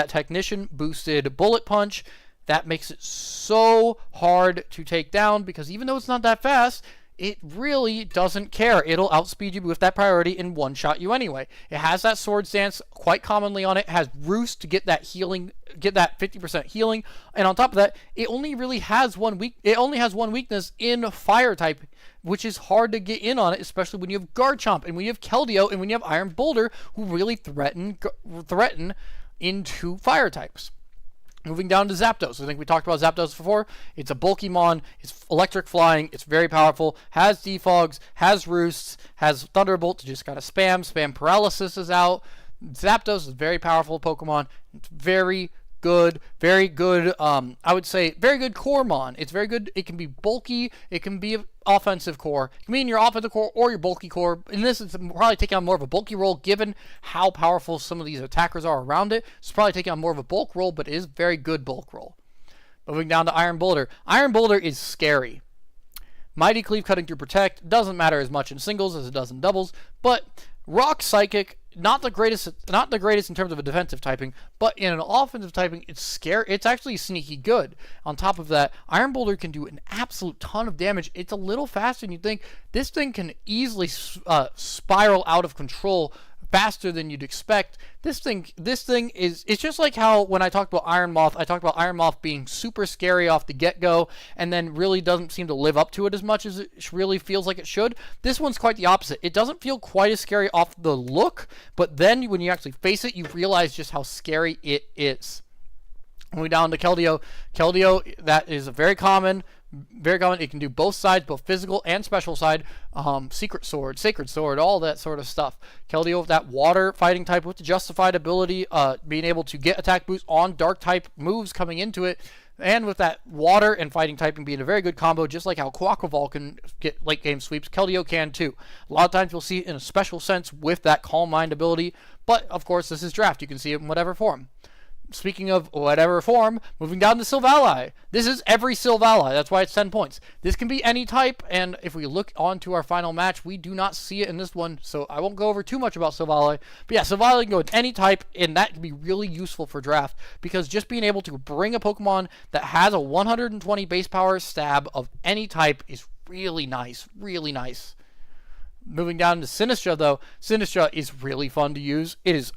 Technician boosted Bullet Punch. That makes it so hard to take down because even though it's not that fast, it really doesn't care. It'll outspeed you with that priority and one-shot you anyway. It has that Swords Dance quite commonly on it. It has Roost to get that healing, get that 50% healing. And on top of that, it only has one weakness in Fire type, which is hard to get in on it, especially when you have Garchomp and when you have Keldeo and when you have Iron Boulder, who really threaten into Fire types. Moving down to Zapdos. I think we talked about Zapdos before. It's a bulky mon. It's electric flying. It's very powerful. Has Defogs. Has Roosts. Has Thunderbolt to just kind of spam. Spam Paralysis is out. Zapdos is a very powerful Pokemon. It's very good. Very good, I would say, very good core mon. It's very good. It can be bulky. It can be offensive core. It can be in your offensive core or your bulky core. In this, it's probably taking on more of a bulky role given how powerful some of these attackers are around it. It's probably taking on more of a bulk role, but it is a very good bulk role. Moving down to Iron Boulder. Iron Boulder is scary. Mighty Cleave cutting through Protect doesn't matter as much in singles as it does in doubles, but Rock Psychic not the greatest in terms of a defensive typing, but in an offensive typing, it's scary. It's actually sneaky good. On top of that, Iron Boulder can do an absolute ton of damage. It's a little faster than you'd think. This thing can easily spiral out of control faster than you'd expect. This thing is, it's just like how when I talked about Iron Moth, I talked about Iron Moth being super scary off the get-go and then really doesn't seem to live up to it as much as it really feels like it should. This one's quite the opposite. It doesn't feel quite as scary off the look, but then when you actually face it, you realize just how scary it is. Moving down to Keldeo. Keldeo, that is a very common. It can do both sides, both physical and special side. Secret Sword, Sacred Sword, all that sort of stuff. Keldeo, that water fighting type with the justified ability, being able to get attack boost on dark type moves coming into it, and with that water and fighting typing being a very good combo, just like how Quackleval can get late game sweeps, Keldeo can too. A lot of times you'll see it in a special sense with that Calm Mind ability, but of course this is draft. You can see it in whatever form. Speaking of whatever form, moving down to Silvally. This is every Silvally. That's why it's 10 points. This can be any type, and if we look on to our final match, we do not see it in this one, so I won't go over too much about Silvally. But yeah, Silvally can go with any type, and that can be really useful for draft, because just being able to bring a Pokemon that has a 120 base power stab of any type is really nice, really nice. Moving down to Sinistra, though, Sinistra is really fun to use. It is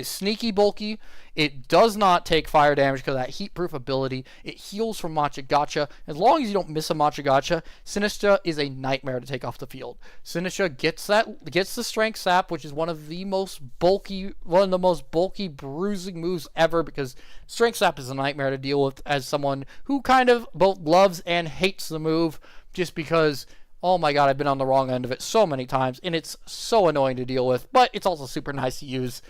sneaky bulky. It does not take fire damage because of that heat-proof ability. It heals from Machagacha. As long as you don't miss a Machagacha, Sinistra is a nightmare to take off the field. Sinistra gets the Strength Sap, which is one of the most bulky bruising moves ever, because Strength Sap is a nightmare to deal with as someone who kind of both loves and hates the move, just because, oh my god, I've been on the wrong end of it so many times, and it's so annoying to deal with, but it's also super nice to use.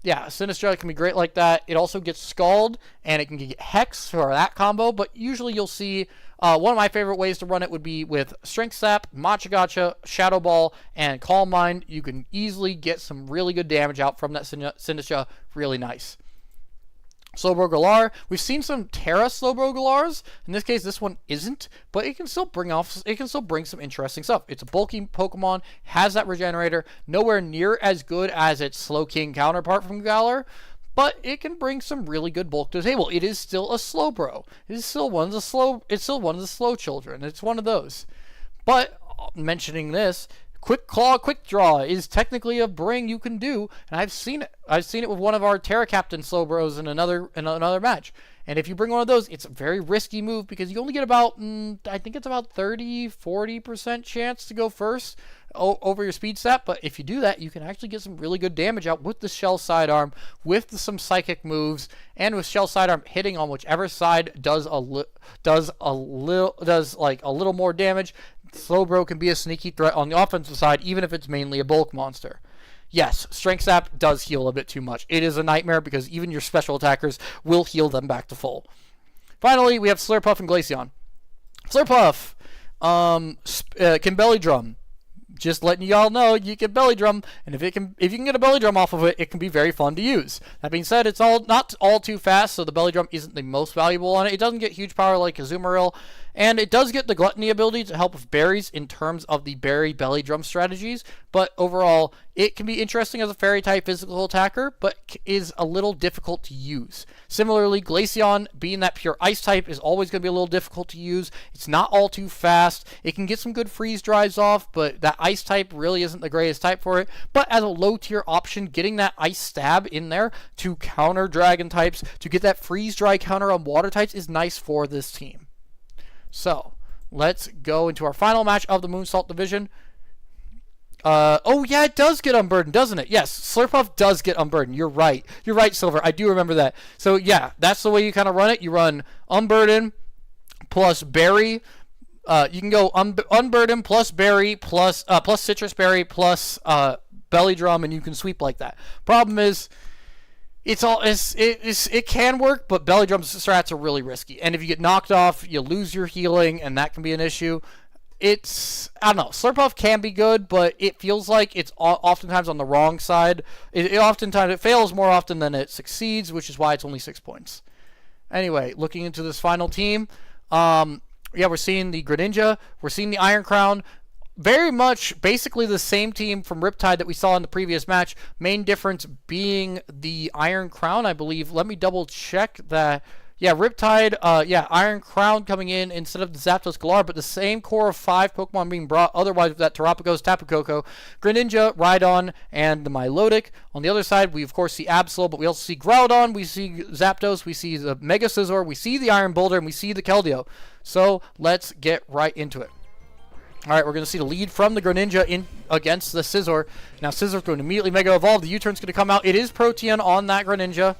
Yeah, Sinistra can be great like that. It also gets Scald, and it can get Hex for that combo, but usually you'll see one of my favorite ways to run it would be with Strength Sap, Machagacha, Shadow Ball, and Calm Mind. You can easily get some really good damage out from that Sinistra. Really nice. Slowbro Galar. We've seen some Terra Slowbro Galars. In this case, this one isn't, but it can still bring some interesting stuff. It's a bulky Pokemon, has that Regenerator, nowhere near as good as its Slow King counterpart from Galar, but it can bring some really good bulk to the table. It is still a Slowbro. It is still one of the slow children. It's one of those. But mentioning this, Quick Claw, Quick Draw is technically a bring you can do, and I've seen it. I've seen it with one of our Terra Captain Slowbros in another match. And if you bring one of those, it's a very risky move because you only get about, I think it's about 30-40% chance to go first over your speed stat. But if you do that, you can actually get some really good damage out with the Shell Sidearm, with some psychic moves, and with Shell Sidearm hitting on whichever side does a little more damage. Slowbro can be a sneaky threat on the offensive side, even if it's mainly a bulk monster. Yes, Strength Sap does heal a bit too much. It is a nightmare because even your special attackers will heal them back to full. Finally, we have Slurpuff and Glaceon. Slurpuff can Belly Drum. Just letting y'all know, you can Belly Drum, and if you can get a Belly Drum off of it, it can be very fun to use. That being said, it's not all too fast, so the Belly Drum isn't the most valuable on it. It doesn't get huge power like Azumarill, and it does get the Gluttony ability to help with berries in terms of the berry Belly Drum strategies, but overall, it can be interesting as a Fairy-type physical attacker, but is a little difficult to use. Similarly, Glaceon, being that pure Ice type, is always going to be a little difficult to use. It's not all too fast. It can get some good freeze drives off, but that Ice type really isn't the greatest type for it. But as a low-tier option, getting that Ice Stab in there to counter Dragon types, to get that freeze dry counter on Water types is nice for this team. So, let's go into our final match of the Moonsault Division. Oh yeah, it does get Unburdened, doesn't it? Yes, Slurpuff does get Unburdened. You're right. You're right, Silver. I do remember that. So yeah, that's the way you kind of run it. You run Unburden plus Berry. You can go Unburden plus Berry plus Citrus Berry plus Belly Drum, and you can sweep like that. Problem is, it can work, but Belly Drum strats are really risky. And if you get knocked off, you lose your healing, and that can be an issue. I don't know, Slurpuff can be good, but it feels like it's oftentimes on the wrong side. It fails more often than it succeeds, which is why it's only 6 points. Anyway, looking into this final team, yeah, we're seeing the Greninja, we're seeing the Iron Crown. very much basically the same team from Riptide that we saw in the previous match. Main difference being the Iron Crown, I believe. Let me double check that. Yeah, Riptide, Iron Crown coming in instead of the Zapdos Galar, but the same core of 5 Pokemon being brought. Otherwise, with that Terapagos, Tapu Koko, Greninja, Rhydon, and the Milotic. On the other side, we of course see Absol, but we also see Groudon, we see Zapdos, we see the Mega Scizor, we see the Iron Boulder, and we see the Keldeo. So, let's get right into it. Alright, we're going to see the lead from the Greninja in against the Scizor. Now, Scizor's going to immediately Mega Evolve. The U-turn's going to come out. It is Protean on that Greninja.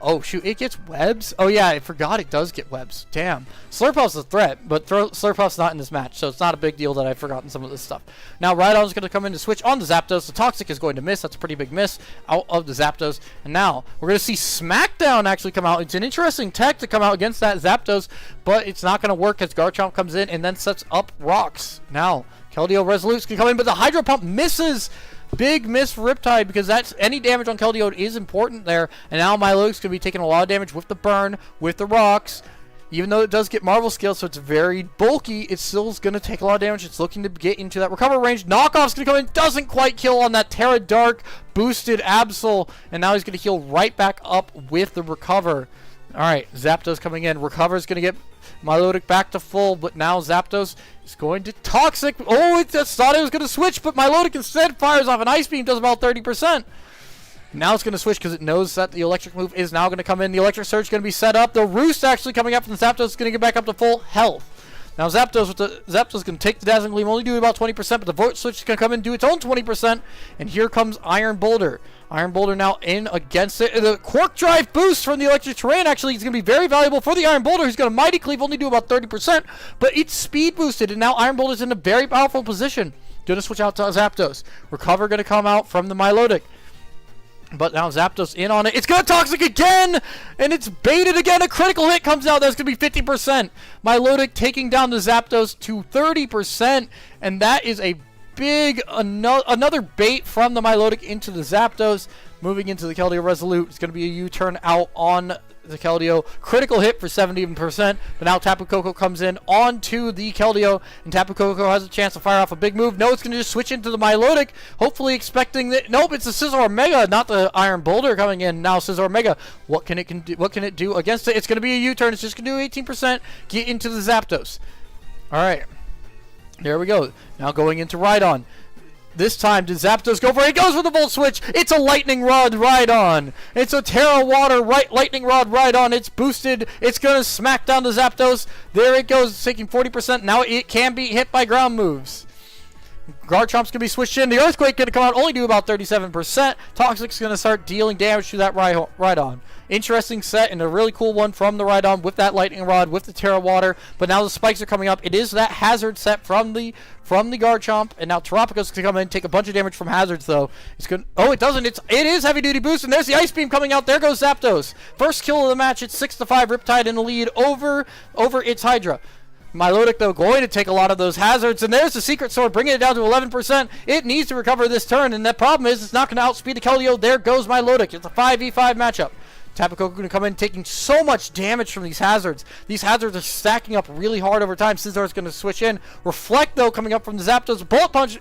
Oh, shoot, it gets webs? Oh, yeah, I forgot it does get webs. Damn. Slurpuff's a threat, but Slurpuff's not in this match, so it's not a big deal that I've forgotten some of this stuff. Now, Rhydon's going to come in to switch on the Zapdos. The Toxic is going to miss. That's a pretty big miss out of the Zapdos. And now, we're going to see Smackdown actually come out. It's an interesting tech to come out against that Zapdos, but it's not going to work as Garchomp comes in and then sets up rocks. Now, Keldeo Resolute's going to come in, but the Hydro Pump misses. Big miss for Riptide because that's any damage on Keldeo is important there. And now Milotic's going to be taking a lot of damage with the burn, with the rocks. Even though it does get Marvel Scale, so it's very bulky, it still is going to take a lot of damage. It's looking to get into that recover range. Knockoff's going to come in, doesn't quite kill on that Terra Dark boosted Absol. And now he's going to heal right back up with the recover. Alright, Zapdos coming in. Recover's going to get Milotic back to full, but now Zapdos is going to Toxic. Oh, it just thought it was going to switch, but Milotic instead fires off an Ice Beam, does about 30%. Now it's going to switch because it knows that the electric move is now going to come in. The electric surge is going to be set up. The Roost actually coming up from the Zapdos is going to get back up to full health. Now Zapdos is going to take the Dazzling Gleam, only do about 20%, but the Void Switch is going to come in and do its own 20%. And here comes Iron Boulder. Iron Boulder now in against it. The Quark Drive boost from the Electric Terrain actually is going to be very valuable for the Iron Boulder, who's going to Mighty Cleave, only do about 30%, but it's speed boosted, and now Iron Boulder's in a very powerful position. Going to switch out to Zapdos. Recover going to come out from the Milotic. But now Zapdos in on it. It's going to Toxic again! And it's baited again. A critical hit comes out. That's going to be 50%. Milotic taking down the Zapdos to 30%. And that is a big, another bait from the Milotic into the Zapdos. Moving into the Keldeo Resolute. It's going to be a U-turn out on the Keldeo. Critical hit for 70%. But now Tapu Koko comes in onto the Keldeo. And Tapu Koko has a chance to fire off a big move. No, it's going to just switch into the Milotic. Hopefully expecting that. Nope, it's the Scizor Mega, not the Iron Boulder coming in. Now Scizor Mega. What can it do against it? It's going to be a U-turn. It's just going to do 18%. Get into the Zapdos. Alright. There we go. Now going into Rhydon. This time, did Zapdos go for it? It goes for the Volt Switch. It's a Lightning Rod Rhydon. It's a Terra Water Lightning Rod Rhydon. It's boosted. It's going to smack down the Zapdos. There it goes. It's taking 40%. Now it can be hit by ground moves. Garchomp's going to be switched in. The Earthquake going to come out, only do about 37%. Toxic's going to start dealing damage to that Rhydon. Interesting set and a really cool one from the Rhydon with that Lightning Rod, with the Terra Water. But now the spikes are coming up. It is that Hazard set from the Garchomp. And now Terapagos is going to come in and take a bunch of damage from Hazards, though. It's going. Oh, it doesn't. It is Heavy Duty Boost, and there's the Ice Beam coming out. There goes Zapdos. First kill of the match. It's 6-5. Riptide in the lead over its Hydra. Milotic, though, going to take a lot of those hazards. And there's the Secret Sword, bringing it down to 11%. It needs to recover this turn, and the problem is it's not going to outspeed the Keldeo. There goes Milotic. It's a 5v5 matchup. Tapu Koko going to come in taking so much damage from these hazards. These hazards are stacking up really hard over time. Scizor's going to switch in. Reflect, though, coming up from the Zapdos. Bullet Punch,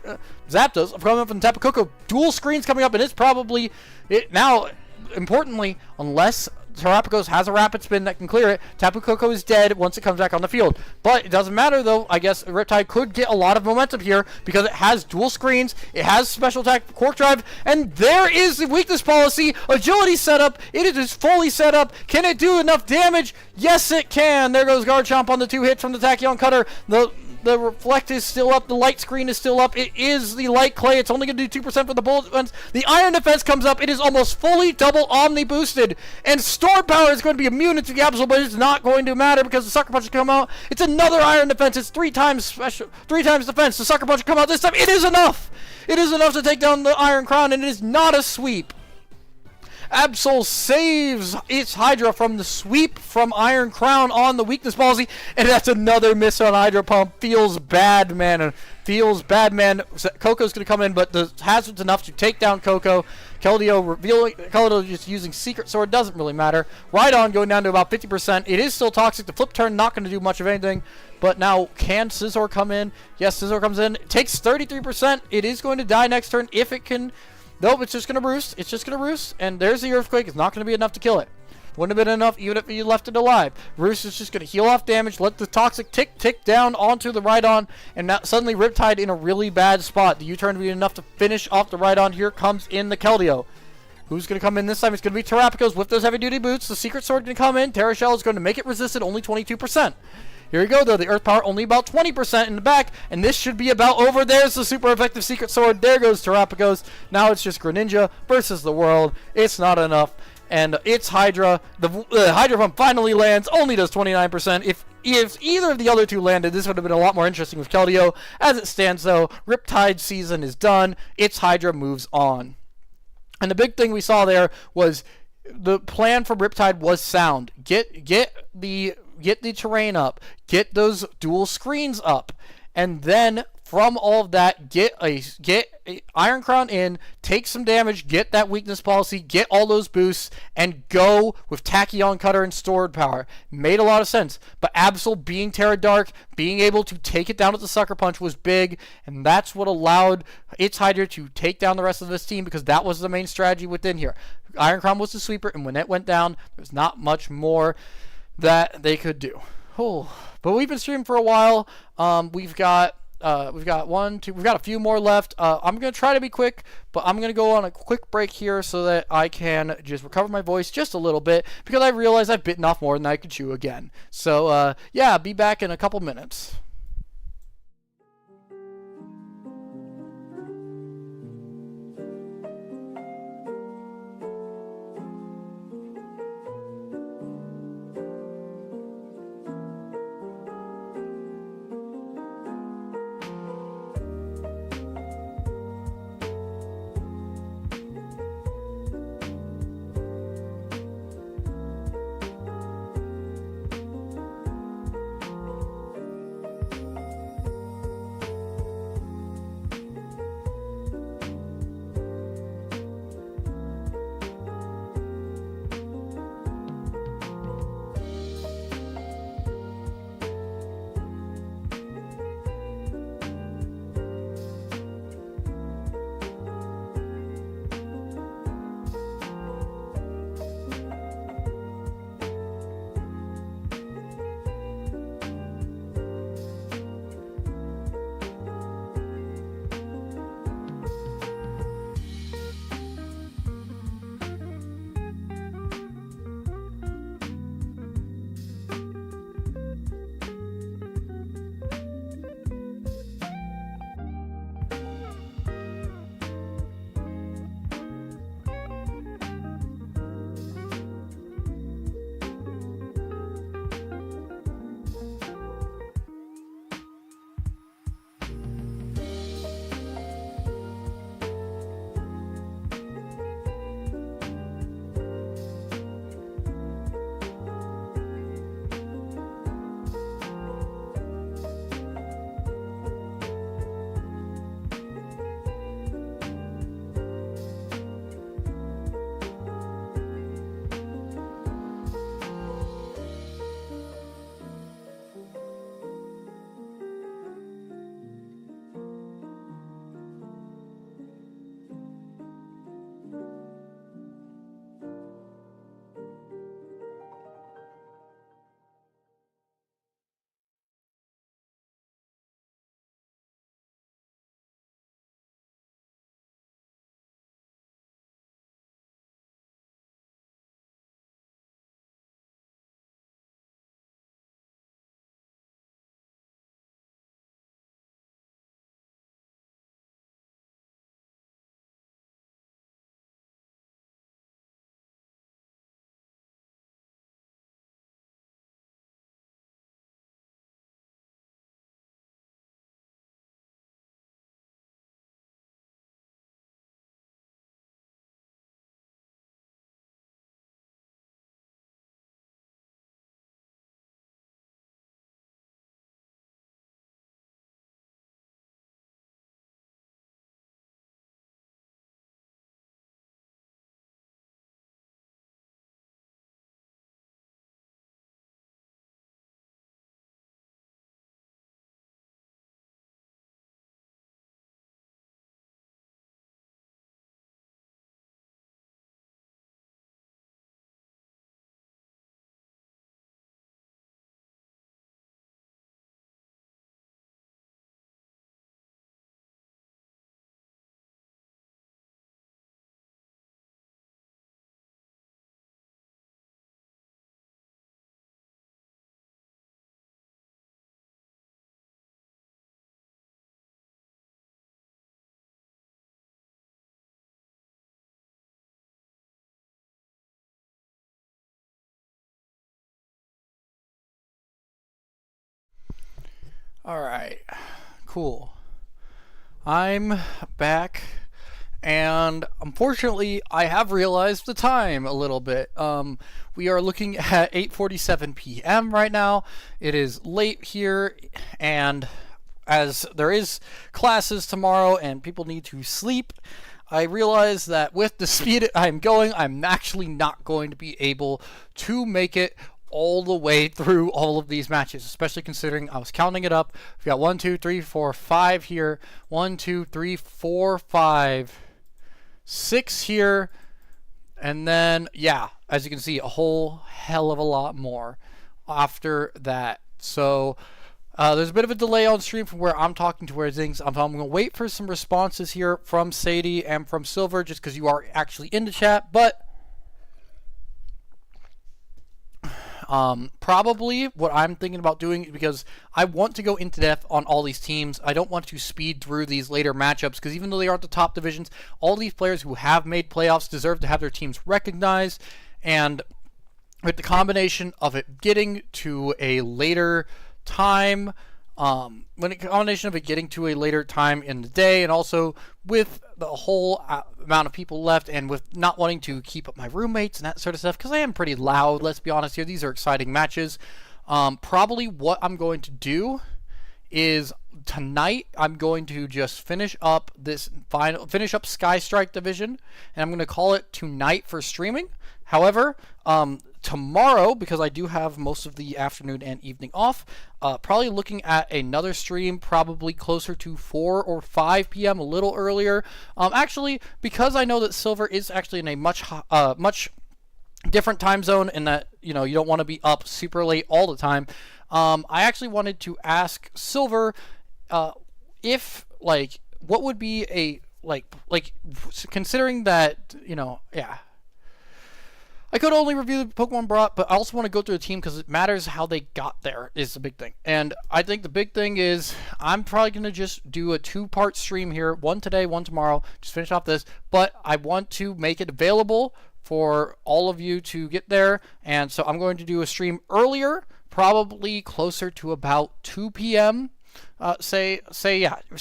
Zapdos coming up from the Tapu Koko. Dual screens coming up, and it's probably it now. Importantly, unless Terapagos has a rapid spin that can clear it, Tapu Koko is dead once it comes back on the field. But it doesn't matter, though. I guess Riptide could get a lot of momentum here because it has dual screens, it has special attack Quark Drive, and there is the weakness policy. Agility setup. It is fully set up. Can it do enough damage? Yes, it can. There goes Garchomp on the 2 hits from the Tachyon Cutter. The Reflect is still up. The Light Screen is still up. It is the Light Clay. It's only going to do 2% for the Bullet Defense. The Iron Defense comes up. It is almost fully double Omni boosted. And Storm Power is going to be immune to the Absol, but it's not going to matter because the Sucker Punch will come out. It's another Iron Defense. It's 3 times special, 3 times defense. The Sucker Punch will come out this time. It is enough. It is enough to take down the Iron Crown, and it is not a sweep. Absol saves its Hydra from the sweep from Iron Crown on the weakness policy, and that's another miss on Hydro Pump. Feels bad, man. Feels bad, man. Coco's going to come in, but the hazard's enough to take down Coco. Keldeo just using Secret Sword, doesn't really matter. Rhydon going down to about 50%. It is still toxic. The flip turn not going to do much of anything. But now, can Scizor come in? Yes, Scizor comes in. It takes 33%. It is going to die next turn if it can. Nope, it's just going to roost. It's just going to roost. And there's the Earthquake. It's not going to be enough to kill it. Wouldn't have been enough even if you left it alive. Roost is just going to heal off damage, let the toxic tick down onto the Rhydon, and now suddenly Riptide in a really bad spot. The U-turn would be enough to finish off the Rhydon. Here comes in the Keldeo. Who's going to come in this time? It's going to be Terrapicos with those heavy-duty boots. The Secret Sword going to come in. Terra Shell is going to make it resisted, only 22%. Here we go, though. The Earth Power only about 20% in the back, and this should be about over. There's the super effective Secret Sword. There goes Terrapicos. Now it's just Greninja versus the world. It's not enough. And it's Hydra. The Hydra Pump finally lands, only does 29%. If either of the other two landed, this would have been a lot more interesting with Keldeo. As it stands, though, Riptide season is done. It's Hydra moves on. And the big thing we saw there was the plan for Riptide was sound. Get the terrain up. Get those dual screens up. And then from all of that, get a Iron Crown in, take some damage, get that weakness policy, get all those boosts, and go with Tachyon Cutter and Stored Power. Made a lot of sense. But Absol being Terra Dark, being able to take it down with the Sucker Punch was big, and that's what allowed its Hydra to take down the rest of this team, because that was the main strategy within here. Iron Crown was the sweeper, and when it went down, there's not much more that they could do. Oh, but we've been streaming for a while. We've got a few more left. I'm going to try to be quick, but I'm going to go on a quick break here so that I can just recover my voice just a little bit, because I realize I've bitten off more than I could chew again. So, yeah, be back in a couple minutes. Alright, cool. I'm back, and unfortunately, I have realized the time a little bit. We are looking at 8:47 p.m. right now. It is late here, and as there is classes tomorrow and people need to sleep, I realize that with the speed I'm going, I'm actually not going to be able to make it all the way through all of these matches, especially considering I was counting it up. We got 1, 2, 3, 4, 5 here. 1, 2, 3, 4, 5, 6 here. And then, yeah, as you can see, a whole hell of a lot more after that. So there's a bit of a delay on stream from where I'm talking to where things. I'm going to wait for some responses here from Sadie and from Silver, just because you are actually in the chat. But probably what I'm thinking about doing, because I want to go into depth on all these teams. I don't want to speed through these later matchups, because even though they aren't the top divisions, all these players who have made playoffs deserve to have their teams recognized. And with the combination of it getting to a later time, in the day, and also with the whole amount of people left, and with not wanting to keep up my roommates and that sort of stuff, because I am pretty loud, let's be honest here. These are exciting matches. Probably what I'm going to do is tonight I'm going to just finish up Sky Strike division, and I'm going to call it tonight for streaming. However, tomorrow, because I do have most of the afternoon and evening off, probably looking at another stream, probably closer to 4 or 5 p.m., a little earlier. Actually, because I know that Silver is actually in a much different time zone, and that you don't want to be up super late all the time. I actually wanted to ask Silver if what would be a considering that I could only review the Pokemon brought, but I also want to go through the team because it matters how they got there is the big thing. And I think the big thing is I'm probably going to just do a 2-part stream here, one today, one tomorrow, just finish off this. But I want to make it available for all of you to get there. And so I'm going to do a stream earlier, probably closer to about 2 p.m. Say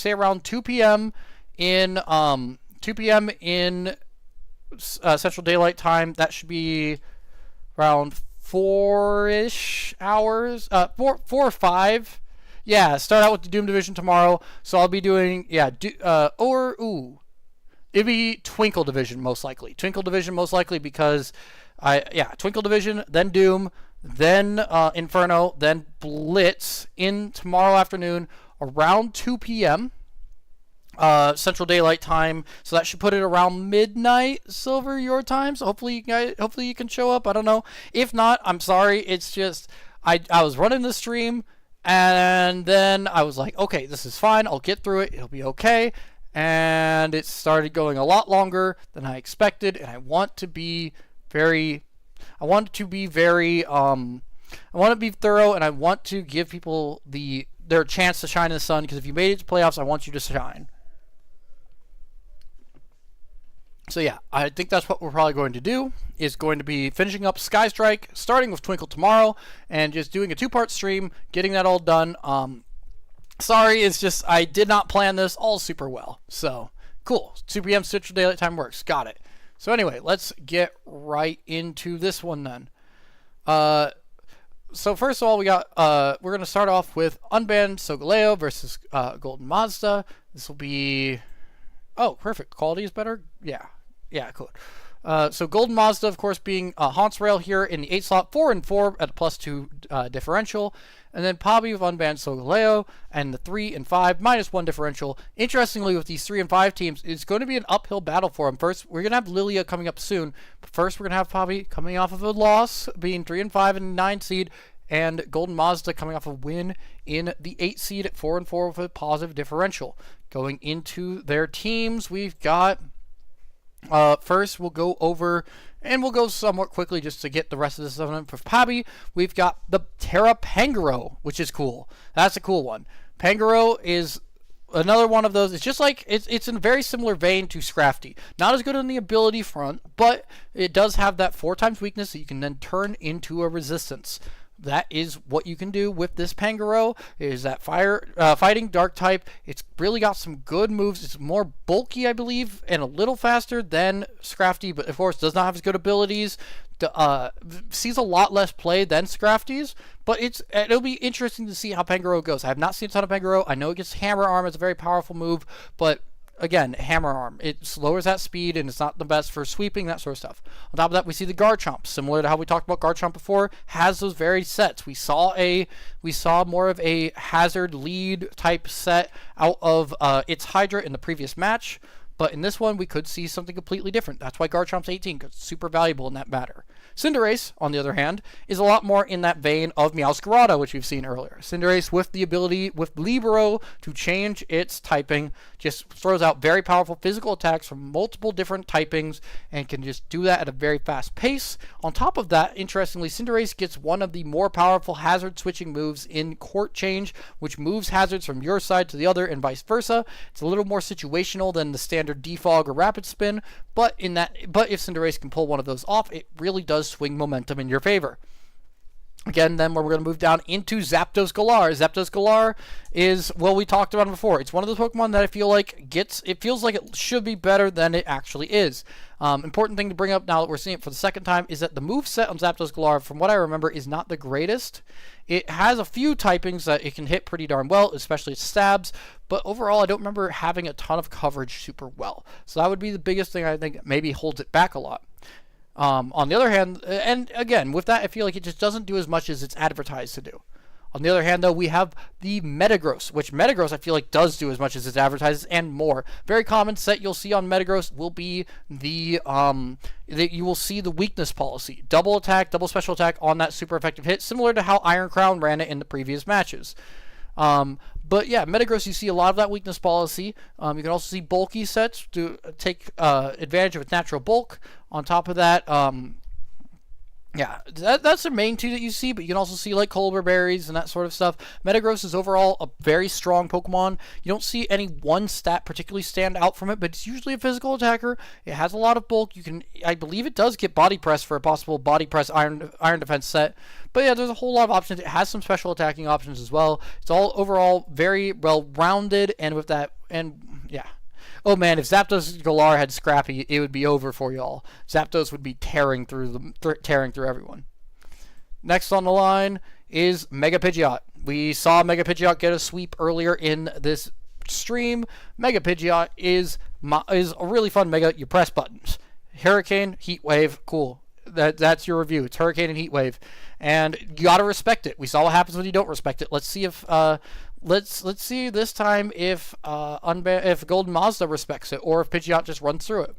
around 2 p.m. in 2 p.m. in Central Daylight Time. That should be around 4-ish hours. 4 or 5. Yeah, start out with the Doom Division tomorrow. So I'll be doing it'd be Twinkle Division most likely. Twinkle Division most likely because Twinkle Division, then Doom, then Inferno, then Blitz in tomorrow afternoon around 2 p.m. Central Daylight Time, so that should put it around midnight Silver your time. So hopefully you can show up. I don't know. If not, I'm sorry. It's just I was running the stream, and then I was like, okay, this is fine. I'll get through it. It'll be okay. And it started going a lot longer than I expected, and I want to be very thorough, and I want to give people their chance to shine in the sun, because if you made it to playoffs, I want you to shine. So yeah, I think that's what we're probably going to do, is going to be finishing up Sky Strike, starting with Twinkle tomorrow, and just doing a 2-part stream, getting that all done. Sorry, it's just I did not plan this all super well. So, cool. 2 p.m. Central Daylight Time works. Got it. So anyway, let's get right into this one then. So first of all, we're going to start off with Unbanned Solgaleo versus Golden Mazda. This will be... Oh, perfect. Quality is better? Yeah, cool. So Golden Mazda, of course, being Haunts Rail here in the 8 slot, 4 and 4 at a +2 differential. And then Pobby with Unbanned Solgaleo and the 3 and 5 -1 differential. Interestingly, with these 3 and 5 teams, it's going to be an uphill battle for them. First, we're going to have Lilia coming up soon. But first, we're going to have Pobby coming off of a loss, being 3 and 5 and 9 seed. And Golden Mazda coming off a win in the 8 seed at 4 and 4 with a positive differential. Going into their teams, we've got... first, we'll go over, and we'll go somewhat quickly just to get the rest of this stuff in. For Pobby, we've got the Terra Pangoro, which is cool. That's a cool one. Pangoro is another one of those. It's just like, it's in a very similar vein to Scrafty. Not as good on the ability front, but it does have that 4 times weakness that you can then turn into a resistance. that is what you can do with this Pangoro. Is that fighting dark type. It's really got some good moves. It's more bulky, I believe, and a little faster than Scrafty, but of course does not have as good abilities. Sees a lot less play than Scrafty's, but it'll be interesting to see how Pangoro goes. I have not seen a ton of Pangoro. I know it gets Hammer Arm. It's a very powerful move, but again, Hammer Arm. It lowers that speed, and it's not the best for sweeping, that sort of stuff. On top of that, we see the Garchomp, similar to how we talked about Garchomp before, has those very sets. We saw more of a hazard lead type set out of its Hydra in the previous match, but in this one, we could see something completely different. That's why Garchomp's 18, because it's super valuable in that matter. Cinderace, on the other hand, is a lot more in that vein of Meowscarada, which we've seen earlier. Cinderace, with the ability, with Libero, to change its typing, just throws out very powerful physical attacks from multiple different typings, and can just do that at a very fast pace. On top of that, interestingly, Cinderace gets one of the more powerful hazard switching moves in Court Change, which moves hazards from your side to the other and vice versa. It's a little more situational than the standard Defog or Rapid Spin, but if Cinderace can pull one of those off, it really does swing momentum in your favor. Again, then we're going to move down into Zapdos Galar. Zapdos Galar is, well, we talked about it before. It's one of those Pokemon that I feel like it feels like it should be better than it actually is. Important thing to bring up now that we're seeing it for the second time is that the moveset on Zapdos Galar, from what I remember, is not the greatest. It has a few typings that it can hit pretty darn well, especially its stabs, but overall I don't remember having a ton of coverage super well. So that would be the biggest thing I think maybe holds it back a lot. On the other hand, and again, with that, I feel like it just doesn't do as much as it's advertised to do. On the other hand, though, we have the Metagross, which Metagross I feel like does do as much as it's advertised and more. Very common set you'll see on Metagross will be you will see the weakness policy. Double attack, double special attack on that super effective hit, similar to how Iron Crown ran it in the previous matches. But yeah, Metagross, you see a lot of that weakness policy. You can also see bulky sets to take advantage of its natural bulk. On top of that, yeah, that's the main two that you see, but you can also see like Colbur Berries and that sort of stuff. Metagross is overall a very strong Pokemon. You don't see any one stat particularly stand out from it, but it's usually a physical attacker. It has a lot of bulk. I believe it does get Body Press for a possible Body Press Iron Defense set. But yeah, there's a whole lot of options. It has some special attacking options as well. It's all overall very well-rounded, and with that, and yeah. Oh man, if Zapdos Galar had Scrappy, it would be over for y'all. Zapdos would be tearing through everyone. Next on the line is Mega Pidgeot. We saw Mega Pidgeot get a sweep earlier in this stream. Mega Pidgeot is a really fun Mega. You press buttons. Hurricane, Heat Wave, cool. That's your review. It's Hurricane and Heat Wave, and you gotta respect it. We saw what happens when you don't respect it. Let's see if let's see this time if Golden Mazda respects it, or if Pidgeot just runs through it.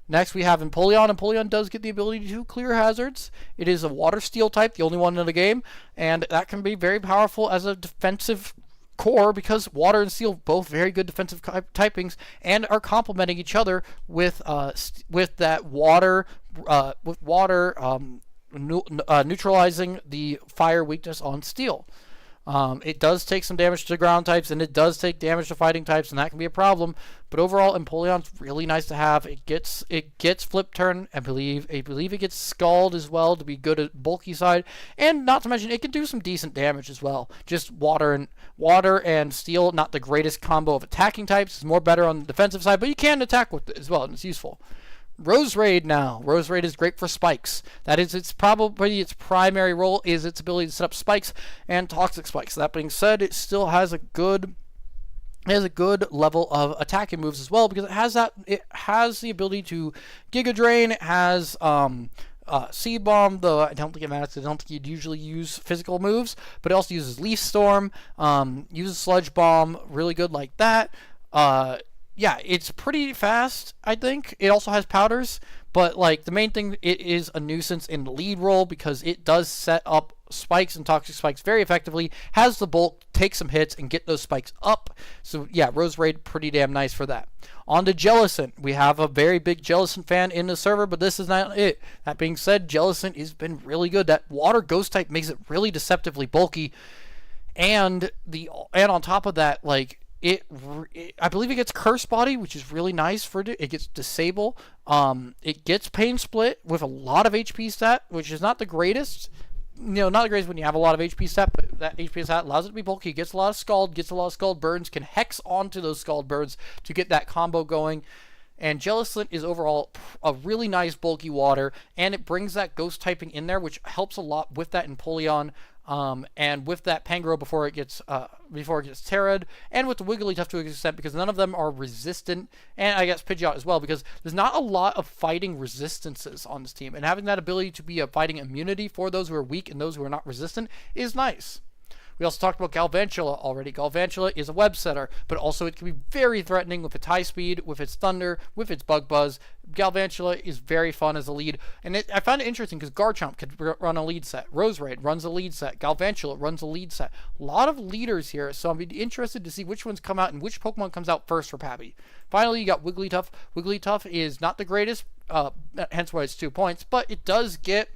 Next we have Empoleon. Empoleon does get the ability to clear hazards. It is a Water Steel type, the only one in the game, and that can be very powerful as a defensive core because Water and Steel both very good defensive typings and are complementing each other with that water neutralizing the fire weakness on Steel. It does take some damage to ground types, and it does take damage to fighting types, and that can be a problem. But overall, Empoleon's really nice to have. It gets Flip Turn. I believe it gets Scald as well to be good at bulky side, and not to mention it can do some decent damage as well. Just water and Steel, not the greatest combo of attacking types. It's more better on the defensive side, but you can attack with it as well, and it's useful. Roserade now. Roserade is great for spikes. That is its primary role is its ability to set up spikes and toxic spikes. That being said, it still has a good level of attacking moves as well because it has the ability to Giga Drain. It has Seed Bomb, though I don't think it matters. I don't think you'd usually use physical moves, but it also uses Leaf Storm, uses Sludge Bomb, really good like that. Yeah, it's pretty fast, I think. It also has powders, but like the main thing, it is a nuisance in the lead role because it does set up spikes and toxic spikes very effectively, has the bulk, take some hits, and get those spikes up. So yeah, Roserade, pretty damn nice for that. On to Jellicent. We have a very big Jellicent fan in the server, but this is not it. That being said, Jellicent has been really good. That water ghost type makes it really deceptively bulky, and on top of that, like, I believe it gets Curse Body, which is really nice for it. It gets Disable. It gets Pain Split with a lot of HP stat, which is not the greatest, not the greatest when you have a lot of HP stat, but that HP stat allows it to be bulky, gets a lot of scald burns, can hex onto those scald burns to get that combo going. And Jellicent is overall a really nice bulky water, and it brings that ghost typing in there, which helps a lot with that Empoleon, and with that Pangoro before it gets Terra'd, and with the Wigglytuff to an extent, because none of them are resistant, and I guess Pidgeot as well, because there's not a lot of fighting resistances on this team, and having that ability to be a fighting immunity for those who are weak and those who are not resistant is nice. We also talked about Galvantula already. Galvantula is a web setter, but also it can be very threatening with its high speed, with its thunder, with its bug buzz. Galvantula is very fun as a lead, and I found it interesting because Garchomp could run a lead set. Roserade runs a lead set. Galvantula runs a lead set. A lot of leaders here, so I'm interested to see which ones come out and which Pokemon comes out first for Pappy. Finally, you got Wigglytuff. Wigglytuff is not the greatest, hence why it's 2 points, but it does get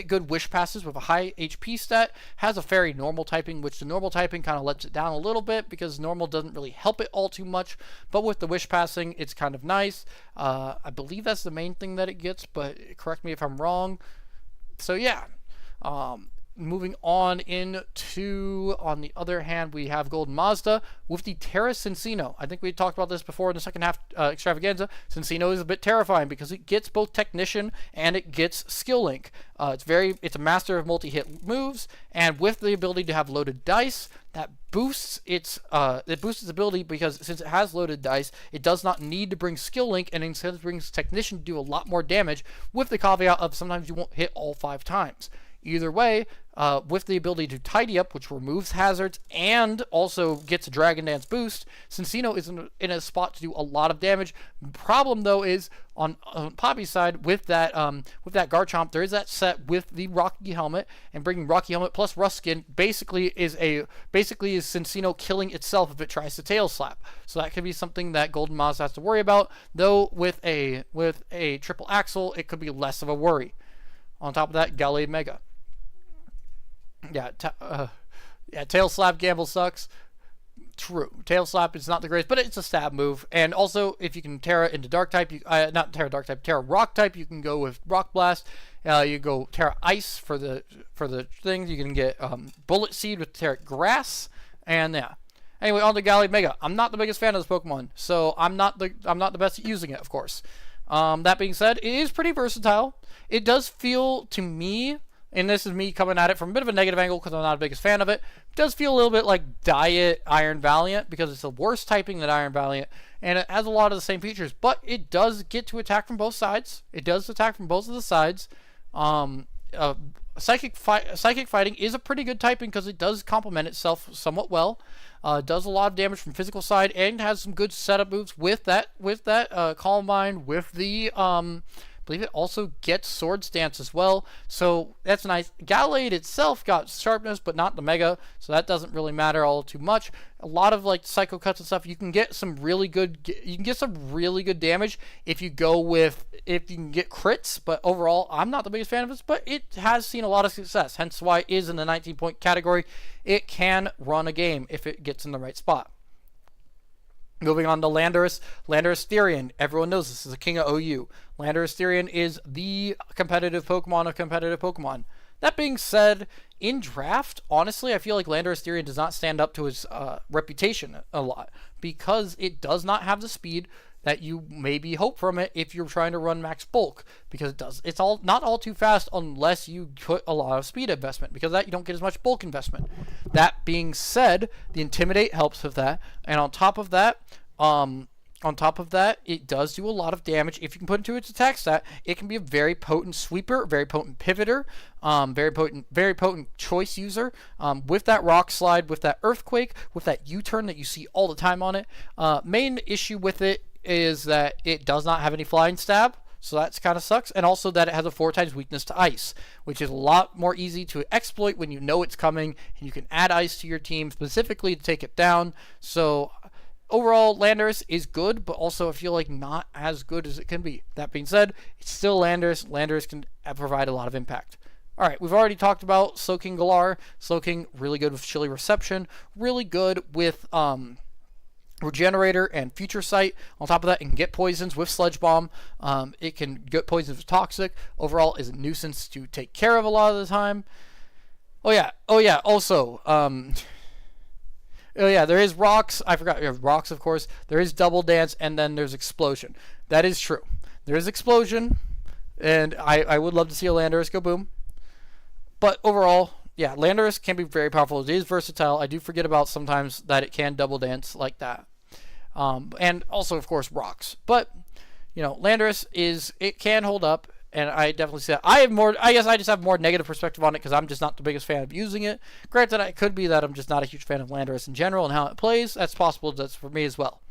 good wish passes with a high HP stat, has a fairy normal typing, which the normal typing kind of lets it down a little bit because normal doesn't really help it all too much, but with the wish passing, it's kind of nice. I believe that's the main thing that it gets, but correct me if I'm wrong. So yeah, moving on on the other hand, we have Golden Mazda with the Terra Cincino. I think we talked about this before in the second half extravaganza. Cincino is a bit terrifying because it gets both Technician and it gets Skill Link. It's a master of multi-hit moves, and with the ability to have loaded dice, that boosts its ability, because since it has loaded dice, it does not need to bring Skill Link, and instead it brings Technician to do a lot more damage, with the caveat of sometimes you won't hit all 5 times. Either way, with the ability to Tidy Up, which removes hazards and also gets a Dragon Dance boost, Cincino is in a spot to do a lot of damage. Problem though is on Poppy's side with that Garchomp, there is that set with the Rocky Helmet, and bringing Rocky Helmet plus Ruskin basically is Cincino killing itself if it tries to Tail Slap. So that could be something that Golden Maz has to worry about. Though with a triple Axle, it could be less of a worry. On top of that, Gallade Mega. Tail Slap Gamble sucks. True. Tail Slap is not the greatest, but it's a stab move. And also, if you can Terra into Dark type, Terra Rock type, you can go with Rock Blast. You go Terra Ice for the things. You can get Bullet Seed with Terra Grass, and yeah. Anyway, on to Gallade Mega. I'm not the biggest fan of this Pokemon, so I'm not the best at using it, of course. That being said, it is pretty versatile. It does feel to me, and this is me coming at it from a bit of a negative angle because I'm not the biggest fan of it, does feel a little bit like Diet Iron Valiant, because it's the worst typing than Iron Valiant, and it has a lot of the same features, but it does get to attack from both sides. It does attack from both of the sides. Psychic Fighting is a pretty good typing because it does complement itself somewhat well. Does a lot of damage from physical side and has some good setup moves with that Calm Mind, with the I believe it also gets Swords Dance as well, so that's nice. Gallade itself got Sharpness, but not the Mega, so that doesn't really matter all too much. A lot of like Psycho Cuts and stuff, you can get some really good damage if you can get crits, but overall, I'm not the biggest fan of this, but it has seen a lot of success, hence why it is in the 19-point category. It can run a game if it gets in the right spot. Moving on to Landorus. Landorus Therian. Everyone knows this is a king of OU. Landorus Therian is the competitive Pokemon of competitive Pokemon. That being said, in draft, honestly, I feel like Landorus Therian does not stand up to his reputation a lot, because it does not have the speed that you maybe hope from it if you're trying to run max bulk, because it's not all too fast unless you put a lot of speed investment, because that you don't get as much bulk investment. That being said, the Intimidate helps with that, and on top of that, it does do a lot of damage. If you can put into its attack stat, it can be a very potent sweeper, very potent pivoter, very potent choice user, with that rock slide, with that earthquake, with that U-turn that you see all the time on it. Main issue with it is that it does not have any flying stab, so that's kind of sucks, and also that it has a 4x weakness to ice, which is a lot more easy to exploit when you know it's coming, and you can add ice to your team specifically to take it down. So overall, Landorus is good, but also I feel like not as good as it can be. That being said, it's still Landorus. Landorus can provide a lot of impact. Alright, we've already talked about Slowking Galar. Slowking, really good with Chilly Reception, really good with Regenerator and Future Sight. On top of that, it can get poisons with Sludge Bomb. It can get poisons with Toxic. Overall, is a nuisance to take care of a lot of the time. Oh yeah. Also, there is Rocks. I forgot. You have Rocks, of course. There is Double Dance, and then there's Explosion. That is true. There is Explosion, and I would love to see a Landorus go boom. But overall, yeah, Landorus can be very powerful. It is versatile. I do forget about sometimes that it can double dance like that. And also, of course, Rocks. But, Landorus it can hold up, and I definitely see that. I guess I just have more negative perspective on it because I'm just not the biggest fan of using it. Granted, it could be that I'm just not a huge fan of Landorus in general and how it plays. That's possible. That's for me as well.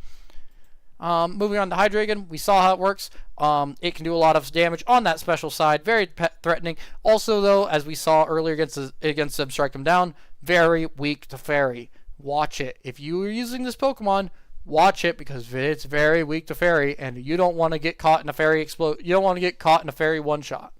Moving on to Hydreigon, we saw how it works. It can do a lot of damage on that special side, very threatening. Also, though, as we saw earlier against Strike Him Down, very weak to Fairy. Watch it. If you are using this Pokemon, watch it because it's very weak to Fairy, and you don't want to get caught in a Fairy You don't want to get caught in a Fairy one-shot.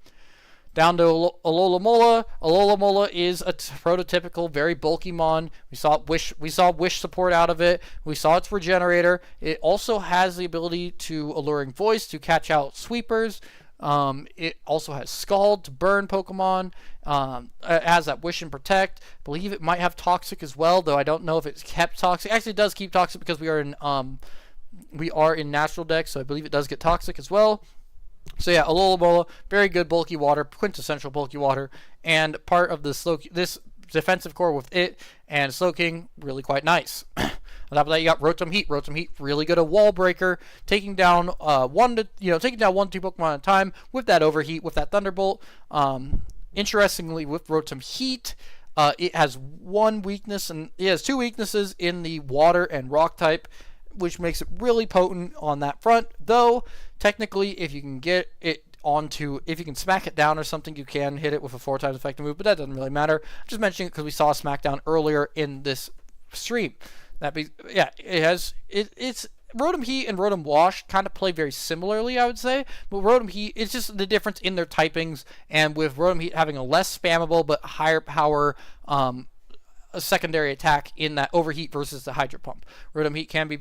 Down to Alola. Alola is a prototypical, very bulky mon. We saw Wish support out of it. We saw its Regenerator. It also has the ability to Alluring Voice to catch out sweepers. It also has Scald to burn Pokemon. It has that Wish and Protect. I believe it might have Toxic as well, though I don't know if it's kept Toxic. Actually, it does keep Toxic because we are in Natural Deck, so I believe it does get Toxic as well. So yeah, Alola, very good bulky water, quintessential bulky water, and part of this defensive core with it and Slowking, really quite nice. On top of that, you got Rotom Heat. Rotom Heat, really good at Wall Breaker, taking down one to two Pokemon at a time with that Overheat, with that Thunderbolt. Interestingly, with Rotom Heat, it has one weakness, and it has two weaknesses in the Water and Rock type, which makes it really potent on that front. Though, technically, if you can get it if you can smack it down or something, you can hit it with a 4 times effective move, but that doesn't really matter. I'm just mentioning it because we saw a Smackdown earlier in this stream. It's Rotom Heat and Rotom Wash kind of play very similarly, I would say. But Rotom Heat, it's just the difference in their typings, and with Rotom Heat having a less spammable but higher power a secondary attack in that Overheat versus the Hydro Pump. Rotom Heat can be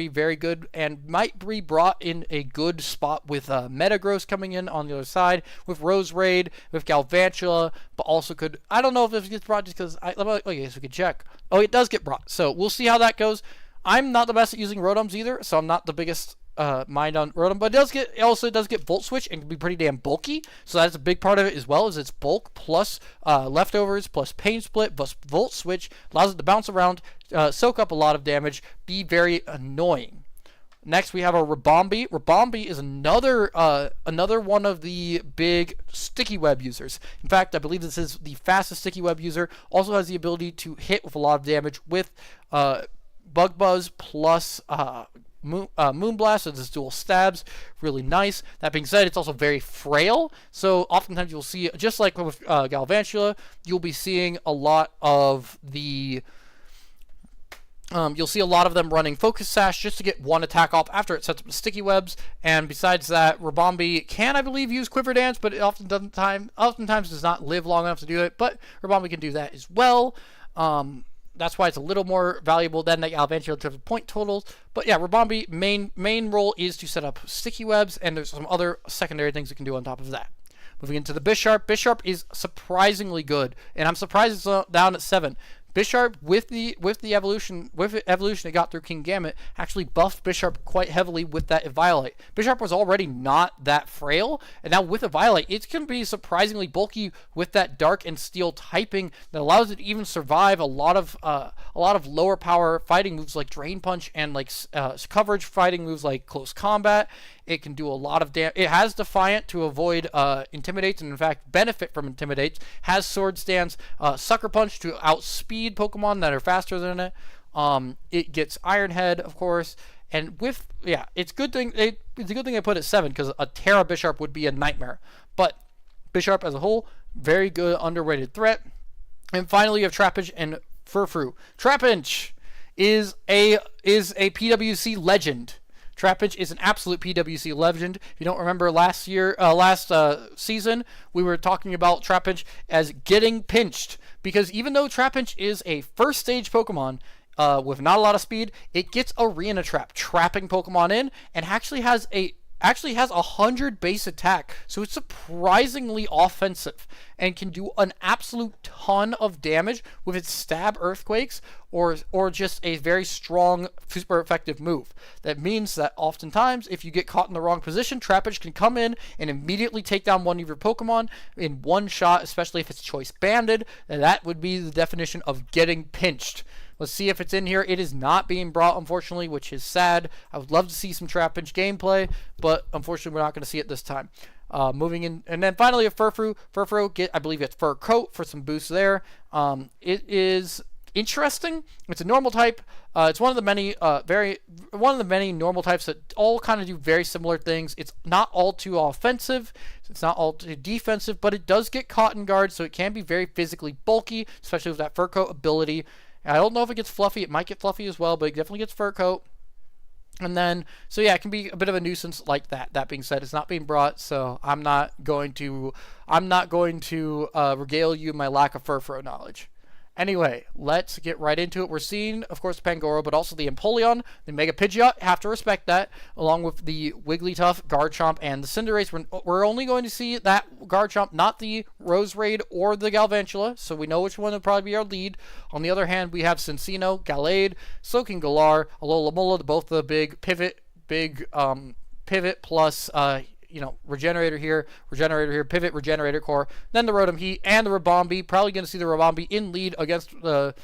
very good and might be brought in a good spot with Metagross coming in on the other side, with Roserade, with Galvantula, but also could, I don't know if this gets brought just because, okay, so we can check. Oh, it does get brought, so we'll see how that goes. I'm not the best at using Rotoms either, so I'm not the biggest mind on Rotom, but it also does get Volt Switch and can be pretty damn bulky, so that's a big part of it as well, as its bulk plus leftovers plus Pain Split plus Volt Switch allows it to bounce around, soak up a lot of damage, be very annoying. Next we have our Ribombee. Ribombee is another one of the big sticky web users. In fact, I believe this is the fastest sticky web user. Also has the ability to hit with a lot of damage with Bug Buzz plus Moonblast, so this dual stabs, really nice. That being said, it's also very frail, so oftentimes you'll see, just like with Galvantula, you'll be seeing a lot of them running Focus Sash just to get one attack off after it sets up the sticky webs. And besides that, Ribombee can, I believe, use Quiver Dance, but it oftentimes does not live long enough to do it. But Ribombee can do that as well. That's why it's a little more valuable than the Galvantula in terms of point totals. But yeah, Ribombee main role is to set up sticky webs, and there's some other secondary things it can do on top of that. Moving into the Bisharp. Bisharp is surprisingly good, and I'm surprised it's down at 7. Bisharp, with the evolution it got through Kingambit, actually buffed Bisharp quite heavily with that Eviolite. Bisharp was already not that frail, and now with Eviolite, it can be surprisingly bulky with that Dark and Steel typing that allows it to even survive a lot of lower power fighting moves like Drain Punch and like coverage fighting moves like Close Combat. It can do a lot of damage. It has Defiant to avoid Intimidates, and in fact benefit from Intimidates. Has Sword Stance, Sucker Punch to outspeed Pokemon that are faster than it. It gets Iron Head, of course, and it's a good thing. It's a good thing I put it 7 because a Terra Bisharp would be a nightmare. But Bisharp as a whole, very good underrated threat. And finally, you have Trapinch and Furfrou. Trapinch is a PWC legend. Trapinch is an absolute PWC legend. If you don't remember last season, we were talking about Trapinch as getting pinched, because even though Trapinch is a first stage Pokemon, with not a lot of speed, it gets Arena Trap, trapping Pokemon in, and actually has 100 base attack, so it's surprisingly offensive and can do an absolute ton of damage with its stab earthquakes or just a very strong, super effective move. That means that oftentimes if you get caught in the wrong position, Trapinch can come in and immediately take down one of your Pokemon in one shot, especially if it's choice banded, and that would be the definition of getting pinched. Let's see if it's in here. It is not being brought, unfortunately, which is sad. I would love to see some Trapinch gameplay, but unfortunately, we're not going to see it this time. Moving in, and then finally a Furfrou. Furfrou, I believe it's Fur Coat for some boosts there. It is interesting. It's a normal type. It's one of the many normal types that all kind of do very similar things. It's not all too offensive. It's not all too defensive, but it does get caught in guard, so it can be very physically bulky, especially with that Fur Coat ability. I don't know if it gets fluffy. It might get fluffy as well, but it definitely gets Fur Coat. And then, so yeah, it can be a bit of a nuisance like that. That being said, it's not being brought, so I'm not going to regale you my lack of Furfrou knowledge. Anyway, let's get right into it. We're seeing, of course, the Pangoro, but also the Empoleon, the Mega Pidgeot. Have to respect that, along with the Wigglytuff, Garchomp, and the Cinderace. We're only going to see that Garchomp, not the Roserade or the Galvantula, so we know which one will probably be our lead. On the other hand, we have Cinccino, Gallade, Slowking Galar, Alola, both the big pivot plus regenerator here, pivot, regenerator core, then the Rotom Heat and the Ribombee. Probably going to see the Ribombee in lead against the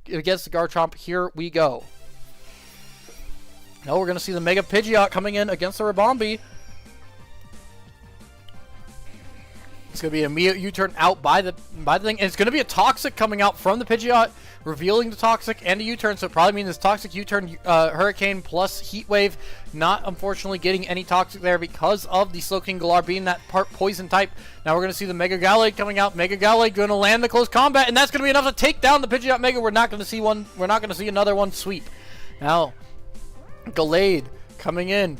Garchomp. Here we go. Now we're going to see the Mega Pidgeot coming in against the Ribombee. It's going to be an immediate U-turn out by the thing, and it's going to be a Toxic coming out from the Pidgeot, revealing the Toxic and a U-turn, so it probably means this Toxic U-turn, Hurricane plus Heat Wave. Not, unfortunately, getting any Toxic there because of the Slowking Galar being that part Poison type. Now we're going to see the Mega Gallade coming out. Mega Gallade going to land the close combat, and that's going to be enough to take down the Pidgeot Mega. We're not going to see one. We're not going to see another one sweep. Now, Gallade coming in.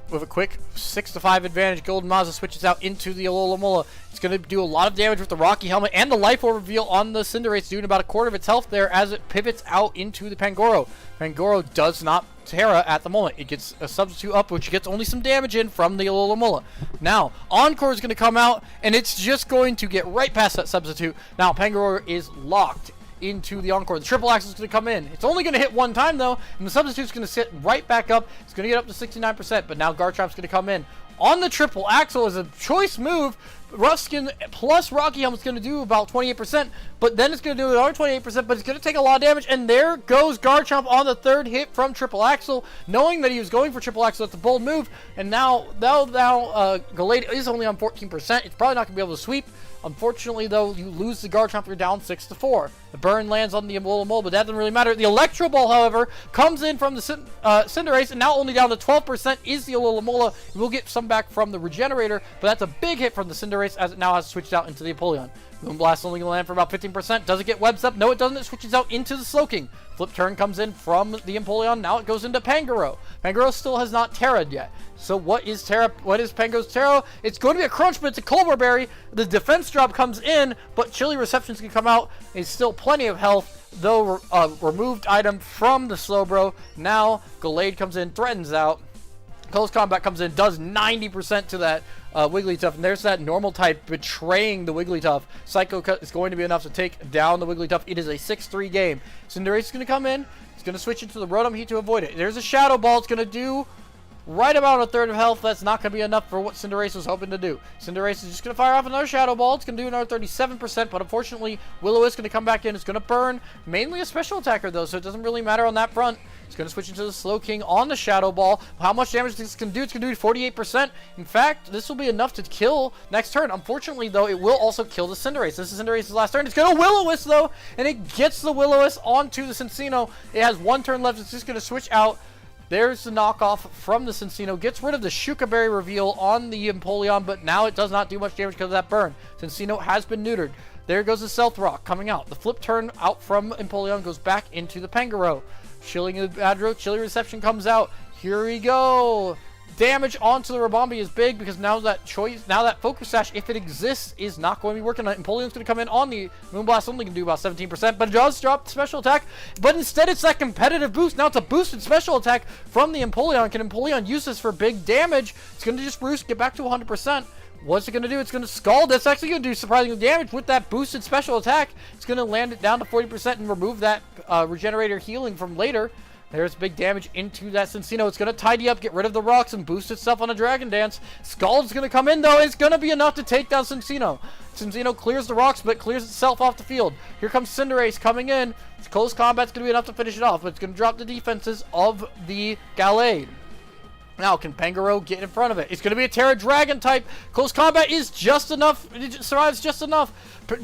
With a quick 6-5 advantage, Golden Mazza switches out into the Alola. It's going to do a lot of damage with the Rocky Helmet, and the Life Orb reveal on the Cinderace, doing about a quarter of its health there as it pivots out into the Pangoro. Pangoro does not Terra at the moment. It gets a substitute up, which gets only some damage in from the Alola. Now, Encore is going to come out, and it's just going to get right past that substitute. Now, Pangoro is locked into the Encore. The triple axle is going to come in. It's only going to hit one time though, and the substitute's going to sit right back up. It's going to get up to 69%, but now Garchomp's going to come in on the triple axle as a choice move. Rough-Skin plus Rocky Helmet's going to do about 28%, but then it's going to do another 28%, but it's going to take a lot of damage, and there goes Garchomp on the third hit from triple axle, knowing that he was going for triple axle. That's a bold move, and now Gallade is only on 14%. It's probably not going to be able to sweep. Unfortunately, though, you lose the Garchomp. You're down 6-4. The burn lands on the Alola, but that doesn't really matter. The Electro Ball, however, comes in from the Cinderace, and now only down to 12% is the Alola. We'll get some back from the Regenerator, but that's a big hit from the Cinderace as it now has switched out into the Empoleon. Moonblast only going to land for about 15%. Does it get webs up? No, it doesn't. It switches out into the Slowking. Flip turn comes in from the Empoleon. Now it goes into Pangoro. Pangoro still has not Terra'd yet. So what is Pango's Terra? It's going to be a Crunch, but it's a Colbur Berry. The defense drop comes in, but Chilly Reception's can come out. It's still plenty of health, though removed item from the Slowbro. Now Gallade comes in, threatens out. Close Combat comes in, does 90% to that Wigglytuff, and there's that normal type betraying the Wigglytuff. Psycho Cut is going to be enough to take down the Wigglytuff. It is a 6-3 game. Cinderace is going to come in. It's going to switch into the Rotom Heat to avoid it. There's a Shadow Ball. It's going to do right about a third of health. That's not going to be enough for what Cinderace was hoping to do. Cinderace is just going to fire off another Shadow Ball. It's going to do another 37%, but unfortunately, Will-O-Wisp is going to come back in. It's going to burn. Mainly a special attacker, though, so it doesn't really matter on that front. It's going to switch into the Slowking on the Shadow Ball. How much damage this can do? It's going to do 48%. In fact, this will be enough to kill next turn. Unfortunately, though, it will also kill the Cinderace. This is Cinderace's last turn. It's going to Will-O-Wisp, though, and it gets the Will-O-Wisp onto the Cinccino. It has one turn left. It's just going to switch out. There's the knockoff from the Cinccino. Gets rid of the Shuka Berry reveal on the Empoleon, but now it does not do much damage because of that burn. Cinccino has been neutered. There goes the Stealth Rock coming out. The flip turn out from Empoleon goes back into the Pangoro. Chilling the Badro. Chilly Reception comes out. Here we go. damage onto the Rabombi is big because now that Focus Sash, if it exists, is not going to be working. Empoleon's going to come in on the Moonblast, only can do about 17%, but it does drop the special attack. But instead, it's that competitive boost. Now it's a boosted special attack from the Empoleon. Can Empoleon use this for big damage? It's going to just roost, get back to 100%. What's it going to do? It's going to Scald. That's actually going to do surprising damage with that boosted special attack. It's going to land it down to 40% and remove that Regenerator healing from later. There's big damage into that Cinccino. It's going to tidy up, get rid of the rocks, and boost itself on a Dragon Dance. Scald's going to come in, though. It's going to be enough to take down Cinccino. Cinccino clears the rocks, but clears itself off the field. Here comes Cinderace coming in. Close combat's going to be enough to finish it off, but it's going to drop the defenses of the Gallade. Now, can Pangoro get in front of it? It's going to be a Terra Dragon type. Close combat is just enough. It survives just enough.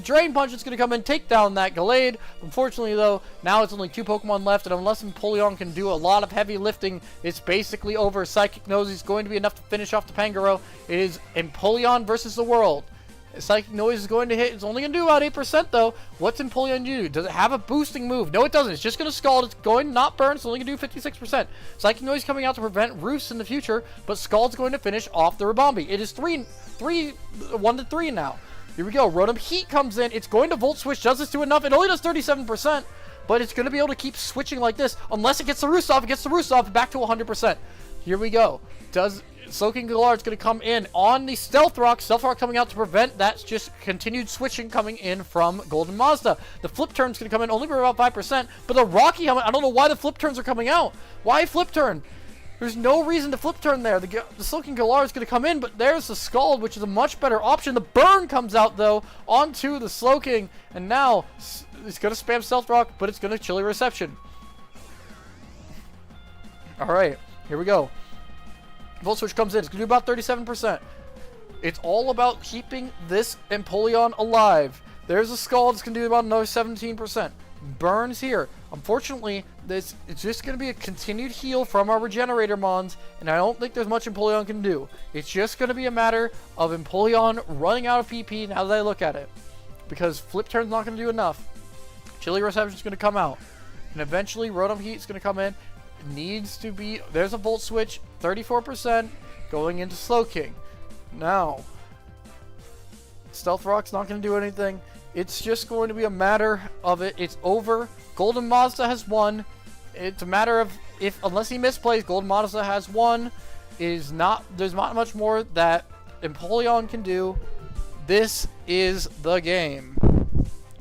Drain Punch is going to come and take down that Gallade. Unfortunately, though, now it's only 2 Pokemon left, and unless Empoleon can do a lot of heavy lifting, it's basically over. Psychic Noise is going to be enough to finish off the Pangoro. It is Empoleon versus the world. Psychic Noise is going to hit. It's only going to do about 8%, though. What's Empoleon do? Does it have a boosting move? No, it doesn't. It's just going to Scald. It's going to not burn. It's only going to do 56%. Psychic Noise coming out to prevent Roofs in the future, but Scald's going to finish off the Rabombi. It is 1-3 now. Here we go. Rotom Heat comes in. It's going to Volt Switch. Does this do enough? It only does 37%, but it's going to be able to keep switching like this unless it gets the Roost off. It gets the Roost off back to 100%. Here we go. Soaking Galar is going to come in on the Stealth Rock. Stealth Rock coming out to prevent that just continued switching coming in from Golden Mazda. The Flip Turn is going to come in only for about 5%, but the Rocky Helmet, I don't know why the Flip Turns are coming out. Why Flip Turn? There's no reason to Flip Turn there. The Soaking Galar is going to come in, but there's the Scald, which is a much better option. The Burn comes out, though, onto the Slowking, and now it's going to spam Stealth Rock, but it's going to Chilly Reception. Alright, here we go. Volt Switch comes in. It's going to do about 37%. It's all about keeping this Empoleon alive. There's a Scald. It's going to do about another 17%. Burns here. Unfortunately, it's just going to be a continued heal from our Regenerator Mons, and I don't think there's much Empoleon can do. It's just going to be a matter of Empoleon running out of PP now that I look at it. Because Flip Turn's not going to do enough. Chilly Reception is going to come out. And eventually, Rotom Heat is going to come in. Needs to be, there's a Volt Switch, 34% going into Slowking. Now, Stealth Rock's not going to do anything. It's just going to be a matter of it. It's over. Golden Mazda has won. It's a matter of unless he misplays, Golden Mazda has won. There's not much more that Empoleon can do. This is the game.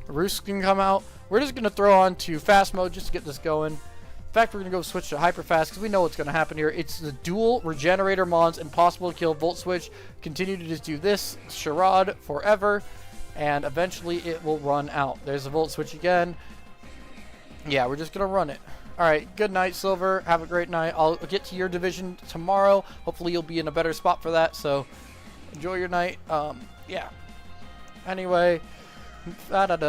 Roost can come out. We're just going to throw on to Fast Mode just to get this going. In fact, we're going to go switch to Hyper Fast because we know what's going to happen here. It's the dual Regenerator Mons, impossible to kill. Volt Switch, continue to just do this charade forever, and eventually it will run out. There's the Volt Switch again. Yeah, we're just going to run it. Alright, good night, Silver. Have a great night. I'll get to your division tomorrow. Hopefully you'll be in a better spot for that, so enjoy your night. Yeah. Anyway... Yep,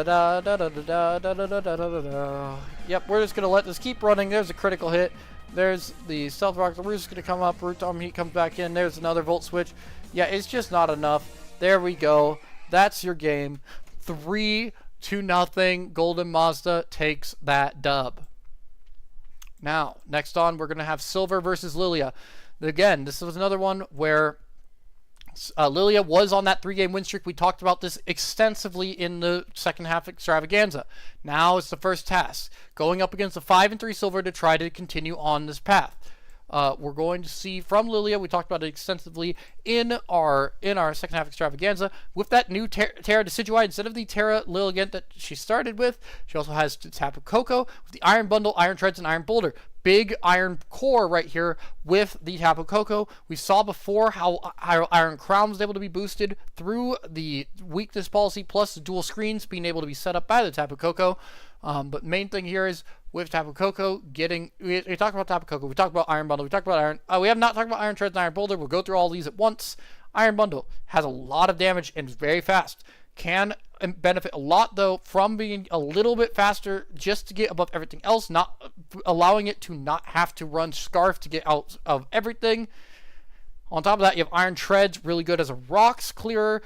we're just going to let this keep running. There's a critical hit. There's the Stealth Rock. The Root's going to come up. Rotom Heat comes back in. There's another Volt Switch. Yeah, it's just not enough. There we go. That's your game. 3-0. Golden Mazda takes that dub. Now, next on, we're going to have Silver versus Lilia. Again, this was another one where... Lilia was on that 3-game win streak. We talked about this extensively in the second half extravaganza. Now it's the first task, going up against a 5-3 Silver to try to continue on this path. We're going to see from Lilia, we talked about it extensively in our second half extravaganza, with that new Terra Decidueye instead of the Terra Lilligant that she started with. She also has Tapu Koko with the Iron Bundle, Iron Treads, and Iron Boulder. Big iron core right here with the Tapu Koko. We saw before how Iron Crown was able to be boosted through the weakness policy plus the dual screens being able to be set up by the Tapu Koko. But main thing here is with Tapu Koko getting... We talked about Tapu Koko. We talked about Iron Bundle. We talked about Iron... we have not talked about Iron Treads and Iron Boulder. We'll go through all these at once. Iron Bundle has a lot of damage and is very fast. Can benefit a lot, though, from being a little bit faster just to get above everything else, not allowing it to not have to run Scarf to get out of everything. On top of that, you have Iron Treads, really good as a rocks clearer,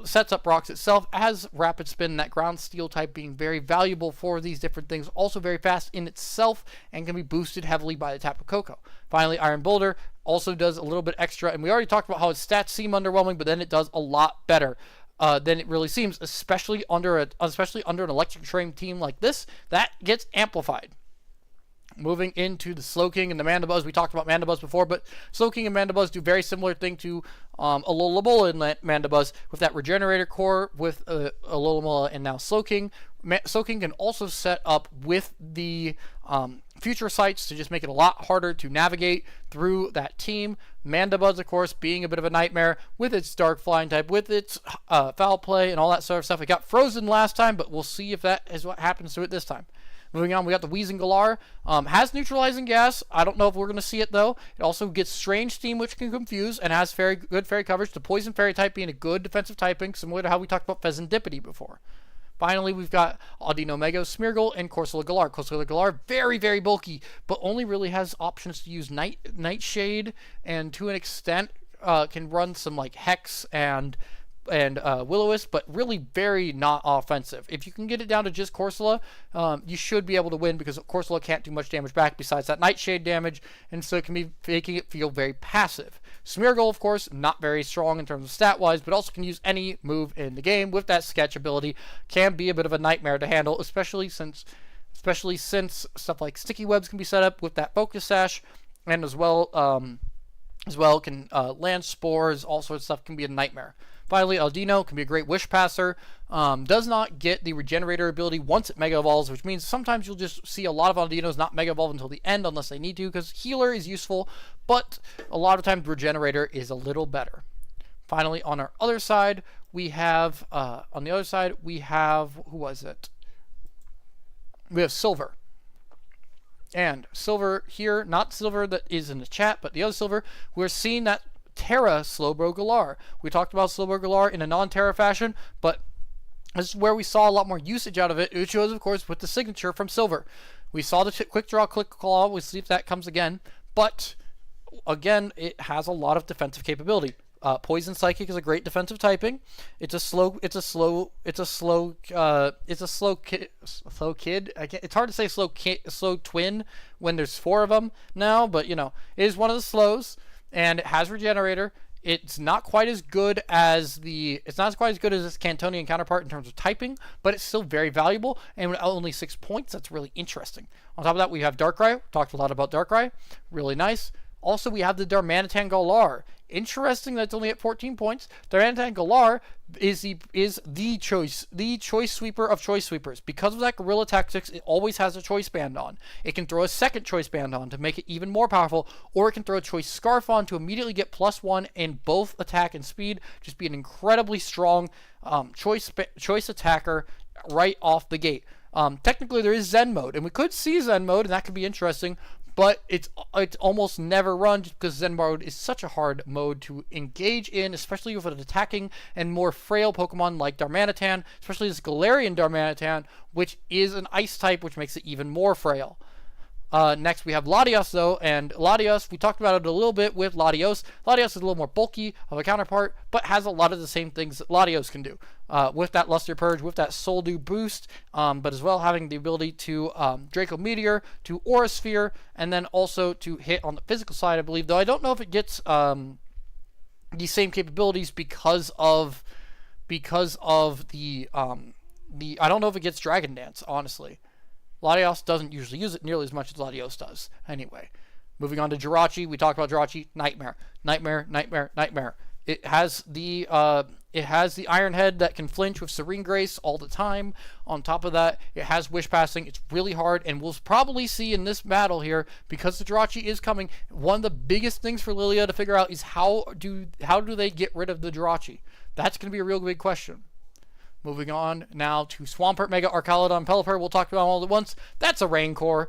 sets up rocks itself, has rapid spin, that ground steel type being very valuable for these different things, also very fast in itself, and can be boosted heavily by the Tapu Koko. Finally, Iron Boulder also does a little bit extra, and we already talked about how its stats seem underwhelming, but then it does a lot better than it really seems, especially under an electric train team like this. That gets amplified. Moving into the Slowking and the Mandibuzz. We talked about Mandibuzz before, but Slowking and Mandibuzz do very similar thing to Alola and Mandibuzz with that Regenerator core with Alola and now Slowking. Slowking can also set up with the future sites to just make it a lot harder to navigate through that team. Mandibuzz, of course, being a bit of a nightmare with its Dark Flying type, with its Foul Play and all that sort of stuff. It got frozen last time, but we'll see if that is what happens to it this time. Moving on, we got the Weezing Galar. Has neutralizing gas. I don't know if we're going to see it, though. It also gets Strange Steam, which can confuse, and has very good fairy coverage. The Poison Fairy type being a good defensive typing, similar to how we talked about Pheasantipity before. Finally, we've got Audino Mega, Smeargle, and Corsola Galar. Corsola Galar, very, very bulky, but only really has options to use Nightshade, and to an extent can run some like Hex and Will-O-Wisp, but really very not offensive. If you can get it down to just Corsola, you should be able to win, because Corsola can't do much damage back besides that Nightshade damage, and so it can be making it feel very passive. Smeargle, of course, not very strong in terms of stat-wise, but also can use any move in the game with that Sketch ability. Can be a bit of a nightmare to handle, especially since stuff like Sticky Webs can be set up with that Focus Sash, and as well can land spores, all sorts of stuff can be a nightmare. Finally, Audino can be a great Wish Passer. Does not get the Regenerator ability once it Mega Evolves, which means sometimes you'll just see a lot of Audinos not Mega Evolve until the end unless they need to, because Healer is useful, but a lot of times Regenerator is a little better. Finally, on our other side, we have, who was it? We have Silver. And Silver here, not Silver that is in the chat, but the other Silver, we're seeing that Terra Slowbro Galar. We talked about Slowbro Galar in a non-Terra fashion, but this is where we saw a lot more usage out of it, which was, of course, with the signature from Silver. We saw the Quick Draw, Click Claw. We'll see if that comes again. But, again, it has a lot of defensive capability. Poison Psychic is a great defensive typing. It's a slow kid. It's hard to say slow twin when there's 4 of them now, but it is one of the slows, and it has Regenerator. It's not quite as good as its Cantonian counterpart in terms of typing, but it's still very valuable, and with only 6 points, that's really interesting. On top of that, we have Darkrai. Talked a lot about Darkrai. Really nice. Also, we have the Darmanitan Galar. Interesting that it's only at 14 points. Darmanitan Galar is the choice sweeper of choice sweepers. Because of that Gorilla Tactics, it always has a choice band on. It can throw a second choice band on to make it even more powerful, or it can throw a choice scarf on to immediately get +1 in both attack and speed. Just be an incredibly strong choice attacker right off the gate. Technically, there is Zen mode, and we could see Zen mode, and that could be interesting. But it's almost never run, just because Zen mode is such a hard mode to engage in, especially with an attacking and more frail Pokemon like Darmanitan, especially this Galarian Darmanitan, which is an Ice type, which makes it even more frail. Next, we have Latios, though, and Latios, we talked about it a little bit with Latios. Latios is a little more bulky of a counterpart, but has a lot of the same things that Latios can do. With that Luster Purge, with that Soul Dew boost, but as well having the ability to Draco Meteor, to Aura Sphere, and then also to hit on the physical side, I believe, though I don't know if it gets the same capabilities because of the I don't know if it gets Dragon Dance, honestly. Latios doesn't usually use it nearly as much as Latios does. Anyway, moving on to Jirachi. We talked about Jirachi. Nightmare. It has the Iron Head that can flinch with Serene Grace all the time. On top of that, it has Wish Passing. It's really hard, and we'll probably see in this battle here, because the Jirachi is coming, one of the biggest things for Lilia to figure out is how do they get rid of the Jirachi? That's going to be a real big question. Moving on now to Swampert, Mega Archaludon, Pelipper. We'll talk about them all at once. That's a Raincore.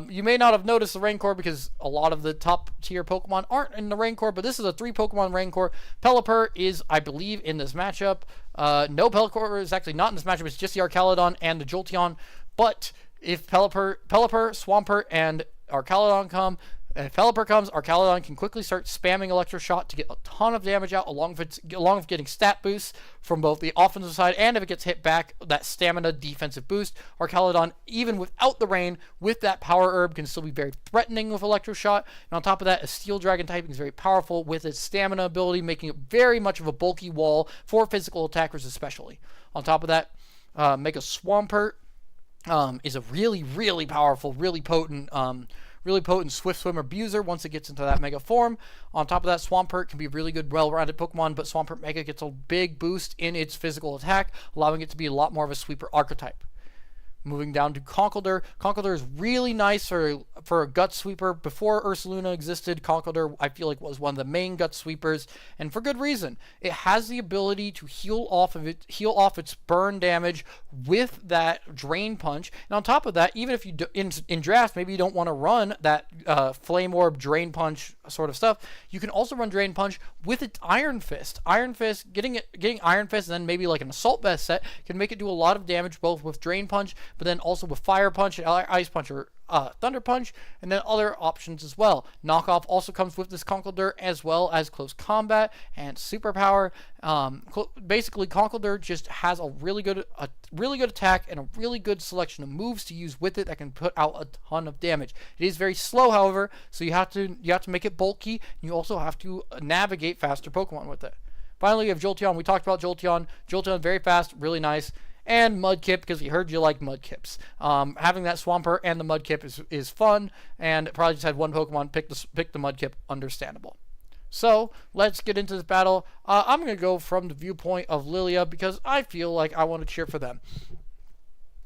You may not have noticed the Raincore because a lot of the top tier Pokemon aren't in the Raincore, but this is a 3 Pokemon Raincore. Pelipper is, I believe, in this matchup. No, Pelipper is actually not in this matchup. It's just the Archaludon and the Jolteon. But if Pelipper, Swampert, and Archaludon come, If Pelipper comes, Archaludon can quickly start spamming Electro Shot to get a ton of damage out, along with getting stat boosts from both the offensive side, and if it gets hit back, that stamina defensive boost. Archaludon, even without the rain, with that Power Herb, can still be very threatening with Electro Shot. And on top of that, a Steel Dragon typing is very powerful with its stamina ability, making it very much of a bulky wall for physical attackers especially. On top of that, Mega Swampert is a really, really powerful, really potent Swift Swim Abuser once it gets into that Mega form. On top of that, Swampert can be a really good, well-rounded Pokemon, but Swampert Mega gets a big boost in its physical attack, allowing it to be a lot more of a sweeper archetype. Moving down to Conkeldurr. Conkeldurr is really nice for a gut sweeper. Before Ursaluna existed, Conkeldurr, I feel like, was one of the main gut sweepers, and for good reason. It has the ability to heal off its burn damage with that Drain Punch. And on top of that, even if you in draft, maybe you don't want to run that Flame Orb Drain Punch sort of stuff, you can also run Drain Punch with its Iron Fist. Iron Fist, getting Iron Fist, and then maybe like an Assault Vest set can make it do a lot of damage both with Drain Punch, but then also with Fire Punch and Ice Punch or Thunder Punch, and then other options as well. Knockoff also comes with this Conkeldurr, as well as Close Combat and Superpower. Basically, Conkeldurr just has a really good attack and a really good selection of moves to use with it that can put out a ton of damage. It is very slow, however, so you have to make it bulky. And you also have to navigate faster Pokemon with it. Finally, we have Jolteon. We talked about Jolteon. Jolteon, very fast, really nice. And Mudkip, because we heard you like Mudkips. Having that Swampert and the Mudkip is fun, and probably just had one Pokemon pick the Mudkip, understandable. So, let's get into this battle. I'm going to go from the viewpoint of Lilia, because I feel like I want to cheer for them.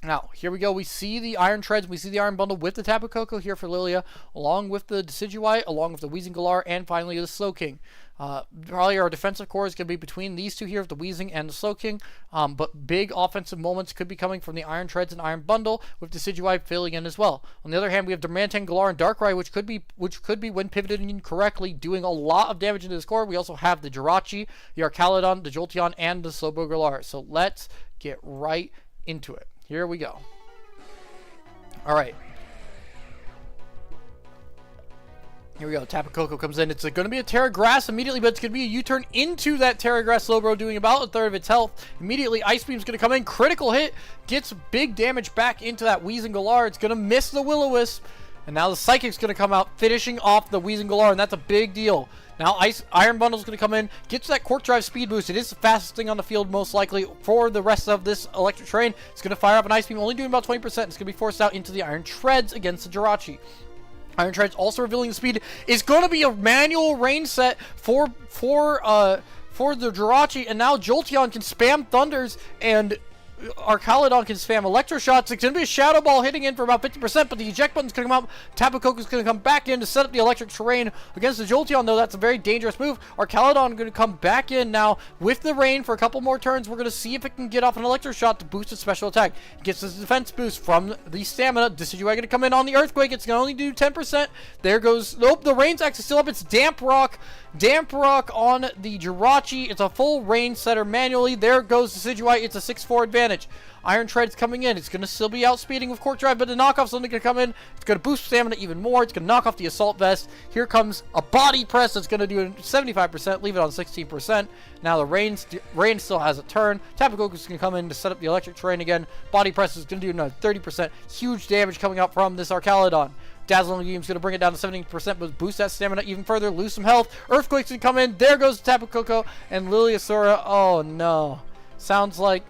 Now, here we go. We see the Iron Treads. We see the Iron Bundle with the Tapu Koko here for Lilia, along with the Decidueye, along with the Weezing Galar, and finally the Slowking. Probably our defensive core is going to be between these two here, the Weezing and the Slowking. But big offensive moments could be coming from the Iron Treads and Iron Bundle, with Decidueye filling in as well. On the other hand, we have Darmanitan, Galar, and Darkrai, which could be when pivoted in correctly, doing a lot of damage into this core. We also have the Jirachi, the Archaludon, the Jolteon, and the Slowbro Galar. So let's get right into it. Here we go. Alright. Here we go. Tapu Koko comes in. It's going to be a Terra Grass immediately, but it's going to be a U-turn into that Terra Grass Slowbro, doing about a third of its health. Immediately, Ice Beam's going to come in. Critical hit. Gets big damage back into that Weezing Galar. It's going to miss the Will-O-Wisp. And now the Psychic's going to come out, finishing off the Weezing Galar, and that's a big deal. Now Iron Bundle's going to come in, gets that Quark Drive speed boost. It is the fastest thing on the field, most likely, for the rest of this electric terrain. It's going to fire up an Ice Beam, only doing about 20%. It's going to be forced out into the Iron Treads against the Jirachi. Iron Treads also revealing the speed. Is going to be a manual rain set for the Jirachi, and now Jolteon can spam Thunders, and Archaludon can spam Electro Shots. It's going to be a Shadow Ball hitting in for about 50%, but the eject button's going to come out. Tapu Koko's going to come back in to set up the electric terrain against the Jolteon, though. That's a very dangerous move. Archaludon going to come back in now with the rain for a couple more turns. We're going to see if it can get off an Electro Shot to boost its special attack. It gets this defense boost from the stamina. Decidueye going to come in on the Earthquake. It's going to only do 10%. There goes... Nope, the rain's actually still up. It's Damp Rock. Damp Rock on the Jirachi. It's a full rain setter manually. There goes Decidueye. It's a 6-4 advantage. Iron Tread's coming in. It's going to still be outspeeding with Quark Drive, but the knockoff's only going to come in. It's going to boost stamina even more. It's going to knock off the Assault Vest. Here comes a Body Press that's going to do 75%, leave it on 16%. Now the rain still has a turn. Tapu Koko's going to come in to set up the electric terrain again. Body Press is going to do another 30%. Huge damage coming out from this Archaludon. Dazzling Beam's going to bring it down to 17%, but boost that stamina even further, lose some health. Earthquake's going to come in. There goes Tapu Koko and Liliasaura. Oh no. Sounds like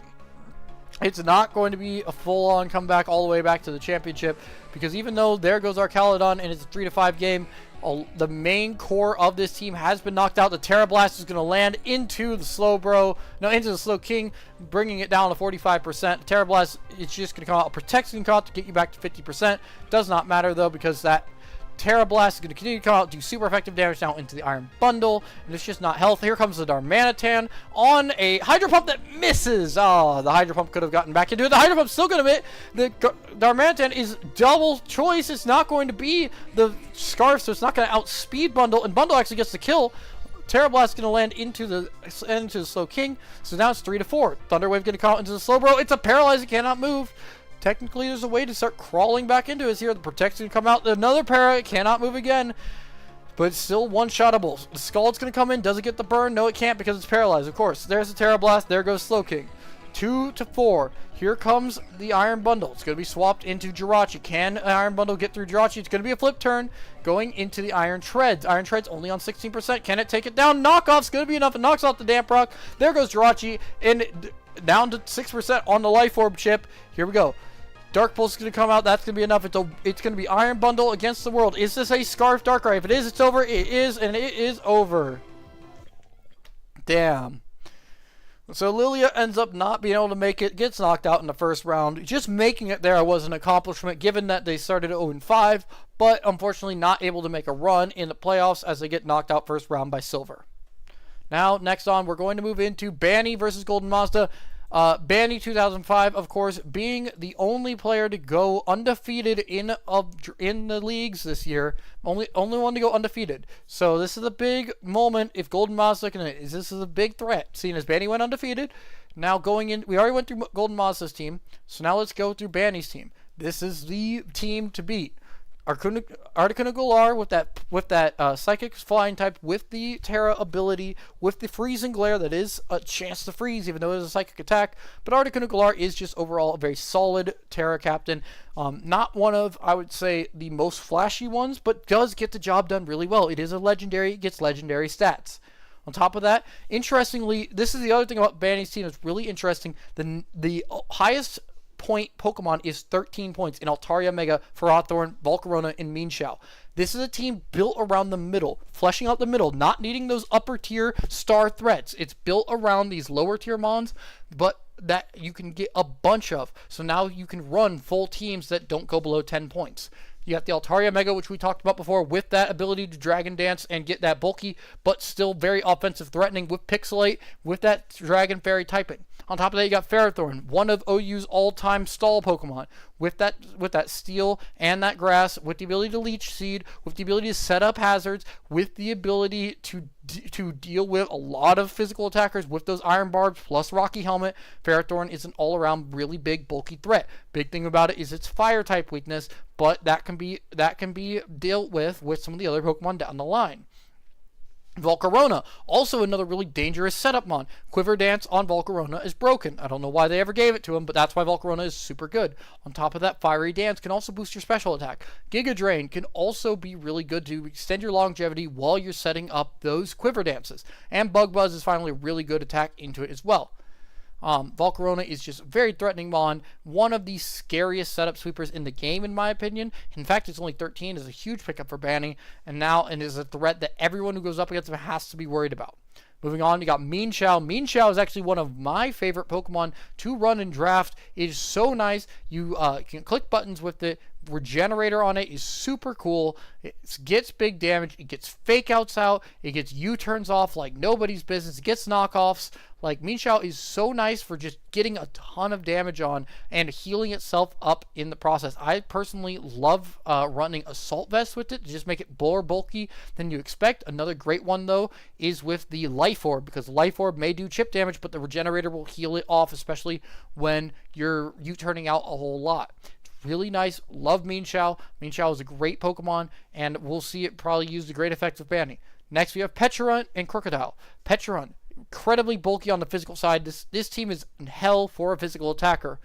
it's not going to be a full-on comeback all the way back to the championship, because even though there goes Archaludon and it's a 3-5 game, the main core of this team has been knocked out. The Terra Blast is going to land into the into the Slowking, bringing it down to 45%. Terra Blast, it's just going to come out a protection cost to get you back to 50%. Does not matter though, because that Terra Blast is going to continue to come out, do super effective damage now into the Iron Bundle, and it's just not health. Here comes the Darmanitan on a Hydro Pump that misses. Oh, the Hydro Pump could have gotten back into it. The Hydro Pump's still going to hit. The Darmanitan is double choice. It's not going to be the Scarf, so it's not going to outspeed Bundle, and Bundle actually gets the kill. Terra Blast is going to land into the Slowking, so now it's 3-4. Thunder Wave going to come out into the Slowbro. It's a Paralyze, it cannot move. technically there's a way to start crawling back into us here. The protection come out. Another para cannot move again. But it's still one-shottable. The Scald's going to come in. Does it get the burn? No, it can't because it's paralyzed. Of course. There's the Terra Blast. There goes Slowking. 2 to 4. Here comes the Iron Bundle. It's going to be swapped into Jirachi. Can Iron Bundle get through Jirachi? It's going to be a flip turn going into the Iron Treads. Iron Treads only on 16%. Can it take it down? Knockoff's going to be enough. It knocks off the Damp Rock. There goes Jirachi. And down to 6% on the Life Orb chip. Here we go. Dark Pulse is going to come out. That's going to be enough. It's going to be Iron Bundle against the world. Is this a Scarf Darkrai? If it is, it's over. It is, and it is over. Damn. So Lilia ends up not being able to make it. Gets knocked out in the first round. Just making it there was an accomplishment, given that they started 0-5, but unfortunately not able to make a run in the playoffs as they get knocked out first round by Silver. Now, next on, we're going to move into Banny versus Golden Mazda. Banny 2005, of course, being the only player to go undefeated in the leagues this year. Only one to go undefeated. So this is a big moment if Golden Mazda can. This is a big threat, seeing as Banny went undefeated. Now going in, we already went through Golden Mazda's team, so now let's go through Banny's team. This is the team to beat. Articuno Galar with that Psychic Flying type, with the Terra ability, with the Freezing Glare that is a chance to freeze, even though it is a Psychic attack. But Articuno Galar is just overall a very solid Terra captain. Not one of, I would say, the most flashy ones, but does get the job done really well. It is a legendary, it gets legendary stats. On top of that, interestingly, this is the other thing about Banny's team that's really interesting. The highest point Pokemon is 13 points in Altaria Mega, Ferrothorn, Volcarona, and Mienshao. This is a team built around the middle, fleshing out the middle, not needing those upper tier star threats. It's built around these lower tier mons, but that you can get a bunch of. So now you can run full teams that don't go below 10 points. You got the Altaria Mega, which we talked about before, with that ability to Dragon Dance and get that bulky, but still very offensive threatening with Pixelate, with that Dragon Fairy typing. On top of that, you got Ferrothorn, one of OU's all-time stall Pokemon, with that Steel and that Grass, with the ability to Leech Seed, with the ability to set up hazards, with the ability to deal with a lot of physical attackers with those Iron Barbs plus Rocky Helmet. Ferrothorn is an all-around really big, bulky threat. Big thing about it is its Fire-type weakness, but that can be dealt with some of the other Pokemon down the line. Volcarona, also another really dangerous setup mon. Quiver Dance on Volcarona is broken. I don't know why they ever gave it to him, but that's why Volcarona is super good. On top of that, Fiery Dance can also boost your special attack. Giga Drain can also be really good to extend your longevity while you're setting up those Quiver Dances. And Bug Buzz is finally a really good attack into it as well. Volcarona is just a very threatening mon, one of the scariest setup sweepers in the game, in my opinion. In fact, it's only 13, is a huge pickup for Banny, and is a threat that everyone who goes up against him has to be worried about. Moving on, you got Mienshao. Mienshao is actually one of my favorite Pokemon to run and draft. It is so nice. You can click buttons with it. Regenerator on it is super cool. It gets big damage. It gets fake outs out. It gets U-turns off like nobody's business. It gets knockoffs. Like, Mienshao is so nice for just getting a ton of damage on and healing itself up in the process. I personally love running Assault Vest with it to just make it more bulky than you expect. Another great one, though, is with the Life Orb, because Life Orb may do chip damage, but the Regenerator will heal it off, especially when you're U-turning out a whole lot. Really nice. Love Mienshao. Mienshao is a great Pokemon, and we'll see it probably use the great effects of Banny. Next, we have Pecharunt and Crocodile. Pecharunt, incredibly bulky on the physical side. This team is in hell for a physical attacker.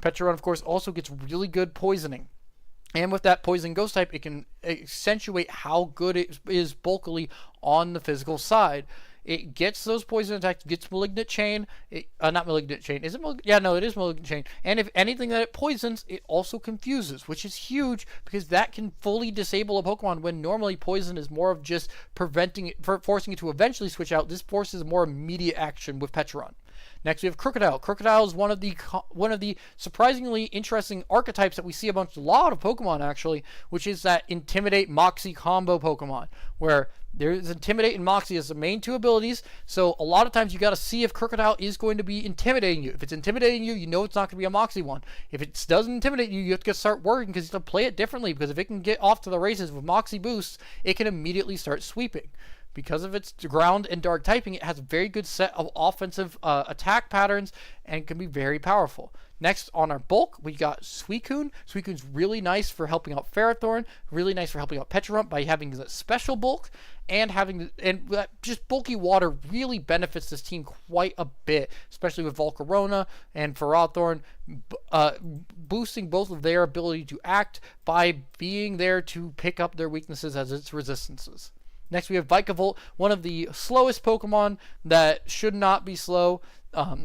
Pecharunt, of course, also gets really good poisoning. And with that Poison Ghost type, it can accentuate how good it is bulkily on the physical side. It gets those poison attacks, gets Malignant Chain. Not Malignant Chain. Is it yeah, no, it is Malignant Chain. And if anything that it poisons, it also confuses, which is huge because that can fully disable a Pokemon when normally poison is more of just preventing it, forcing it to eventually switch out. This forces more immediate action with Pecharunt. Next, we have Crocodile. Crocodile is one of the surprisingly interesting archetypes that we see amongst a lot of Pokemon, actually, which is that Intimidate Moxie combo Pokemon, where there's Intimidate and Moxie as the main two abilities. So a lot of times you got to see if Crocodile is going to be intimidating you. If it's intimidating you, you know it's not going to be a Moxie one. If it doesn't intimidate you, you have to start worrying because you have to play it differently, because if it can get off to the races with Moxie boosts, it can immediately start sweeping. because of its ground and dark typing, it has a very good set of offensive attack patterns and can be very powerful. Next on our bulk, we got Suicune. Suicune's really nice for helping out Ferrothorn, really nice for helping out Petrarump by having the special bulk, and just bulky water really benefits this team quite a bit, especially with Volcarona and Ferrothorn, boosting both of their ability to act by being there to pick up their weaknesses as its resistances. Next, we have Vikavolt, one of the slowest Pokemon that should not be slow.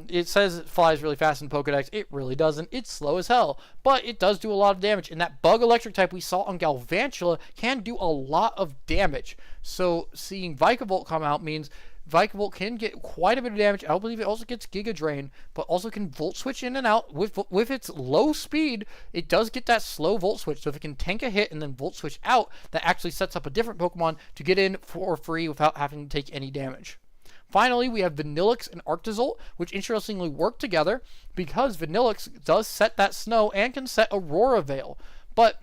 It says it flies really fast in Pokedex. It really doesn't. It's slow as hell, but it does do a lot of damage. And that bug electric type we saw on Galvantula can do a lot of damage. So seeing Vikavolt come out means Vikavolt can get quite a bit of damage. I believe it also gets Giga Drain, but also can Volt Switch in and out. With its low speed, it does get that slow Volt Switch. So if it can tank a hit and then Volt Switch out, that actually sets up a different Pokemon to get in for free without having to take any damage. Finally, we have Vanillix and Arctozolt, which interestingly work together because Vanillix does set that snow and can set Aurora Veil. But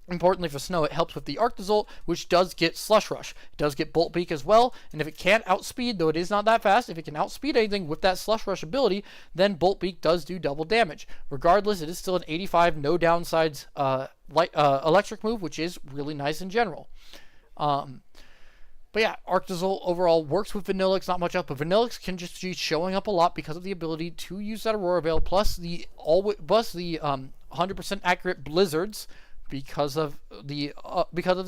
importantly for snow, it helps with the Arctozolt, which does get Slush Rush. It does get Bolt Beak as well, and if it can't outspeed, though it is not that fast, if it can outspeed anything with that Slush Rush ability, then Bolt Beak does do double damage. Regardless, it is still an 85 no downsides electric move, which is really nice in general. But yeah, Arctozolt overall works with Vanillix, not much else, but Vanillix can just be showing up a lot because of the ability to use that Aurora Veil, plus the 100% accurate blizzards because of the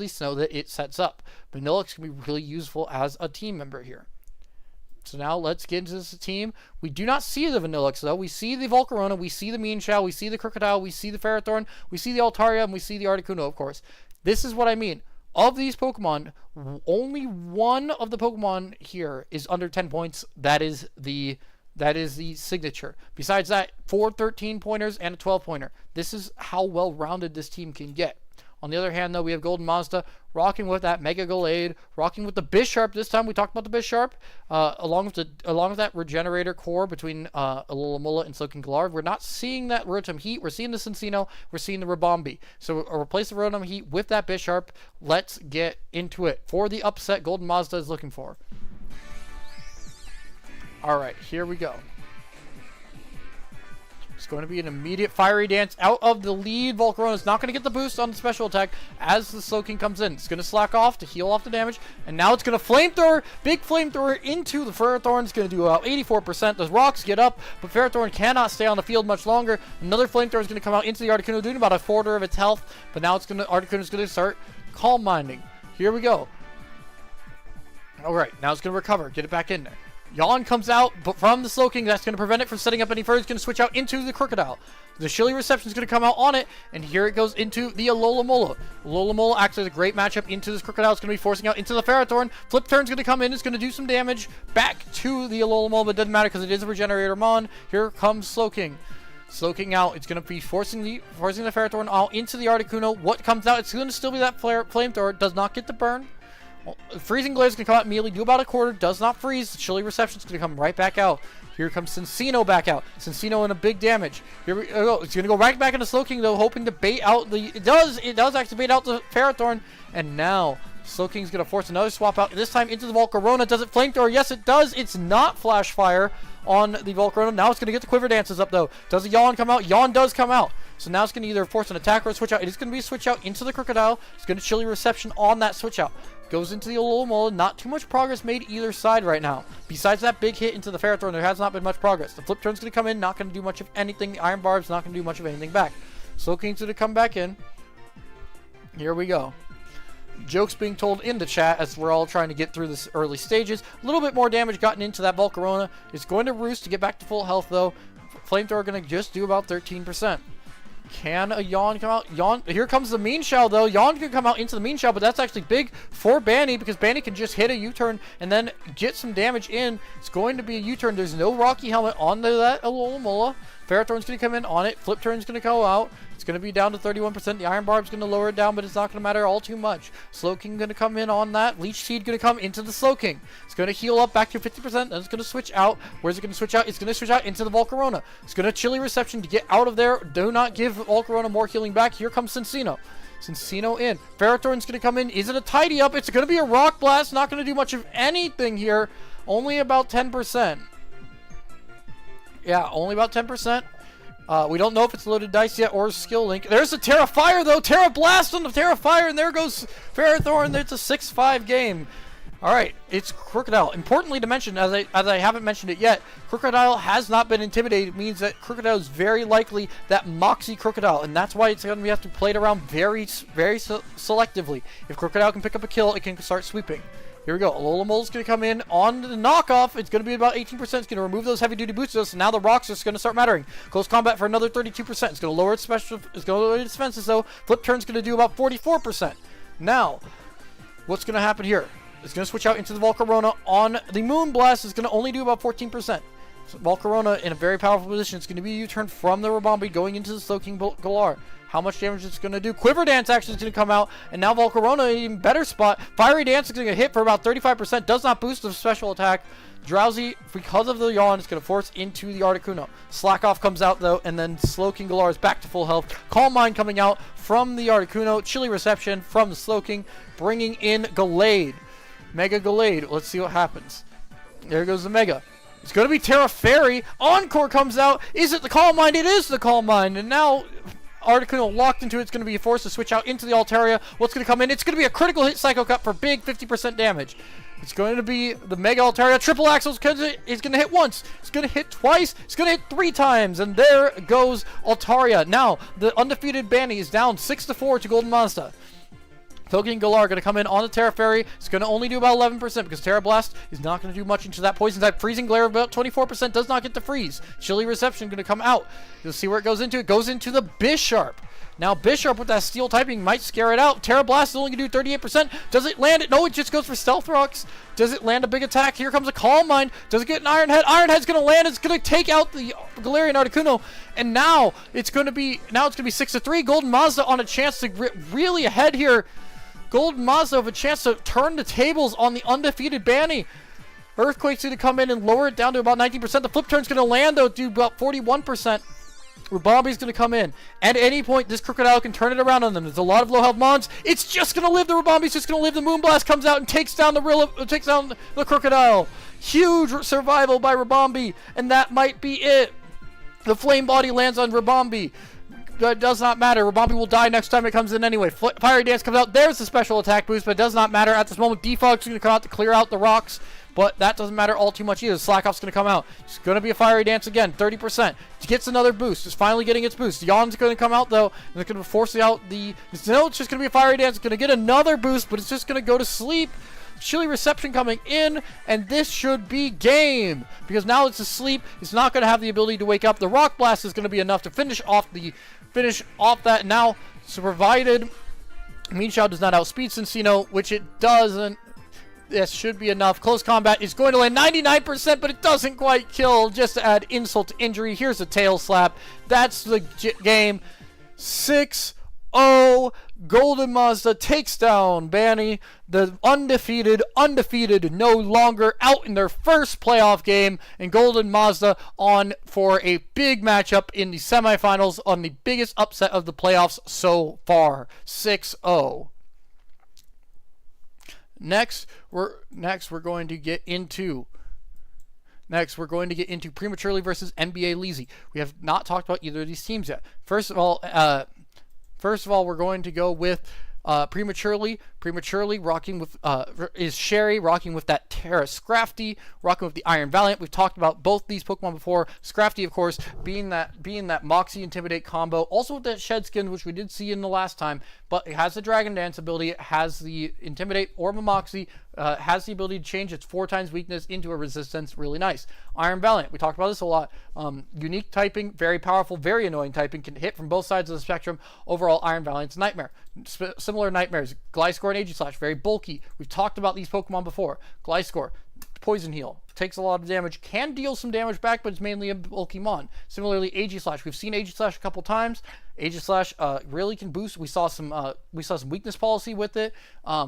snow that it sets up. Vanillix can be really useful as a team member here. So now let's get into this team. We do not see the Vanillix though. We see the Volcarona, we see the Meanshao, we see the Crocodile, we see the Ferrothorn, we see the Altaria, and we see the Articuno, of course. This is what I mean. Of these Pokemon, only one of the Pokemon here is under 10 points. That is the signature. Besides that, 4 13-pointers and a 12-pointer. This is how well-rounded this team can get. On the other hand, though, we have Golden Mazda rocking with that Mega Gallade, rocking with the Bisharp. This time we talked about the Bisharp, along with that Regenerator core between Alola and Slowking Galar. We're not seeing that Rotom Heat. We're seeing the Cinccino. We're seeing the Ribombee. So replace the Rotom Heat with that Bisharp. Let's get into it for the upset Golden Mazda is looking for. All right, here we go. It's going to be an immediate Fiery Dance out of the lead. Volcarona is not going to get the boost on the special attack as the Slowking comes in. It's going to slack off to heal off the damage, and now it's going to Flamethrower, big Flamethrower into the Ferrothorn. It's going to do about 84%. The rocks get up, but Ferrothorn cannot stay on the field much longer. Another Flamethrower is going to come out into the Articuno, doing about a quarter of its health, but now Articuno is going to start Calm Minding. Here we go. All right, now it's going to recover. Get it back in there. Yawn comes out, but from the Slowking, that's going to prevent it from setting up any further. It's going to switch out into the Crocodile. The Chilly Reception is going to come out on it, and here it goes into the Alola. Alola actually is a great matchup into this Crocodile. It's going to be forcing out into the Ferrothorn. Flip Turn's going to come in. It's going to do some damage back to the Alola, but it doesn't matter because it is a Regenerator Mon. Here comes Slowking. Slowking out. It's going to be forcing the Ferrothorn out into the Articuno. What comes out? It's going to still be that Flamethrower. It does not get the burn. Freezing Glare is going to come out immediately, do about a quarter, does not freeze. Chilly Reception is going to come right back out. Here comes Cinccino back out. Cinccino in a big damage. Here we go. It's going to go right back into Slowking, though, hoping to bait out the... It does actually bait out the Ferrothorn. And now Slowking's going to force another swap out, this time into the Volcarona. Does it Flamethrower? Yes, it does. It's not Flash Fire on the Volcarona. Now it's going to get the Quiver Dances up, though. Does a Yawn come out? Yawn does come out. So now it's going to either force an attack or a switch out. It is going to be a switch out into the Crocodile. It's going to Chilly Reception on that switch out. Goes into the Alola. Not too much progress made either side right now. Besides that big hit into the Ferrothorn, there has not been much progress. The Flip Turn's going to come in, not going to do much of anything. The Iron Barb's not going to do much of anything back. Slowking's going to come back in. Here we go. Jokes being told in the chat as we're all trying to get through this early stages. A little bit more damage gotten into that Volcarona. It's going to roost to get back to full health, though. Flamethrower going to just do about 13%. Can a Yawn come out? Yawn. Here comes the Meanshao, though. Yawn can come out into the Meanshao, but that's actually big for Banny because Banny can just hit a U-turn and then get some damage in. It's going to be a U-turn. There's no Rocky Helmet onto that Alola. Ferrothorn's going to come in on it. Flip Turn's going to go out. It's going to be down to 31%. The Iron Barb's going to lower it down, but it's not going to matter all too much. Slowking going to come in on that. Leech Seed going to come into the Slowking. It's going to heal up back to 50%. Then it's going to switch out. Where's it going to switch out? It's going to switch out into the Volcarona. It's going to Chilly Reception to get out of there. Do not give Volcarona more healing back. Here comes Cinccino. Cincino in. Ferrothorn's going to come in. Is it a tidy up? It's going to be a Rock Blast. Not going to do much of anything here. Only about 10%. Yeah, only about 10%. We don't know if it's loaded dice yet or skill link. There's a Terra Fire, though. Terra Blast on the Terra Fire, and there goes Ferrothorn. It's a 6-5 game. All right, it's Crocodile. Importantly to mention, as I haven't mentioned it yet, Crocodile has not been intimidated. It means that Crocodile is very likely that Moxie Crocodile, and that's why it's going to have to play it around very selectively. If Crocodile can pick up a kill, it can start sweeping. Here we go. Alola Mole's going to come in on the knockoff. It's going to be about 18%. It's going to remove those heavy-duty boosters, so now the rocks are going to start mattering. Close combat for another 32%. It's going to lower its special. It's going to lower its defenses, though. Flip turn's going to do about 44%. Now, what's going to happen here? It's going to switch out into the Volcarona on the Moonblast. It's going to only do about 14%. So Volcarona in a very powerful position. It's going to be a U-turn from the Rabombi going into the Slowking Galar. How much damage it's going to do? Quiver Dance actually is going to come out, and now Volcarona in an even better spot. Fiery Dance is going to hit for about 35%. Does not boost the special attack. Drowsy, because of the yawn, is going to force into the Articuno. Slack Off comes out, though, and then Slowking Galar is back to full health. Calm Mind coming out from the Articuno. Chilly Reception from the Slowking, bringing in Gallade. Mega Gallade. Let's see what happens. There goes the Mega. It's going to be Terra Fairy. Encore comes out. Is it the Calm Mind? It is the Calm Mind. And now Articuno locked into it. It's going to be forced to switch out into the Altaria. What's going to come in? It's going to be a critical hit Psycho Cut for big 50% damage. It's going to be the Mega Altaria. Triple Axles is going to hit once. It's going to hit twice. It's going to hit 3 times. And there goes Altaria. Now, the undefeated Banny is down 6-4 to Golden Mazda. Slowking Galar going to come in on the Terra Fairy. It's going to only do about 11% because Terra Blast is not going to do much into that poison type. Freezing Glare about 24% does not get the freeze. Chilly Reception going to come out. You'll see where it goes into. It goes into the Bisharp. Now Bisharp with that steel typing might scare it out. Terra Blast is only going to do 38%. Does it land it? No, it just goes for Stealth Rocks. Does it land a big attack? Here comes a Calm Mind. Does it get an Iron Head? Iron Head's going to land. It's going to take out the Galarian Articuno. And now it's going to be 6-3. Golden Mazda on a chance to really ahead here. Golden Mazda have a chance to turn the tables on the undefeated Banny. Earthquake's going to come in and lower it down to about 19%. The flip turn's going to land, though, do about 41%. Rabombi's going to come in. At any point, this Crocodile can turn it around on them. There's a lot of low-health Mons. It's just going to live. The Rabombi's just going to live. The Moonblast comes out and takes down the Crocodile. Huge survival by Rabombi, and that might be it. The Flame Body lands on Rabombi. That does not matter. Rabombi will die next time it comes in anyway. Fiery Dance comes out. There's the special attack boost, but it does not matter. At this moment, Defog's going to come out to clear out the rocks, but that doesn't matter all too much either. Slack Off's going to come out. It's going to be a Fiery Dance again, 30%. It gets another boost. It's finally getting its boost. Yawn's going to come out, though, and it's going to force out the... No, it's just going to be a Fiery Dance. It's going to get another boost, but it's just going to go to sleep. Chilly Reception coming in, and this should be game, because now it's asleep. It's not going to have the ability to wake up. The Rock Blast is going to be enough to finish off that now. So provided Meanshao does not outspeed Cincino, which it doesn't, this should be enough. Close combat is going to land 99%, but it doesn't quite kill. Just to add insult to injury, here's a tail slap. That's the game. 6-0. Golden Mazda takes down Banny. The undefeated, no longer out in their first playoff game, and Golden Mazda on for a big matchup in the semifinals on the biggest upset of the playoffs so far. 6-0. Next, we're going to get into Prematurely versus NBA Leezy. We have not talked about either of these teams yet. First of all, we're going to go with Prematurely rocking with is Sherry, rocking with that Terra Scrafty, rocking with the Iron Valiant. We've talked about both these Pokemon before. Scrafty, of course, being that Moxie Intimidate combo, also with that Shed Skin, which we did see in the last time, but it has the Dragon Dance ability, it has the Intimidate Orb of Moxie, has the ability to change its 4 times weakness into a resistance. Really nice. Iron Valiant, we talked about this a lot. Unique typing, very powerful, very annoying typing, can hit from both sides of the spectrum. Overall, Iron Valiant's Nightmare. Similar nightmares. Gliscor and Aegislash, very bulky. We've talked about these Pokemon before. Gliscor, Poison Heal, takes a lot of damage, can deal some damage back, but it's mainly a bulky mon. Similarly, Aegislash, we've seen Aegislash a couple times. Aegislash really can boost. We saw some weakness policy with it.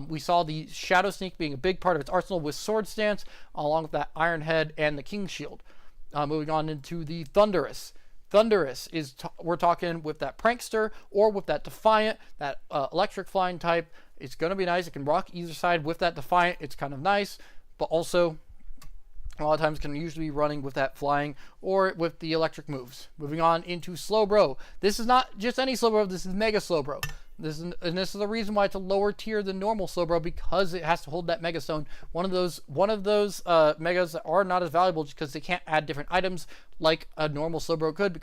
We saw the Shadow Sneak being a big part of its arsenal with Sword Stance, along with that Iron Head and the King Shield. Moving on into the Thundurus. Thunderous is we're talking with that Prankster or with that Defiant, that electric flying type. It's going to be nice. It can rock either side with that Defiant. It's kind of nice, but also a lot of times can usually be running with that flying or with the electric moves. Moving on into Slowbro. This is not just any Slowbro. This is Mega Slowbro. This is the reason why it's a lower tier than normal Slowbro, because it has to hold that Mega Stone. One of those Megas that are not as valuable just because they can't add different items like a normal Slowbro could,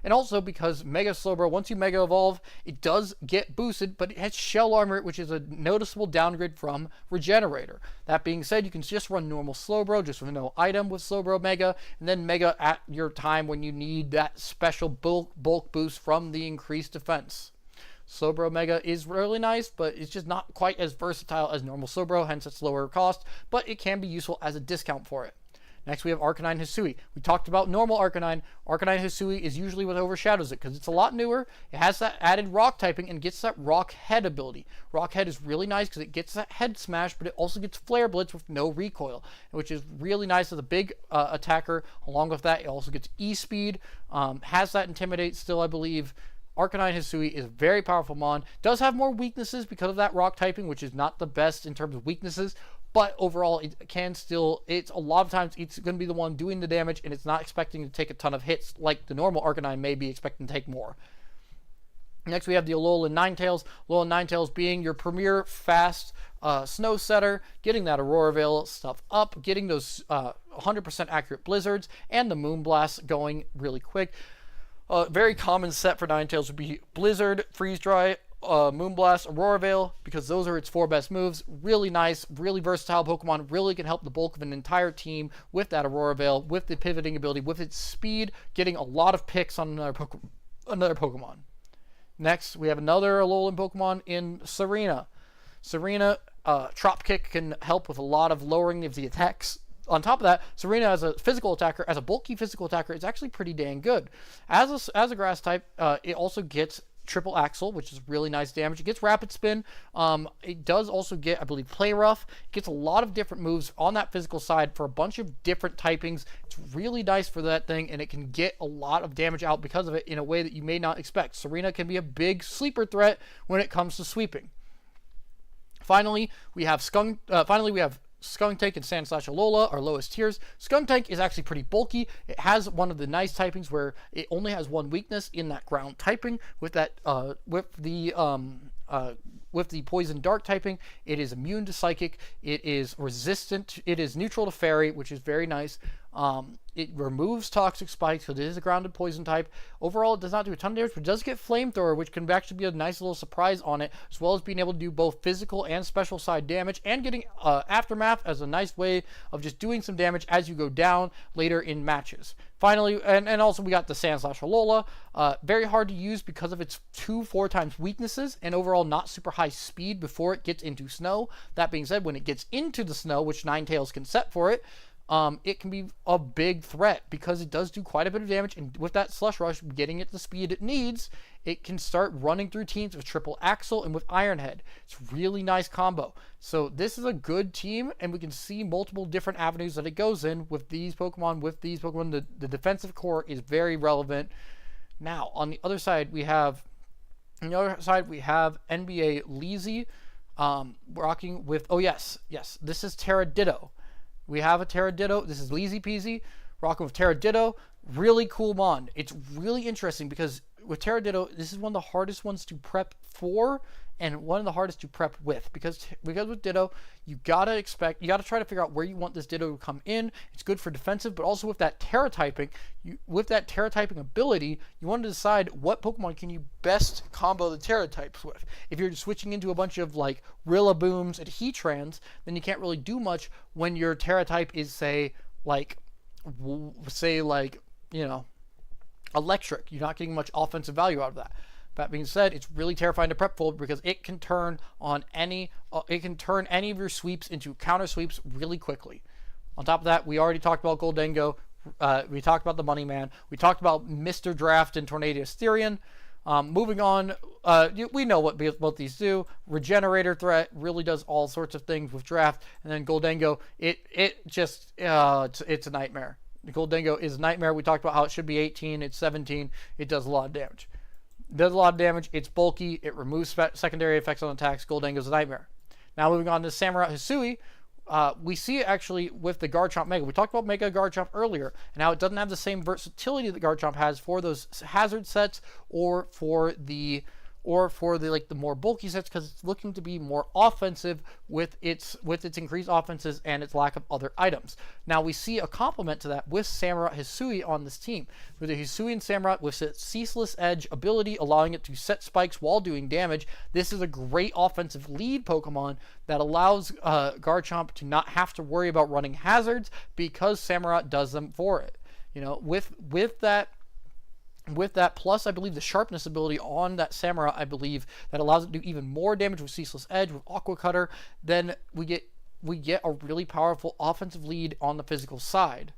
and also because Mega Slowbro, once you Mega Evolve, it does get boosted, but it has Shell Armor, which is a noticeable downgrade from Regenerator. That being said, you can just run normal Slowbro, just with no item with Slowbro Mega, and then Mega at your time when you need that special bulk boost from the increased defense. Slowbro Mega is really nice, but it's just not quite as versatile as normal Slowbro, hence its lower cost, but it can be useful as a discount for it. Next, we have Arcanine Hisui. We talked about normal Arcanine. Arcanine Hisui is usually what overshadows it because it's a lot newer. It has that added rock typing and gets that rock head ability. Rock head is really nice because it gets that head smash, but it also gets flare blitz with no recoil, which is really nice as a big attacker. Along with that, it also gets E-speed, has that intimidate still, I believe. Arcanine Hisui is a very powerful mon. Does have more weaknesses because of that rock typing, which is not the best in terms of weaknesses. But overall, it can still, it's a lot of times, it's going to be the one doing the damage, and it's not expecting to take a ton of hits like the normal Arcanine may be expecting to take more. Next, we have the Alolan Ninetales. Alolan Ninetales being your premier fast snow setter, getting that Aurora Veil stuff up, getting those 100% accurate blizzards, and the Moonblast going really quick. Very common set for Ninetales would be Blizzard, Freeze Dry, Moonblast, Aurora Veil, because those are its 4 best moves. Really nice, really versatile Pokemon. Really can help the bulk of an entire team with that Aurora Veil, with the pivoting ability, with its speed, getting a lot of picks on another Pokemon. Next, we have another Alolan Pokemon in Serena. Serena, Trop Kick can help with a lot of lowering of the attacks. On top of that, Serena as a physical attacker, as a bulky physical attacker, is actually pretty dang good. As a grass type, it also gets Triple Axle, which is really nice damage. It gets Rapid Spin. It does also get, I believe, Play Rough. It gets a lot of different moves on that physical side for a bunch of different typings. It's really nice for that thing, and it can get a lot of damage out because of it in a way that you may not expect. Serena can be a big sleeper threat when it comes to sweeping. Finally, we have Skuntank and Sandslash are lowest tiers. Skuntank is actually pretty bulky. It has one of the nice typings where it only has one weakness in that ground typing. With that, with the Poison Dark typing, it is immune to Psychic. It is resistant. It is neutral to Fairy, which is very nice. It removes Toxic Spike, so it is a grounded poison type. Overall, it does not do a ton of damage, but it does get Flamethrower, which can actually be a nice little surprise on it, as well as being able to do both physical and special side damage, and getting Aftermath as a nice way of just doing some damage as you go down later in matches. Finally, and also we got the Sandslash Alola. Very hard to use because of its 4 times weaknesses, and overall not super high speed before it gets into snow. That being said, when it gets into the snow, which Ninetales can set for it, it can be a big threat because it does do quite a bit of damage, and with that Slush Rush getting it the speed it needs, it can start running through teams with Triple Axle and with Iron Head. It's a really nice combo. So this is a good team, and we can see multiple different avenues that it goes in with these Pokemon. The defensive core is very relevant. Now, on the other side, we have NBA Leezy rocking with, this is Terraditto. We have a Terraditto. This is Leezy Peasy, rocking with Terraditto. Really cool mon. It's really interesting because with Terraditto, this is one of the hardest ones to prep for and one of the hardest to prep with. Because with Ditto, you gotta try to figure out where you want this Ditto to come in. It's good for defensive, but also with that Terra typing, ability, you want to decide what Pokemon can you best combo the Terra types with. If you're switching into a bunch of like Rillabooms and Heatrans, then you can't really do much when your Terra type is electric. You're not getting much offensive value out of that. That being said, it's really terrifying to prep for because it can turn any of your sweeps into counter sweeps really quickly. On top of that, we already talked about Goldengo. We talked about the Money Man. We talked about Mr. Draft and Tornadius Therian. Moving on, we know what both these do. Regenerator threat really does all sorts of things with Draft, and then Goldengo, it's a nightmare. The Gold Dingo is Nightmare. We talked about how it should be 18. It's 17. It does a lot of damage. It's bulky. It removes secondary effects on attacks. Gold Dingo's a Nightmare. Now moving on to Samurai Hisui. We see it actually with the Garchomp Mega. We talked about Mega Garchomp earlier, and how it doesn't have the same versatility that Garchomp has for those hazard sets or for the like the more bulky sets, because it's looking to be more offensive with its increased offenses and its lack of other items. Now we see a complement to that with Samurai Hisui on this team, with the Hisui and Samurai with its Ceaseless Edge ability, allowing it to set spikes while doing damage. This is a great offensive lead Pokemon that allows Garchomp to not have to worry about running hazards, because Samurai does them for it. You know, with that, plus I believe the sharpness ability on that Samurai, I believe that allows it to do even more damage with Ceaseless Edge, with Aqua Cutter, then we get a really powerful offensive lead on the physical side.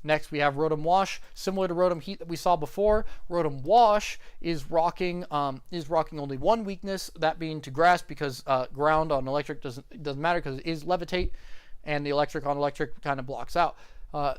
Next, we have Rotom Wash, similar to Rotom Heat that we saw before. Rotom Wash is rocking only one weakness, that being to Grass, because ground on electric doesn't matter, because it is Levitate, and the electric on electric kind of blocks out.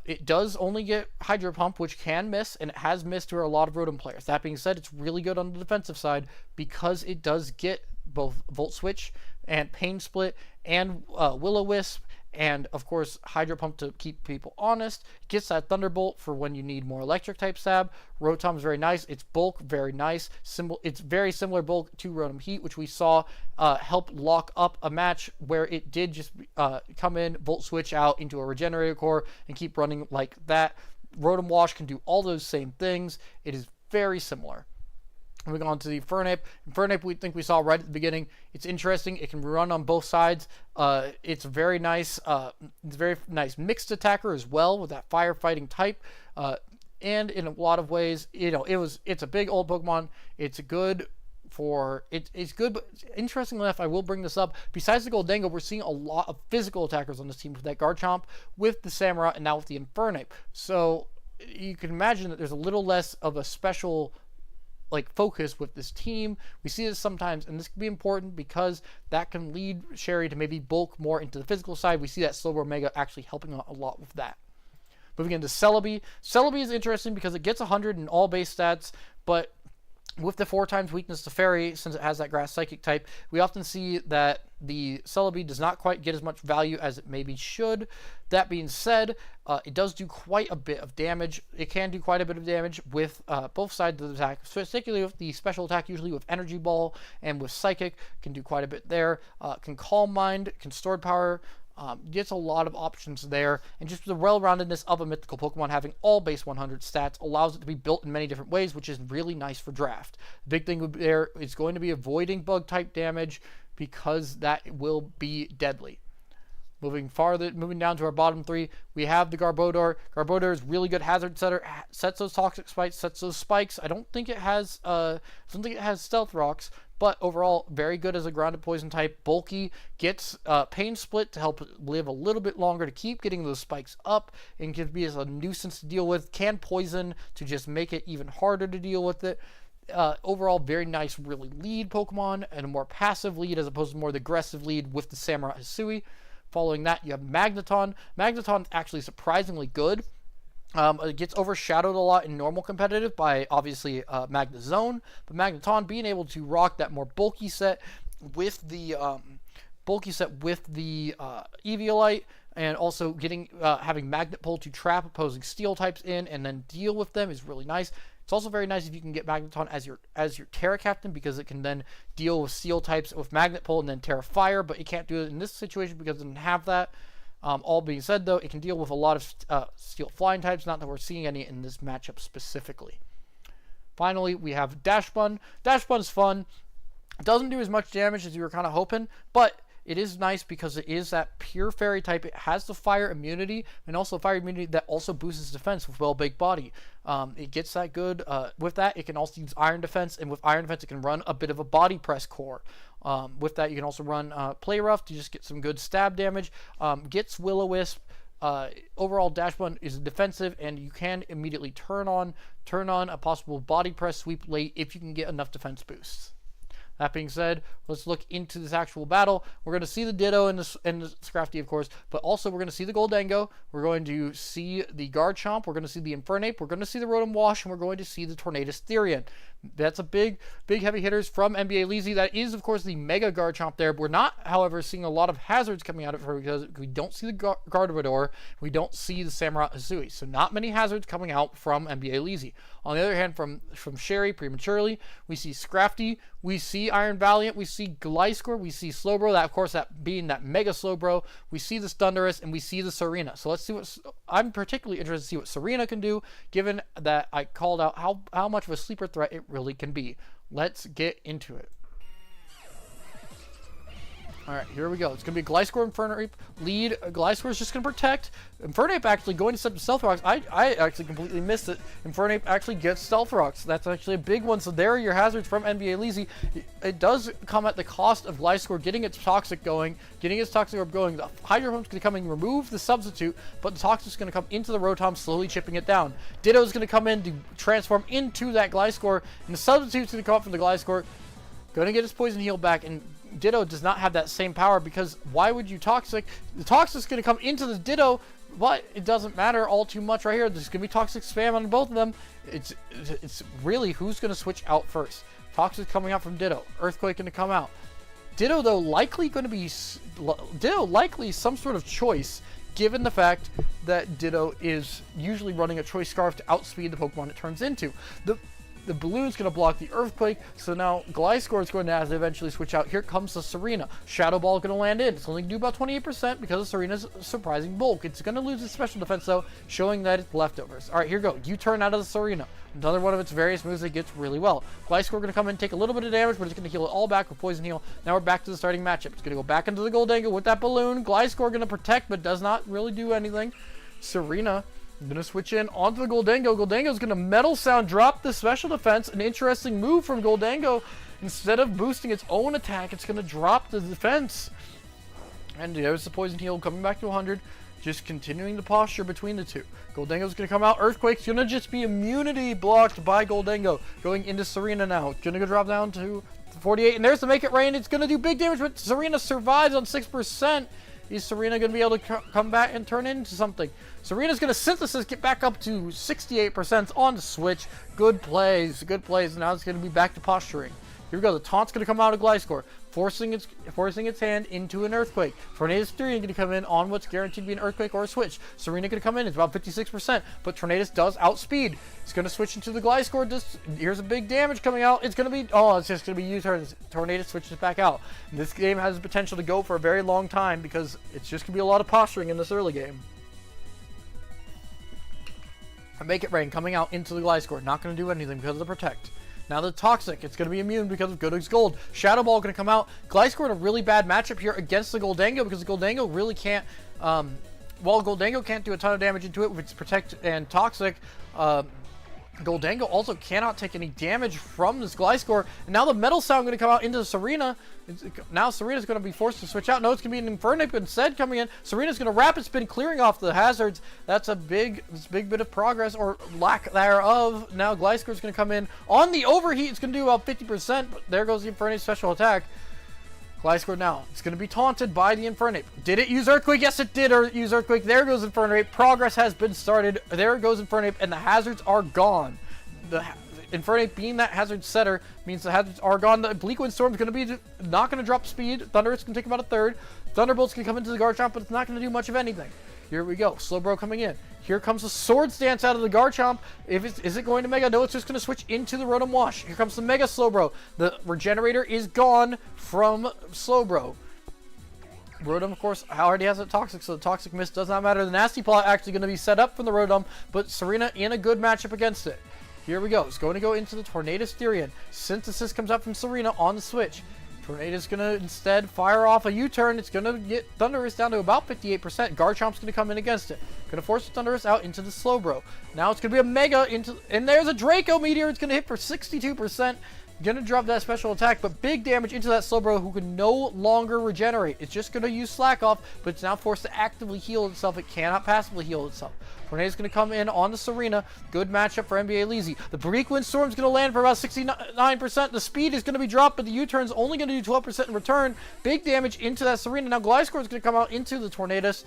It does only get Hydro Pump, which can miss, and it has missed to a lot of Rotom players. That being said, it's really good on the defensive side, because it does get both Volt Switch and Pain Split and Will-O-Wisp, and of course Hydro Pump to keep people honest. It gets that Thunderbolt for when you need more electric type stab. Rotom is very nice. Its bulk, very nice. It's very similar bulk to Rotom Heat, which we saw help lock up a match where it did just come in, Volt Switch out into a Regenerator Core, and keep running like that. Rotom Wash can do all those same things. It is very similar. Moving on to the Fernape. Fernape, we think we saw right at the beginning. It's interesting. It can run on both sides. It's very nice. It's a very nice mixed attacker as well, with that firefighting type. And in a lot of ways, you know, it's a big old Pokemon. It's good. It's good, but interestingly enough, I will bring this up. Besides the Goldengo, we're seeing a lot of physical attackers on this team, with that Garchomp, with the Samurai, and now with the Infernape. So you can imagine that there's a little less of a special focus with this team. We see this sometimes, and this can be important because that can lead Sherry to maybe bulk more into the physical side. We see that Slowbro Mega actually helping out a lot with that. Moving into Celebi. Celebi is interesting because it gets 100 in all base stats, but with the 4x weakness to Fairy, since it has that Grass Psychic type, we often see that the Celebi does not quite get as much value as it maybe should. That being said, it does do quite a bit of damage. It can do quite a bit of damage with both sides of the attack, particularly with the special attack, usually with Energy Ball, and with Psychic, can do quite a bit there. Can Calm Mind, can Stored Power, gets a lot of options there, and just the well-roundedness of a mythical Pokemon having all base 100 stats allows it to be built in many different ways, which is really nice for draft. The big thing there is going to be avoiding bug type damage, because that will be deadly. Moving down to our bottom three, we have the Garbodor. Garbodor is really good hazard setter, sets those toxic spikes, sets those spikes. I don't think it has Stealth Rocks, but overall very good as a grounded poison type. Bulky, gets Pain Split to help live a little bit longer, to keep getting those spikes up, and can be as a nuisance to deal with. Can Poison to just make it even harder to deal with it. Overall, very nice, really lead Pokemon, and a more passive lead as opposed to more the aggressive lead with the Samurai Hisui. Following that, you have Magneton. Magneton's actually surprisingly good. It gets overshadowed a lot in normal competitive by, obviously, Magnezone, but Magneton being able to rock that more bulky set with the Eviolite, and also having Magnet Pull to trap opposing Steel types in and then deal with them is really nice. It's also very nice if you can get Magneton as your Terra Captain, because it can then deal with Steel types with Magnet Pull and then Terra Fire, but it can't do it in this situation because it doesn't have that. All being said, though, it can deal with a lot of Steel Flying types, not that we're seeing any in this matchup specifically. Finally, we have Dashbun. Dashbun's fun. It doesn't do as much damage as you were kind of hoping, but it is nice because it is that pure Fairy type. It has the fire immunity, and also fire immunity that also boosts its defense with Well-Baked Body. It gets that good. With that, it can also use Iron Defense, and with Iron Defense, it can run a bit of a Body Press core. With that, you can also run Play Rough to just get some good stab damage. Gets Will-O-Wisp. Overall, Dashbun is defensive, and you can immediately turn on a possible Body Press sweep late if you can get enough defense boosts. That being said, let's look into this actual battle. We're going to see the Ditto and the Scrafty, of course, but also we're going to see the Goldango. We're going to see the Garchomp. We're going to see the Infernape. We're going to see the Rotom Wash, and we're going to see the Tornadus Therian. That's a big heavy hitters from NBA Leezy. That is, of course, the Mega Garchomp there. We're not, however, seeing a lot of hazards coming out of her because we don't see the Gardevoir. We don't see the Samurott Hisui. So not many hazards coming out from NBA Leezy. On the other hand, from Sherry prematurely, we see Scrafty, we see Iron Valiant, we see Gliscor, we see Slowbro, that of course that being that Mega Slowbro, we see the Thundurus, and we see the Serena. So let's see what, I'm particularly interested to see what Serena can do, given that I called out how much of a sleeper threat it really can be. Let's get into it. Alright, here we go. It's going to be Gliscor, Infernape, lead. Gliscor is just going to protect. Infernape actually going to set Stealth Rocks. I actually completely missed it. Infernape actually gets Stealth Rocks. That's actually a big one. So there are your hazards from NBA Leezy. It does come at the cost of Gliscor getting its Toxic going, getting its Toxic Orb going. The Hydro Pump's going to come and remove the substitute, but the Toxic's going to come into the Rotom, slowly chipping it down. Ditto's going to come in to transform into that Gliscor, and the substitute's going to come up from the Gliscor. Going to get his Poison Heal back, and Ditto does not have that same power because why would you Toxic? The Toxic's going to come into the Ditto, but it doesn't matter all too much right here. There's going to be Toxic spam on both of them. It's really who's going to switch out first. Toxic coming out from Ditto. Earthquake going to come out. Ditto, though, likely going to be... Ditto likely some sort of choice, given the fact that Ditto is usually running a Choice Scarf to outspeed the Pokemon it turns into. The Balloon's going to block the Earthquake, so now Gliscor is going to have to eventually switch out. Here comes the Serena. Shadow Ball going to land in. It's only going to do about 28% because of Serena's surprising bulk. It's going to lose its special defense, though, showing that it's leftovers. All right, here we go. U-turn out of the Serena. Another one of its various moves that gets really well. Gliscor going to come in and take a little bit of damage, but it's going to heal it all back with Poison Heal. Now we're back to the starting matchup. It's going to go back into the Goldango with that Balloon. Gliscor going to protect, but does not really do anything. Serena... I'm going to switch in onto the Goldango. Goldango's going to Metal Sound, drop the special defense. An interesting move from Goldango. Instead of boosting its own attack, it's going to drop the defense. And there's the Poison Heal coming back to 100. Just continuing the posture between the two. Goldango's going to come out. Earthquake's going to just be immunity blocked by Goldango. Going into Serena now. It's going to go drop down to 48. And there's the Make It Rain. It's going to do big damage, but Serena survives on 6%. Is Serena going to be able to come back and turn into something? Serena's going to Synthesis, get back up to 68% on the switch. Good plays, good plays. Now it's going to be back to posturing. Here we go. The Taunt's going to come out of Gliscor, forcing its hand into an Earthquake. Tornadus Therian going to come in on what's guaranteed to be an Earthquake or a Switch. Serena going to come in. It's about 56%, but Tornadus does outspeed. It's going to switch into the Gliscor. Here's a big damage coming out. It's going to be... Oh, it's just going to be U-turns. Tornadus switches back out. And this game has the potential to go for a very long time because it's just going to be a lot of posturing in this early game. Make It Rain coming out into the Gliscor. Not going to do anything because of the Protect. Now the Toxic, it's going to be immune because of Goodix Gold. Shadow Ball going to come out. Gliscor in a really bad matchup here against the Goldango because the Goldango really can't... while Goldango can't do a ton of damage into it with its Protect and Toxic, Goldango also cannot take any damage from this Gliscor. And now the Metal Sound going to come out into Serena. Now Serena's going to be forced to switch out. No, it's going to be an Infernape instead coming in. Serena's going to Rapid Spin, clearing off the hazards. That's a big bit of progress, or lack thereof. Now Gliscor's going to come in on the Overheat. It's going to do about 50%, but there goes the Infernape special attack. Gliscor now. It's going to be taunted by the Infernape. Did it use Earthquake? Yes, it did use Earthquake. There goes Infernape. Progress has been started. There goes Infernape, and the hazards are gone. The Infernape being that hazard setter means the hazards are gone. The Bleak Wind Storm is going to be not going to drop speed. Thunderous can take about a third. Thunderbolt's going to come into the Garchomp, but it's not going to do much of anything. Here we go. Slowbro coming in. Here comes the Swords Dance out of the Garchomp. Is it going to Mega? No, it's just going to switch into the Rotom Wash. Here comes the Mega Slowbro. The Regenerator is gone from Slowbro. Rotom, of course, already has a Toxic, so the Toxic Mist does not matter. The Nasty Plot actually going to be set up from the Rotom, but Serena in a good matchup against it. Here we go. It's going to go into the Tornadus Therian. Synthesis comes up from Serena on the switch. Tornadus going to instead fire off a U-turn. It's going to get Thundurus down to about 58%. Garchomp's going to come in against it. Going to force Thundurus out into the Slowbro. Now it's going to be a Mega into... And there's a Draco Meteor. It's going to hit for 62%. Gonna drop that special attack, but big damage into that Slowbro who can no longer regenerate. It's just gonna use Slack Off, but it's now forced to actively heal itself. It cannot passively heal itself. Tornado's gonna come in on the Serena. Good matchup for NBA Leezy. The Break Windstorm's gonna land for about 69%. The speed is gonna be dropped, but the U-turn's only gonna do 12% in return. Big damage into that Serena. Now Gliscor is gonna come out into the Tornadus.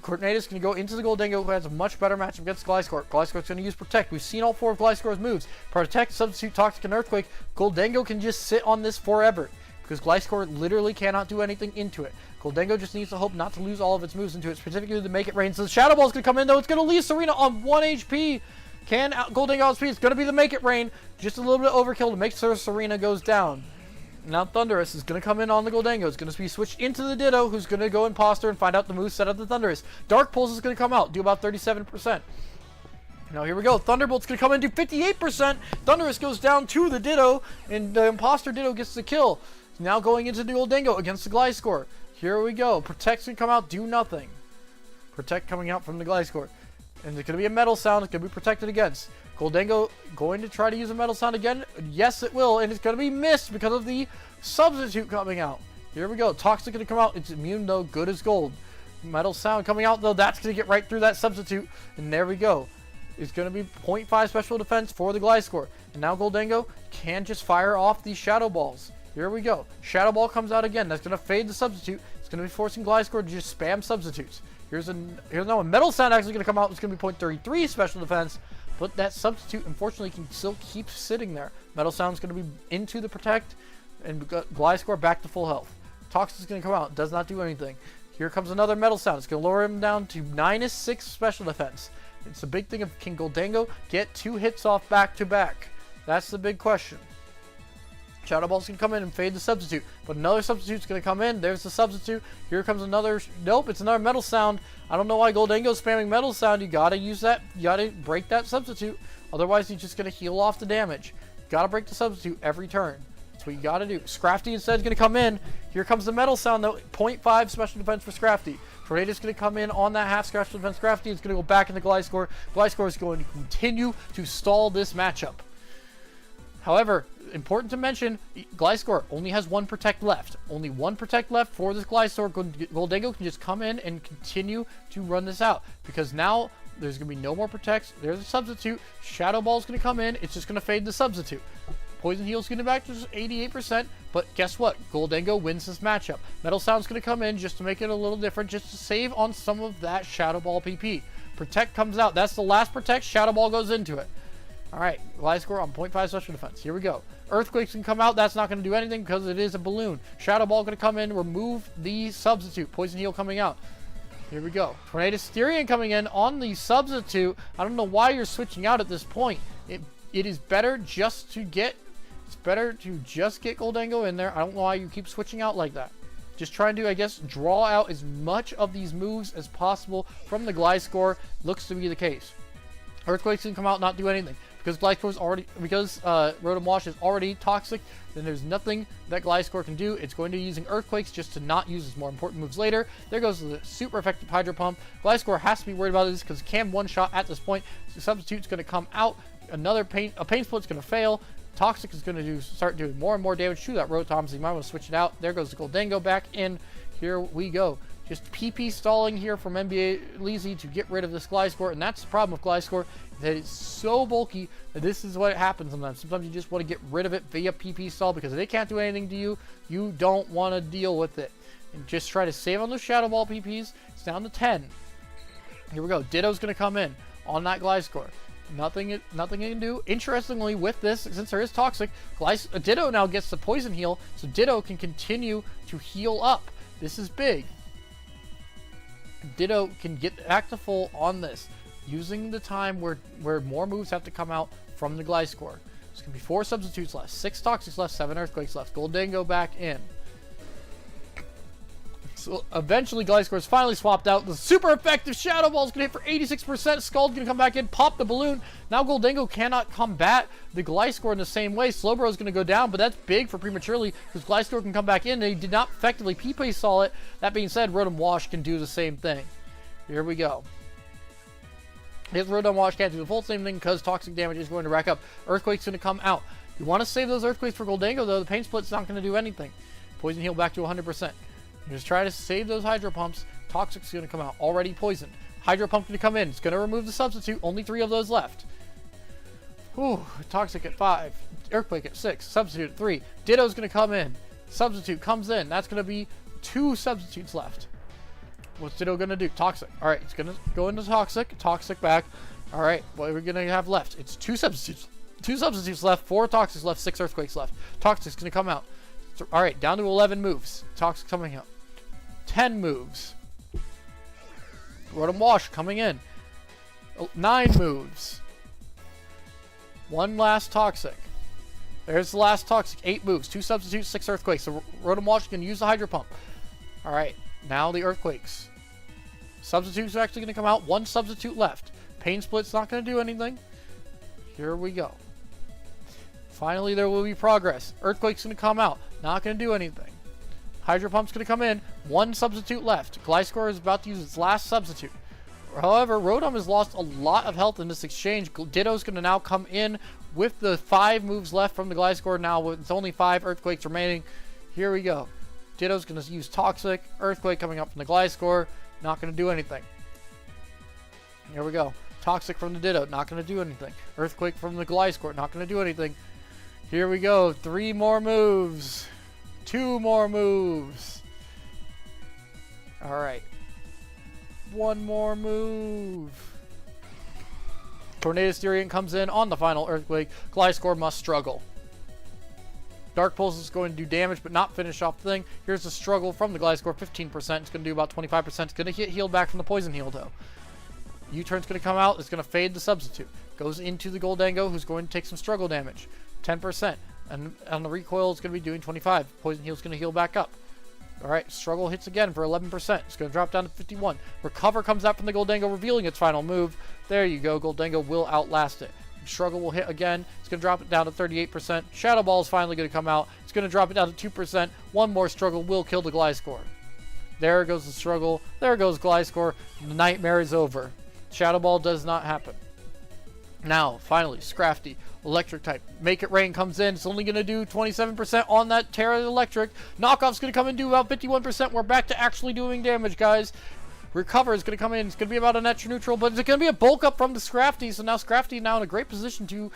Tornadus going to go into the Goldengo, who has a much better matchup against Gliscor. Gliscor's going to use Protect. We've seen all 4 of Gliscor's moves. Protect, Substitute, Toxic, and Earthquake. Goldengo can just sit on this forever, because Gliscor literally cannot do anything into it. Goldengo just needs to hope not to lose all of its moves into it, specifically to make it rain. So the Shadow Ball's going to come in, though. It's going to leave Serena on 1 HP. Can Goldengo outspeed? It's going to be the Make It Rain. Just a little bit of overkill to make sure Serena goes down. Now Thunderous is going to come in on the Goldengo. It's going to be switched into the Ditto, who's going to go Imposter and find out the moveset of the Thunderous. Dark Pulse is going to come out, do about 37%. Now here we go. Thunderbolt's going to come in, do 58%. Thunderous goes down to the Ditto, and the Imposter Ditto gets the kill. Now going into the Goldengo against the Gliscor. Here we go. Protect's going to come out, do nothing. Protect coming out from the Gliscor. And it's going to be a Metal Sound. It's going to be protected against. Goldengo going to try to use a Metal Sound again. Yes, it will. And it's going to be missed because of the Substitute coming out. Here we go. Toxic going to come out. It's immune, though. Good as gold. Metal Sound coming out, though. That's going to get right through that Substitute. And there we go. It's going to be 0.5 special defense for the Gliscor. And now Goldengo can just fire off these Shadow Balls. Here we go. Shadow Ball comes out again. That's going to fade the Substitute. It's going to be forcing Gliscor to just spam Substitutes. Here's now a Metal Sound actually going to come out. It's going to be 0.33 special defense. But that Substitute, unfortunately, can still keep sitting there. Metal Sound's going to be into the Protect, and Gliscor back to full health. Toxic's going to come out. Does not do anything. Here comes another Metal Sound. It's going to lower him down to -6 special defense. It's a big thing of, can Goldengo get 2 hits off back to back? That's the big question. Shadow Ball's going to come in and fade the Substitute. But another Substitute's going to come in. There's the Substitute. Here comes another. Nope, it's another Metal Sound. I don't know why Goldengo's spamming Metal Sound. You got to use that. You got to break that Substitute. Otherwise, he's just going to heal off the damage. Got to break the Substitute every turn. That's what you got to do. Scrafty instead is going to come in. Here comes the Metal Sound, though. 0.5 special defense for Scrafty. Tornado's going to come in on that half special defense. Scrafty is going to go back into Gliscor. Gliscor is going to continue to stall this matchup. However, important to mention, Gliscor only has 1 Protect left. Only 1 Protect left for this Gliscor. Goldengo can just come in and continue to run this out. Because now there's going to be no more Protects. There's a Substitute. Shadow Ball's going to come in. It's just going to fade the Substitute. Poison Heal's going to back to 88%. But guess what? Goldengo wins this matchup. Metal Sound's going to come in just to make it a little different. Just to save on some of that Shadow Ball PP. Protect comes out. That's the last Protect. Shadow Ball goes into it. Alright, Gliscor on 0.5 special defense. Here we go. Earthquakes can come out. That's not going to do anything because it is a balloon. Shadow Ball going to come in, remove the Substitute. Poison Heal coming out. Here we go. Tornado Styrian coming in on the Substitute. I don't know why you're switching out at this point. It is better just to get... It's better to just get Goldengo in there. I don't know why you keep switching out like that. Just trying to, I guess, draw out as much of these moves as possible from the Gliscor. Looks to be the case. Earthquakes can come out, not do anything. Because Gliscor's already, because Rotom Wash is already toxic, then there's nothing that Gliscor can do. It's going to be using Earthquakes just to not use its more important moves later. There goes the super effective Hydro Pump. Gliscor has to be worried about this because it can one-shot at this point. The Substitute's going to come out. A Pain Split's going to fail. Toxic is going to start doing more and more damage to that Rotom, so you might want to switch it out. There goes the Goldengo back in. Here we go. Just PP stalling here from NBA Leezy to get rid of this Gliscor, and that's the problem with Gliscor, that it's so bulky that this is what happens sometimes. Sometimes you just want to get rid of it via PP stall because if they can't do anything to you, you don't want to deal with it. And just try to save on those Shadow Ball PPs. It's down to 10. Here we go. Ditto's going to come in on that Gliscor. Nothing it can do. Interestingly, with this, since there is Toxic, Ditto now gets the Poison Heal, so Ditto can continue to heal up. This is big. Ditto can get back to full on this, using the time where more moves have to come out from the Gliscor. There's going to be 4 Substitutes left, 6 Toxics left, 7 Earthquakes left. Goldengo back in. So eventually Gliscor is finally swapped out. The super effective Shadow Ball is going to hit for 86%. Scald's going to come back in, pop the balloon. Now Goldengo cannot combat the Gliscor in the same way. Slowbro is going to go down, but that's big for prematurely because Gliscor can come back in. They did not effectively PP stall it. That being said, Rotom Wash can do the same thing. Here we go. His Rotom Wash can't do the full same thing because toxic damage is going to rack up. Earthquake's going to come out. You want to save those Earthquakes for Goldango, though. The Pain Split's not going to do anything. Poison Heal back to 100%. You just try to save those Hydro Pumps. Toxic's going to come out. Already poisoned. Hydro Pump's going to come in. It's going to remove the Substitute. Only 3 of those left. Whew. Toxic at 5. Earthquake at 6. Substitute at 3. Ditto's going to come in. Substitute comes in. That's going to be 2 Substitutes left. What's Ditto going to do? Toxic. Alright, it's going to go into Toxic. Toxic back. Alright, what are we going to have left? It's 2 Substitutes. 2 Substitutes left. 4 Toxics left. 6 Earthquakes left. Toxic's going to come out. So, alright, down to 11 moves. Toxic coming out. 10 moves. Rotom Wash coming in. 9 moves. 1 last Toxic. There's the last Toxic. 8 moves. 2 Substitutes, 6 Earthquakes. So Rotom Wash can use the Hydro Pump. Alright, now the Earthquakes. Substitutes are actually going to come out. 1 Substitute left. Pain Split's not going to do anything. Here we go. Finally, there will be progress. Earthquake's going to come out. Not going to do anything. Hydro Pump's going to come in. 1 Substitute left. Gliscor is about to use its last Substitute. However, Rotom has lost a lot of health in this exchange. Ditto's going to now come in with the 5 moves left from the Gliscor. Now, with only 5 Earthquakes remaining. Here we go. Ditto's going to use Toxic. Earthquake coming up from the Gliscor. Not going to do anything. Here we go. Toxic from the Ditto. Not going to do anything. Earthquake from the Gliscor. Not going to do anything. Here we go. 3 more moves. 2 more moves. Alright. 1 more move. Tornado Styrian comes in on the final Earthquake. Gliscor must struggle. Dark Pulse is going to do damage, but not finish off the thing. Here's the struggle from the Gliscor. 15%. It's going to do about 25%. It's going to get healed back from the Poison Heal, though. U-Turn's going to come out. It's going to fade the Substitute. Goes into the Goldango, who's going to take some struggle damage. 10%. And on the recoil, it's going to be doing 25. Poison Heal's going to heal back up. Alright, struggle hits again for 11%. It's going to drop down to 51. Recover comes out from the Goldango, revealing its final move. There you go. Goldango will outlast it. Struggle will hit again. It's going to drop it down to 38%. Shadow Ball is finally going to come out. It's going to drop it down to 2%. 1 more struggle will kill the Gliscor. There goes the struggle. There goes Gliscor. The nightmare is over. Shadow Ball does not happen. Now, finally, Scrafty, Electric type. Make It Rain comes in. It's only going to do 27% on that Terra Electric. Knockoff's going to come in and do about 51%. We're back to actually doing damage, guys. Recover is going to come in. It's going to be about a net neutral, but it's going to be a bulk up from the Scrafty. So now Scrafty now in a great position to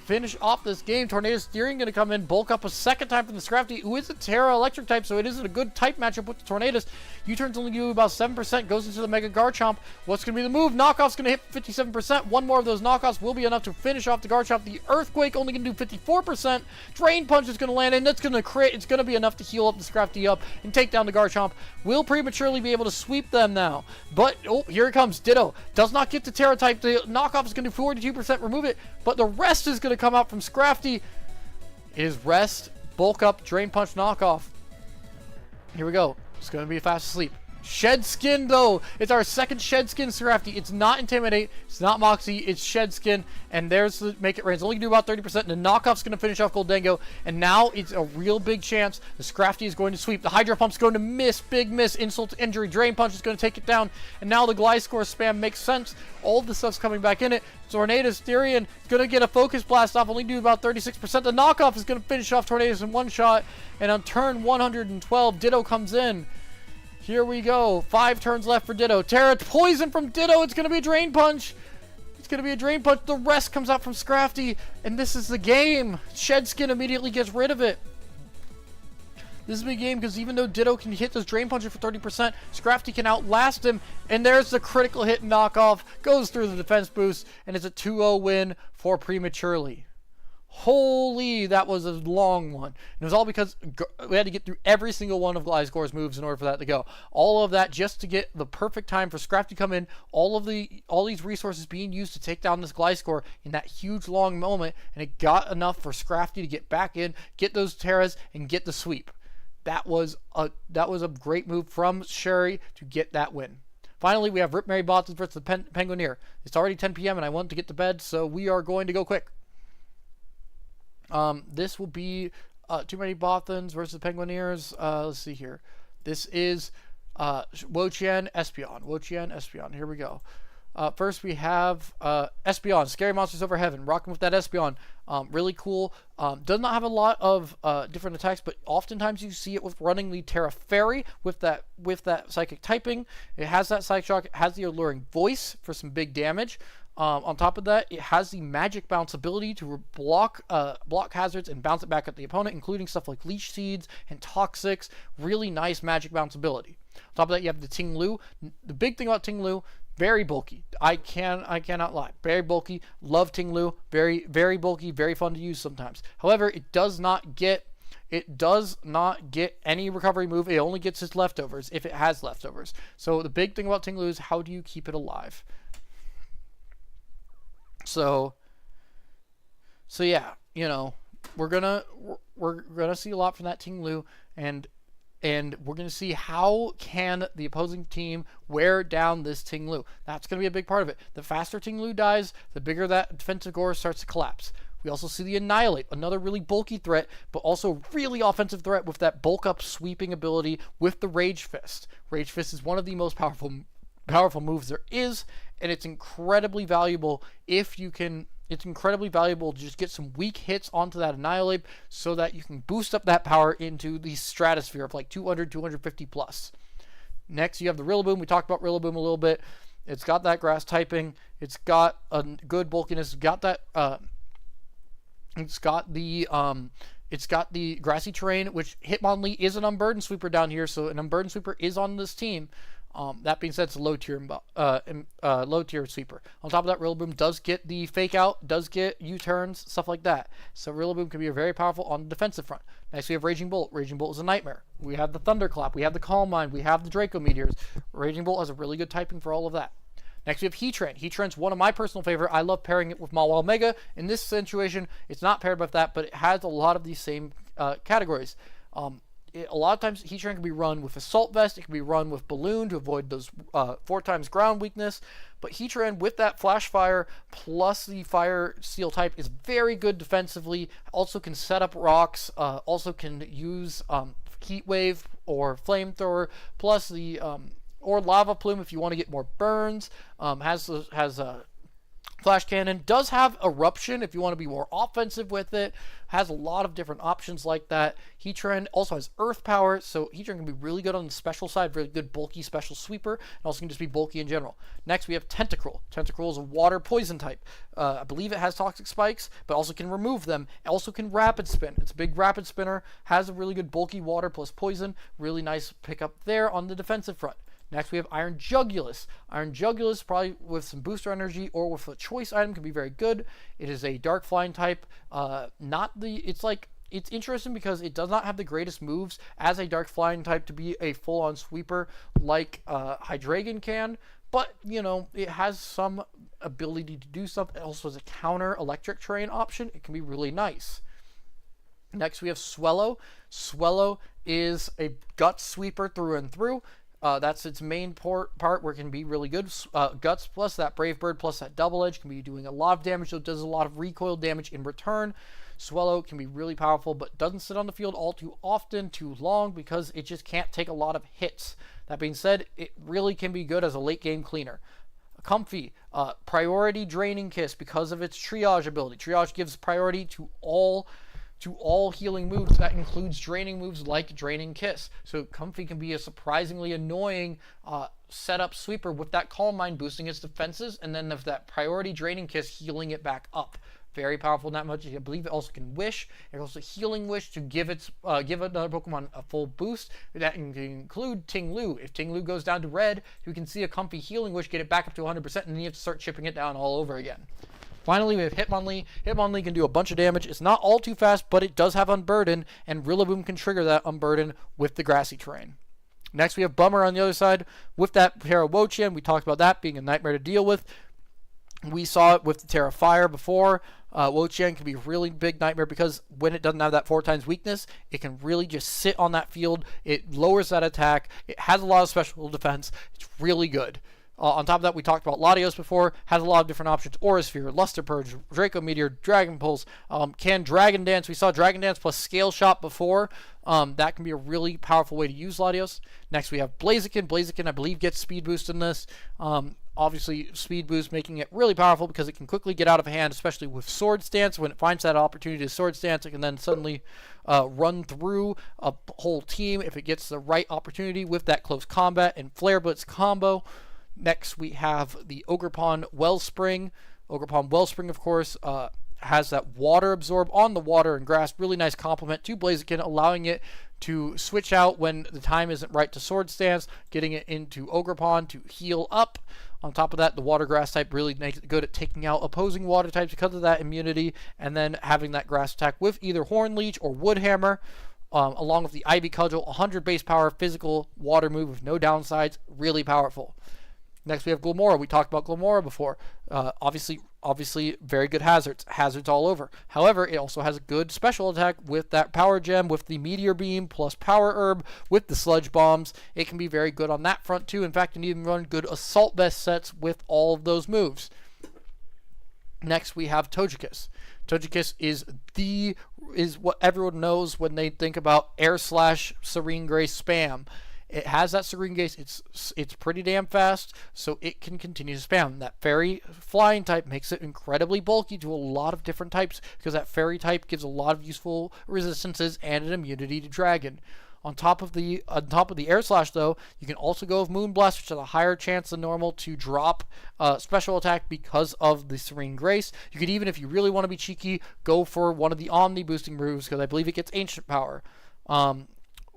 finish off this game. Tornado Steering going to come in, bulk up a second time from the Scrafty, who is a Terra Electric type, so it isn't a good type matchup with the Tornadus. U-Turn's only do about 7%, goes into the Mega Garchomp. What's going to be the move? Knockoff's going to hit 57%. 1 more of those knockoffs will be enough to finish off the Garchomp. The Earthquake only going to do 54%. Drain Punch is going to land in. That's going to crit. It's going to be enough to heal up the Scrafty up and take down the Garchomp. Will prematurely be able to sweep them now. But, oh, here it comes. Ditto. Does not get the Terra type. The knockoff is going to do 42%. Remove it. But the rest is going to come out from Scrafty. Is Rest, Bulk Up, Drain Punch, Knockoff. Here we go. It's going to be a fast asleep. Shed Skin, though. It's our second Shed Skin Scrafty. It's not Intimidate. It's not Moxie. It's Shed Skin. And there's the Make It Rain. It's only going to do about 30%. The Knockoff's going to finish off Goldango. And now it's a real big chance. The Scrafty is going to sweep. The Hydro Pump's going to miss. Big miss. Insult to injury. Drain Punch is going to take it down. And now the Gliscor spam makes sense. All the stuff's coming back in it. Tornadus Styrian is going to get a Focus Blast off. Only do about 36%. The Knockoff is going to finish off Tornadus in one shot. And on turn 112, Ditto comes in. Here we go. 5 turns left for Ditto. Terra Poison from Ditto. It's going to be a Drain Punch. It's going to be a Drain Punch. The rest comes out from Scrafty. And this is the game. Shed Skin immediately gets rid of it. This is a big game because even though Ditto can hit those Drain Punches for 30%, Scrafty can outlast him. And there's the critical hit knockoff. Goes through the defense boost. And it's a 2-0 win for Prematurely. Holy, that was a long one. And it was all because we had to get through every single one of Gliscor's moves in order for that to go. All of that just to get the perfect time for Scrafty to come in. All these resources being used to take down this Gliscor in that huge long moment. And it got enough for Scrafty to get back in, get those Terras, and get the sweep. That was a great move from Sherry to get that win. Finally, we have Rip Mary Bottles versus the Penguineer. It's already 10 p.m. and I want to get to bed, so we are going to go quick. This will be Too Many Bothans versus Penguineers. Let's see here. This is Wochien Espeon. Wochien Espeon. Here we go. First, we have Espeon, Scary Monsters Over Heaven, rocking with that Espeon. Really cool. Does not have a lot of different attacks, but oftentimes you see it with running the Terra Fairy with that psychic typing. It has that Psychic Shock. It has the Alluring Voice for some big damage. On top of that, it has the Magic Bounce ability to block hazards and bounce it back at the opponent, including stuff like Leech Seeds and Toxics. Really nice Magic Bounce ability. On top of that, you have the Ting Lu. The big thing about Ting Lu, very bulky. I cannot lie. Very bulky. Love Ting Lu. Very, very bulky. Very fun to use sometimes. However, it does not get any recovery move. It only gets its leftovers if it has leftovers. So the big thing about Ting Lu is how do you keep it alive? So yeah, we're gonna see a lot from that Ting Lu, and we're gonna see how can the opposing team wear down this Ting Lu. That's gonna be a big part of it. The faster Ting Lu dies, the bigger that defensive core starts to collapse. We also see the Annihilate, another really bulky threat, but also really offensive threat with that bulk up sweeping ability with the Rage Fist. Rage Fist is one of the most powerful moves there is, and it's incredibly valuable if you can. It's incredibly valuable to just get some weak hits onto that Annihilate so that you can boost up that power into the stratosphere of like 200, 250 plus. Next, you have the Rillaboom. We talked about Rillaboom a little bit. It's got that grass typing. It's got a good bulkiness. It's got that. It's got the grassy terrain, which Hitmonlee is an Unburdened Sweeper down here, so an Unburdened Sweeper is on this team. That being said, it's a low tier sweeper. On top of that, Rillaboom does get the fake out, does get U-turns, stuff like that. So Rillaboom can be very powerful on the defensive front. Next, we have Raging Bolt. Raging Bolt is a nightmare. We have the Thunderclap. We have the Calm Mind. We have the Draco Meteors. Raging Bolt has a really good typing for all of that. Next, we have Heatran. Heatran's one of my personal favorite. I love pairing it with Mawile Mega. In this situation, it's not paired with that, but it has a lot of these same categories. A lot of times, Heatran can be run with Assault Vest. It can be run with Balloon to avoid those 4 times ground weakness. But Heatran with that Flash Fire plus the Fire Steel type is very good defensively. Also can set up rocks. Also can use Heat Wave or Flamethrower plus the or Lava Plume if you want to get more burns. Has Flash Cannon. Does have Eruption if you want to be more offensive with it. Has a lot of different options like that. Heatran also has Earth Power, so Heatran can be really good on the special side, really good bulky special sweeper, and also can just be bulky in general. Next, we have Tentacruel. Tentacruel is a water poison type. I believe it has Toxic Spikes, but also can remove them. It also can Rapid Spin. It's a big Rapid Spinner. Has a really good bulky water plus poison. Really nice pickup there on the defensive front. Next, we have Iron Jugulus. Iron Jugulus, probably with some booster energy or with a choice item, can be very good. It is a Dark Flying type. It's interesting because it does not have the greatest moves as a Dark Flying type to be a full-on sweeper like Hydreigon can. But, it has some ability to do something. It also has a counter Electric Terrain option. It can be really nice. Next, we have Swellow. Swellow is a Guts sweeper through and through. That's its main part where it can be really good. Guts plus that Brave Bird plus that Double Edge can be doing a lot of damage, so it does a lot of recoil damage in return. Swellow can be really powerful, but doesn't sit on the field all too often, too long, because it just can't take a lot of hits. That being said, it really can be good as a late game cleaner. Comfy, priority Draining Kiss because of its triage ability. Triage gives priority to all healing moves. That includes draining moves like Draining Kiss. So Comfy can be a surprisingly annoying setup sweeper with that Calm Mind boosting its defenses, and then that priority Draining Kiss healing it back up. Very powerful, not much. I believe it also can Wish. It also Healing Wish to give another Pokemon a full boost. That can include Ting Lu. If Ting Lu goes down to red, you can see a Comfy Healing Wish get it back up to 100%, and then you have to start chipping it down all over again. Finally, we have Hitmonlee. Hitmonlee can do a bunch of damage. It's not all too fast, but it does have Unburden, and Rillaboom can trigger that Unburden with the grassy terrain. Next, we have Bummer on the other side with that Terra Wo-Chien. We talked about that being a nightmare to deal with. We saw it with the Terra Fire before. Wo-Chien can be a really big nightmare because when it doesn't have that 4 times weakness, it can really just sit on that field. It lowers that attack. It has a lot of special defense. It's really good. On top of that, we talked about Latios before. Has a lot of different options. Aura Sphere, Luster Purge, Draco Meteor, Dragon Pulse. Can Dragon Dance. We saw Dragon Dance plus Scale Shot before. That can be a really powerful way to use Latios. Next, we have Blaziken. Blaziken, I believe, gets Speed Boost in this. Obviously, speed boost making it really powerful because it can quickly get out of hand, especially with sword stance. When it finds that opportunity to sword stance, it can then suddenly run through a whole team if it gets the right opportunity with that close combat and flare blitz combo. Next, we have the Ogerpon Wellspring. Ogerpon Wellspring, of course, has that water absorb on the water and grass. Really nice complement to Blaziken, allowing it to switch out when the time isn't right to sword stance, getting it into Ogerpon to heal up. On top of that, the water grass type really makes it good at taking out opposing water types because of that immunity, and then having that grass attack with either Horn Leech or Wood Hammer, along with the Ivy Cudgel, 100 base power, physical water move with no downsides, really powerful. Next, we have Glamora. We talked about Glamora before. Obviously, very good hazards all over. However, it also has a good special attack with that power gem, with the Meteor Beam plus Power Herb, with the Sludge Bombs. It can be very good on that front too. In fact, you can even run good Assault Vest sets with all of those moves. Next, we have Togekiss. Togekiss is what everyone knows when they think about Air Slash Serene Grace spam. It has that Serene Grace. It's pretty damn fast, so it can continue to spam. That Fairy Flying type makes it incredibly bulky to a lot of different types because that Fairy type gives a lot of useful resistances and an immunity to Dragon. On top of the Air Slash, though, you can also go with Moonblast, which has a higher chance than normal to drop special attack because of the Serene Grace. You could even, if you really want to be cheeky, go for one of the Omni boosting moves because I believe it gets Ancient Power.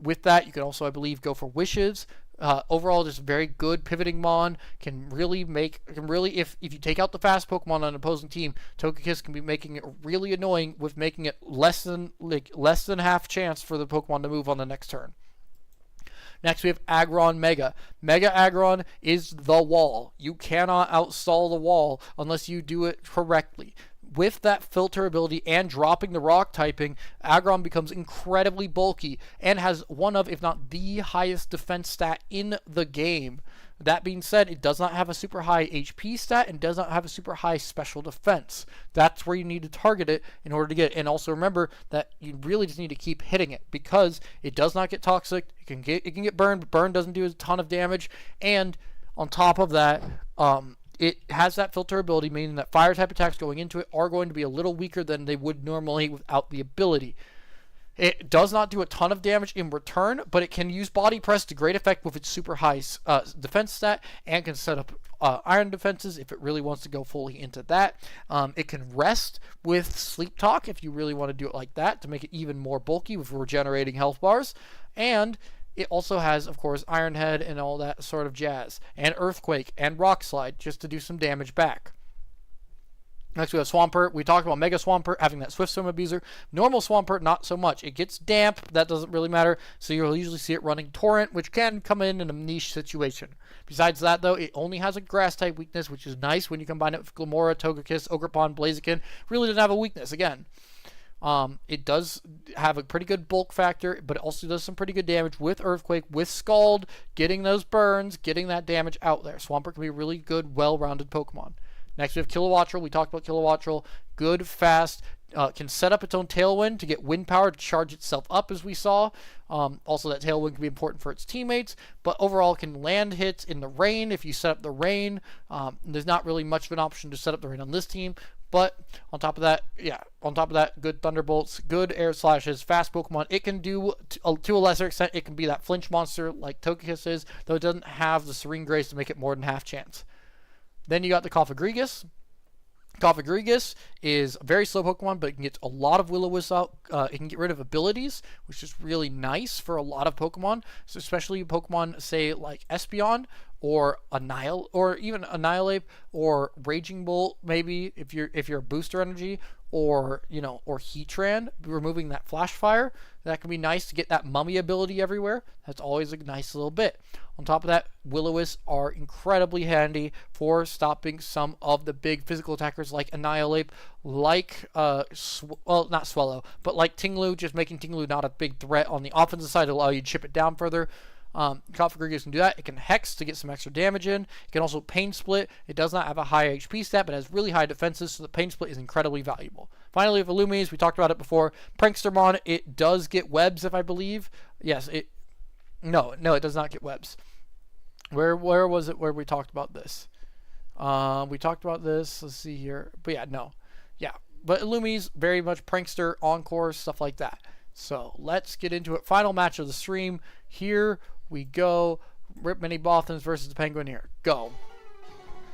With that, you can also, I believe, go for Wishes. Overall, just very good pivoting mon. If you take out the fast Pokemon on an opposing team, Togekiss can be making it really annoying with making it less than half chance for the Pokemon to move on the next turn. Next, we have Aggron Mega. Mega Aggron is the wall. You cannot outstall the wall unless you do it correctly. With that filter ability and dropping the rock typing, Aggron becomes incredibly bulky and has one of, if not the highest defense stat in the game. That being said, it does not have a super high HP stat and does not have a super high special defense. That's where you need to target it in order to get it. And also remember that you really just need to keep hitting it because it does not get toxic. It can get burned, but burn doesn't do a ton of damage. And on top of that, it has that filter ability, meaning that fire type attacks going into it are going to be a little weaker than they would normally without the ability. It does not do a ton of damage in return, but it can use Body Press to great effect with its super high defense stat and can set up iron defenses if it really wants to go fully into that. It can rest with Sleep Talk if you really want to do it like that to make it even more bulky with regenerating health bars. And it also has, of course, Iron Head and all that sort of jazz, and Earthquake and Rock Slide just to do some damage back. Next, we have Swampert. We talked about Mega Swampert having that Swift Swim Abuser. Normal Swampert, not so much. It gets damp, but that doesn't really matter, so you'll usually see it running Torrent, which can come in a niche situation. Besides that, though, it only has a Grass-type weakness, which is nice when you combine it with Glamora, Togekiss, Ogerpon, Blaziken. Really doesn't have a weakness, again. It does have a pretty good bulk factor, but it also does some pretty good damage with Earthquake, with Scald, getting those burns, getting that damage out there. Swampert can be a really good, well-rounded Pokemon. Next, we have Kilowattrel. We talked about Kilowattrel. Good, fast, can set up its own Tailwind to get wind power to charge itself up, as we saw. Also, that Tailwind can be important for its teammates, but overall can land hits in the rain if you set up the rain. There's not really much of an option to set up the rain on this team. But on top of that, good Thunderbolts, good Air Slashes, fast Pokemon. It can do, to a lesser extent, it can be that flinch monster like Togekiss is, though it doesn't have the Serene Grace to make it more than half chance. Then you got the Cofagrigus. Cofagrigus is a very slow Pokemon, but it can get a lot of Will-O-Wisp out. It can get rid of abilities, which is really nice for a lot of Pokemon, so especially Pokemon, say, like Espeon, or even Annihilate, or Raging Bolt, maybe, if you're a Booster Energy, or Heatran, removing that Flash Fire. That can be nice to get that Mummy ability everywhere. That's always a nice little bit. On top of that, Will-O-Wisps are incredibly handy for stopping some of the big physical attackers like Annihilate, like, not Swallow, but like Tinglu, just making Tinglu not a big threat on the offensive side to allow you to chip it down further. Cofagrigus can do that. It can Hex to get some extra damage in. It can also Pain Split. It does not have a high HP stat, but has really high defenses, so the Pain Split is incredibly valuable. Finally, with Illumise, we talked about it before. Prankstermon, it does get webs, if I believe. Yes, No, it does not get webs. Where was it where we talked about this? We talked about this. Let's see here. But yeah, no. Yeah. But Illumi's very much prankster, encore, stuff like that. So let's get into it. Final match of the stream. Here we go. Rip Mini Bothans versus the Penguineer. Go.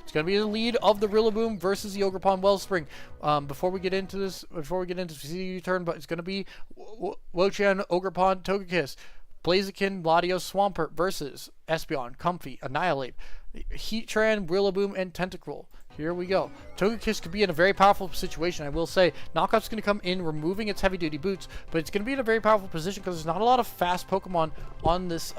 It's going to be the lead of the Rillaboom versus the Ogerpon Wellspring. Before we get into this, U-turn, but it's going to be Wo-Chan, Ogerpon, Togekiss, Blaziken, Latios, Swampert versus Espeon, Comfey, Annihilate, Heatran, Rillaboom, and Tentacruel. Here we go. Togekiss could be in a very powerful situation, I will say. Knockoff's going to come in, removing its heavy-duty boots, but it's going to be in a very powerful position because there's not a lot of fast Pokemon on this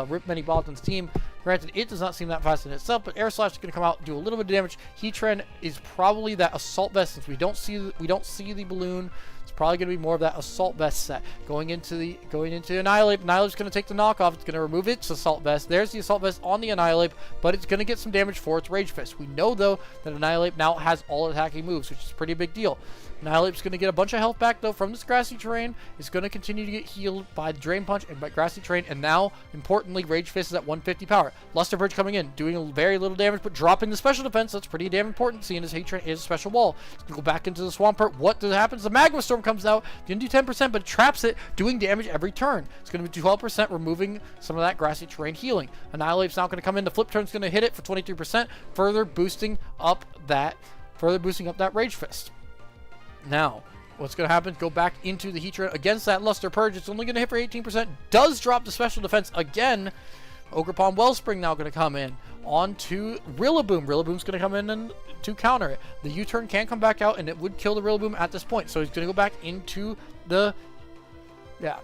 Rip Mini Bothans team. Granted, it does not seem that fast in itself, but Air Slash is going to come out, do a little bit of damage. Heatran is probably that Assault Vest, since we don't see the balloon. It's probably going to be more of that Assault Vest set. Going into Annihilate. Annihilate's going to take the knockoff. It's going to remove its Assault Vest. There's the Assault Vest on the Annihilate, but it's going to get some damage for its Rage Fist. We know, though, that Annihilate now has all attacking moves, which is a pretty big deal. Annihilate's going to get a bunch of health back, though, from this grassy terrain. It's going to continue to get healed by Drain Punch and by grassy terrain, and now, importantly, Rage Fist is at 150 power. Luster Purge coming in, doing very little damage, but dropping the special defense. That's pretty damn important, seeing as Heatran is a special wall. It's going to go back into the Swampert. What happens? The Magma Storm comes out. It's going to do 10%, but it traps it, doing damage every turn. It's going to be 12%, removing some of that grassy terrain healing. Annihilate's now going to come in. The Flip Turn's going to hit it for 23%, further boosting up that Rage Fist. Now, what's going to happen? Go back into the Heatran against that Luster Purge. It's only going to hit for 18%. Does drop the special defense again. Ogerpon Wellspring now going to come in onto Rillaboom. Rillaboom's going to come in and to counter it. The U-turn can come back out, and it would kill the Rillaboom at this point. So he's going to go back into the Heatran.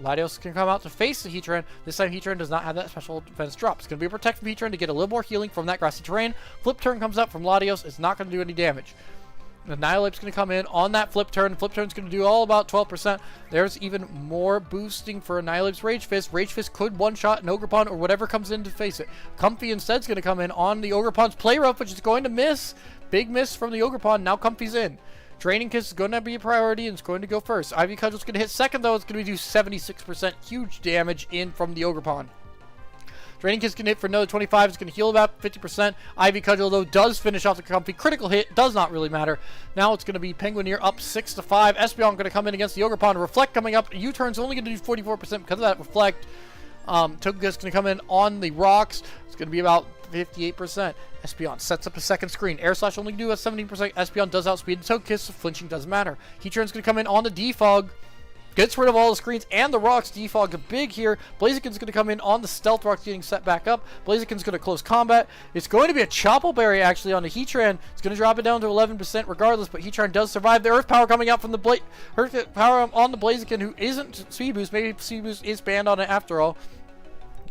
Latios can come out to face the Heatran. This time Heatran does not have that special defense drop. It's going to be a protect from Heatran to get a little more healing from that grassy terrain. Flip Turn comes out from Latios. It's not going to do any damage. Annihilate's going to come in on that Flip Turn. Flip Turn's going to do all about 12%. There's even more boosting for Annihilate's Rage Fist. Rage Fist could one-shot an Ogerpon or whatever comes in to face it. Comfey instead's going to come in on the Ogerpon's Play Rough, which is going to miss. Big miss from the Ogerpon. Now Comfey's in. Draining Kiss is going to be a priority and it's going to go first. Ivy Cudgel's going to hit second, though. It's going to do 76% huge damage in from the Ogerpon. Draining Kiss can hit for another 25. It's going to heal about 50%. Ivy Cudgel, though, does finish off the Comfey. Critical hit does not really matter. Now it's going to be Penguineer up 6-5. Espeon going to come in against the Ogerpon. Reflect coming up. U-turn's only going to do 44% because of that Reflect. Togekiss going to come in on the rocks. It's going to be about 58%. Espeon sets up a second screen. Air Slash only do a 17%. Espeon does outspeed the Togekiss, so flinching doesn't matter. Heatran's going to come in on the Defog. Gets rid of all the screens and the rocks. Defog big here. Blaziken's going to come in on the Stealth Rocks, getting set back up. Blaziken's going to close combat. It's going to be a Chople Berry actually on the Heatran. It's going to drop it down to 11% regardless, but Heatran does survive. The Earth Power coming out from the Earth Power on the Blaziken, who isn't Speed Boost. Maybe Speed Boost is banned on it after all.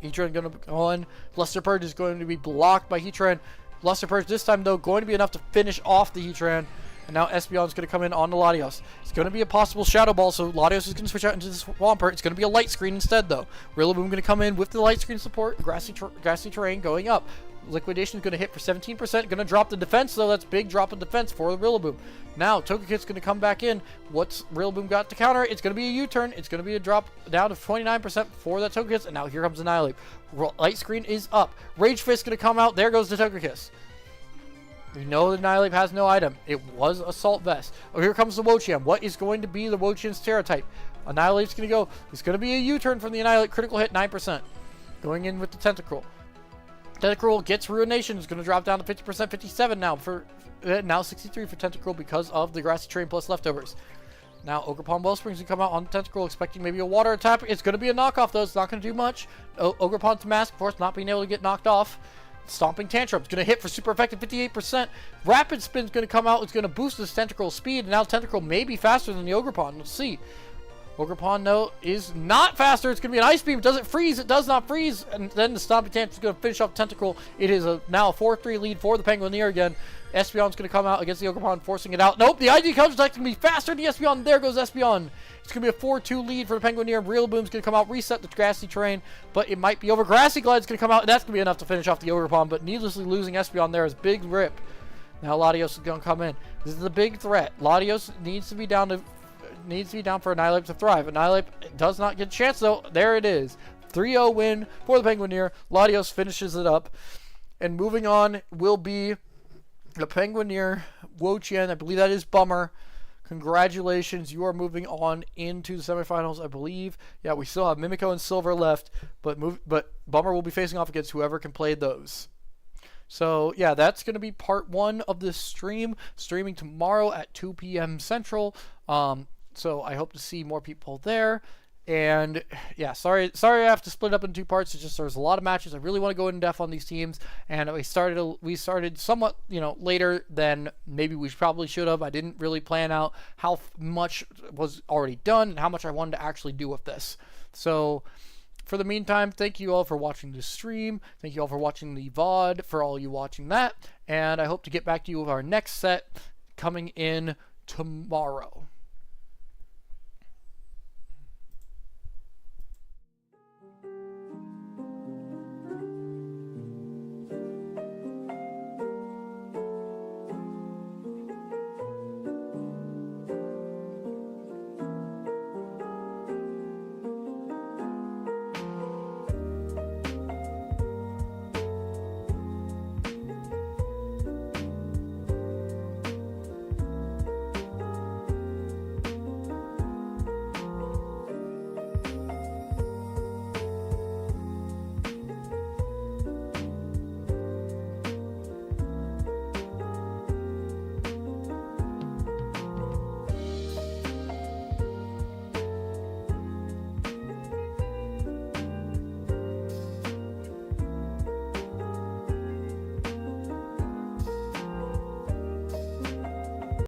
Heatran going to go on. Luster Purge is going to be blocked by Heatran. Luster Purge this time, though, going to be enough to finish off the Heatran. And now Espeon's going to come in on the Latios. It's going to be a possible Shadow Ball, so Latios is going to switch out into the Swampert. It's going to be a Light Screen instead, though. Rillaboom going to come in with the Light Screen support. Grassy terrain going up. Liquidation is going to hit for 17%. Going to drop the defense, though. That's a big drop of defense for the Rillaboom. Now, Togekiss going to come back in. What's Rillaboom got to counter? It's going to be a U-turn. It's going to be a drop down to 29% for that Togekiss. And now here comes Annihilate. Light Screen is up. Rage Fist going to come out. There goes the Togekiss. We know that Annihilate has no item. It was Assault Vest. Oh, here comes the Wo-Chan. What is going to be the Wo-Chan's Terra type? Annihilate's going to go. It's going to be a U-turn from the Annihilate. Critical hit 9%. Going in with the Tentacruel. Tentacruel gets Ruination. It's going to drop down to 50%, 57 now. Now 63 for Tentacruel because of the Grassy Terrain plus leftovers. Now Ogerpon Wellspring's going to come out on Tentacruel, expecting maybe a water attack. It's going to be a knockoff, though. It's not going to do much. Ogerpon's Mask, of course, not being able to get knocked off. Stomping Tantrum's going to hit for super effective 58%. Rapid Spin's going to come out. It's going to boost this Tentacruel speed. And now Tentacruel may be faster than the Ogerpon. Let's see. Ogerpon, no, is not faster. It's going to be an Ice Beam. Does it freeze? It does not freeze. And then the Stomping Tantrum's going to finish off Tentacruel. It is now a 4-3 lead for the Penguineer again. Espeon's going to come out against the Ogerpon, forcing it out. Nope, the ID comes back to be faster than the Espeon. There goes Espeon. It's going to be a 4-2 lead for the Penguineer. Rillaboom's going to come out, reset the Grassy Terrain, but it might be over. Grassy Glide's going to come out, and that's going to be enough to finish off the Ogerpon, but needlessly losing Espeon there is big rip. Now Latios is going to come in. This is a big threat. Latios needs to be down for Annihilate to thrive. Annihilate does not get a chance, though. There it is. 3-0 win for the Penguineer. Latios finishes it up. And moving on will be the Penguineer Wochien. I believe that is Bummer. Congratulations, you are moving on into the semifinals, I believe. Yeah, we still have Mimico and Silver left, but Bummer will be facing off against whoever can play those. So, yeah, that's going to be part 1 of this stream, streaming tomorrow at 2 p.m. Central. So I hope to see more people there. And yeah, sorry I have to split up in 2 parts. It's just there's a lot of matches. I really want to go in depth on these teams, and we started somewhat, later than maybe we probably should have. I didn't really plan out how much was already done and how much I wanted to actually do with this. So for the meantime, thank you all for watching the stream. Thank you all for watching the VOD, for all you watching that, and I hope to get back to you with our next set coming in tomorrow.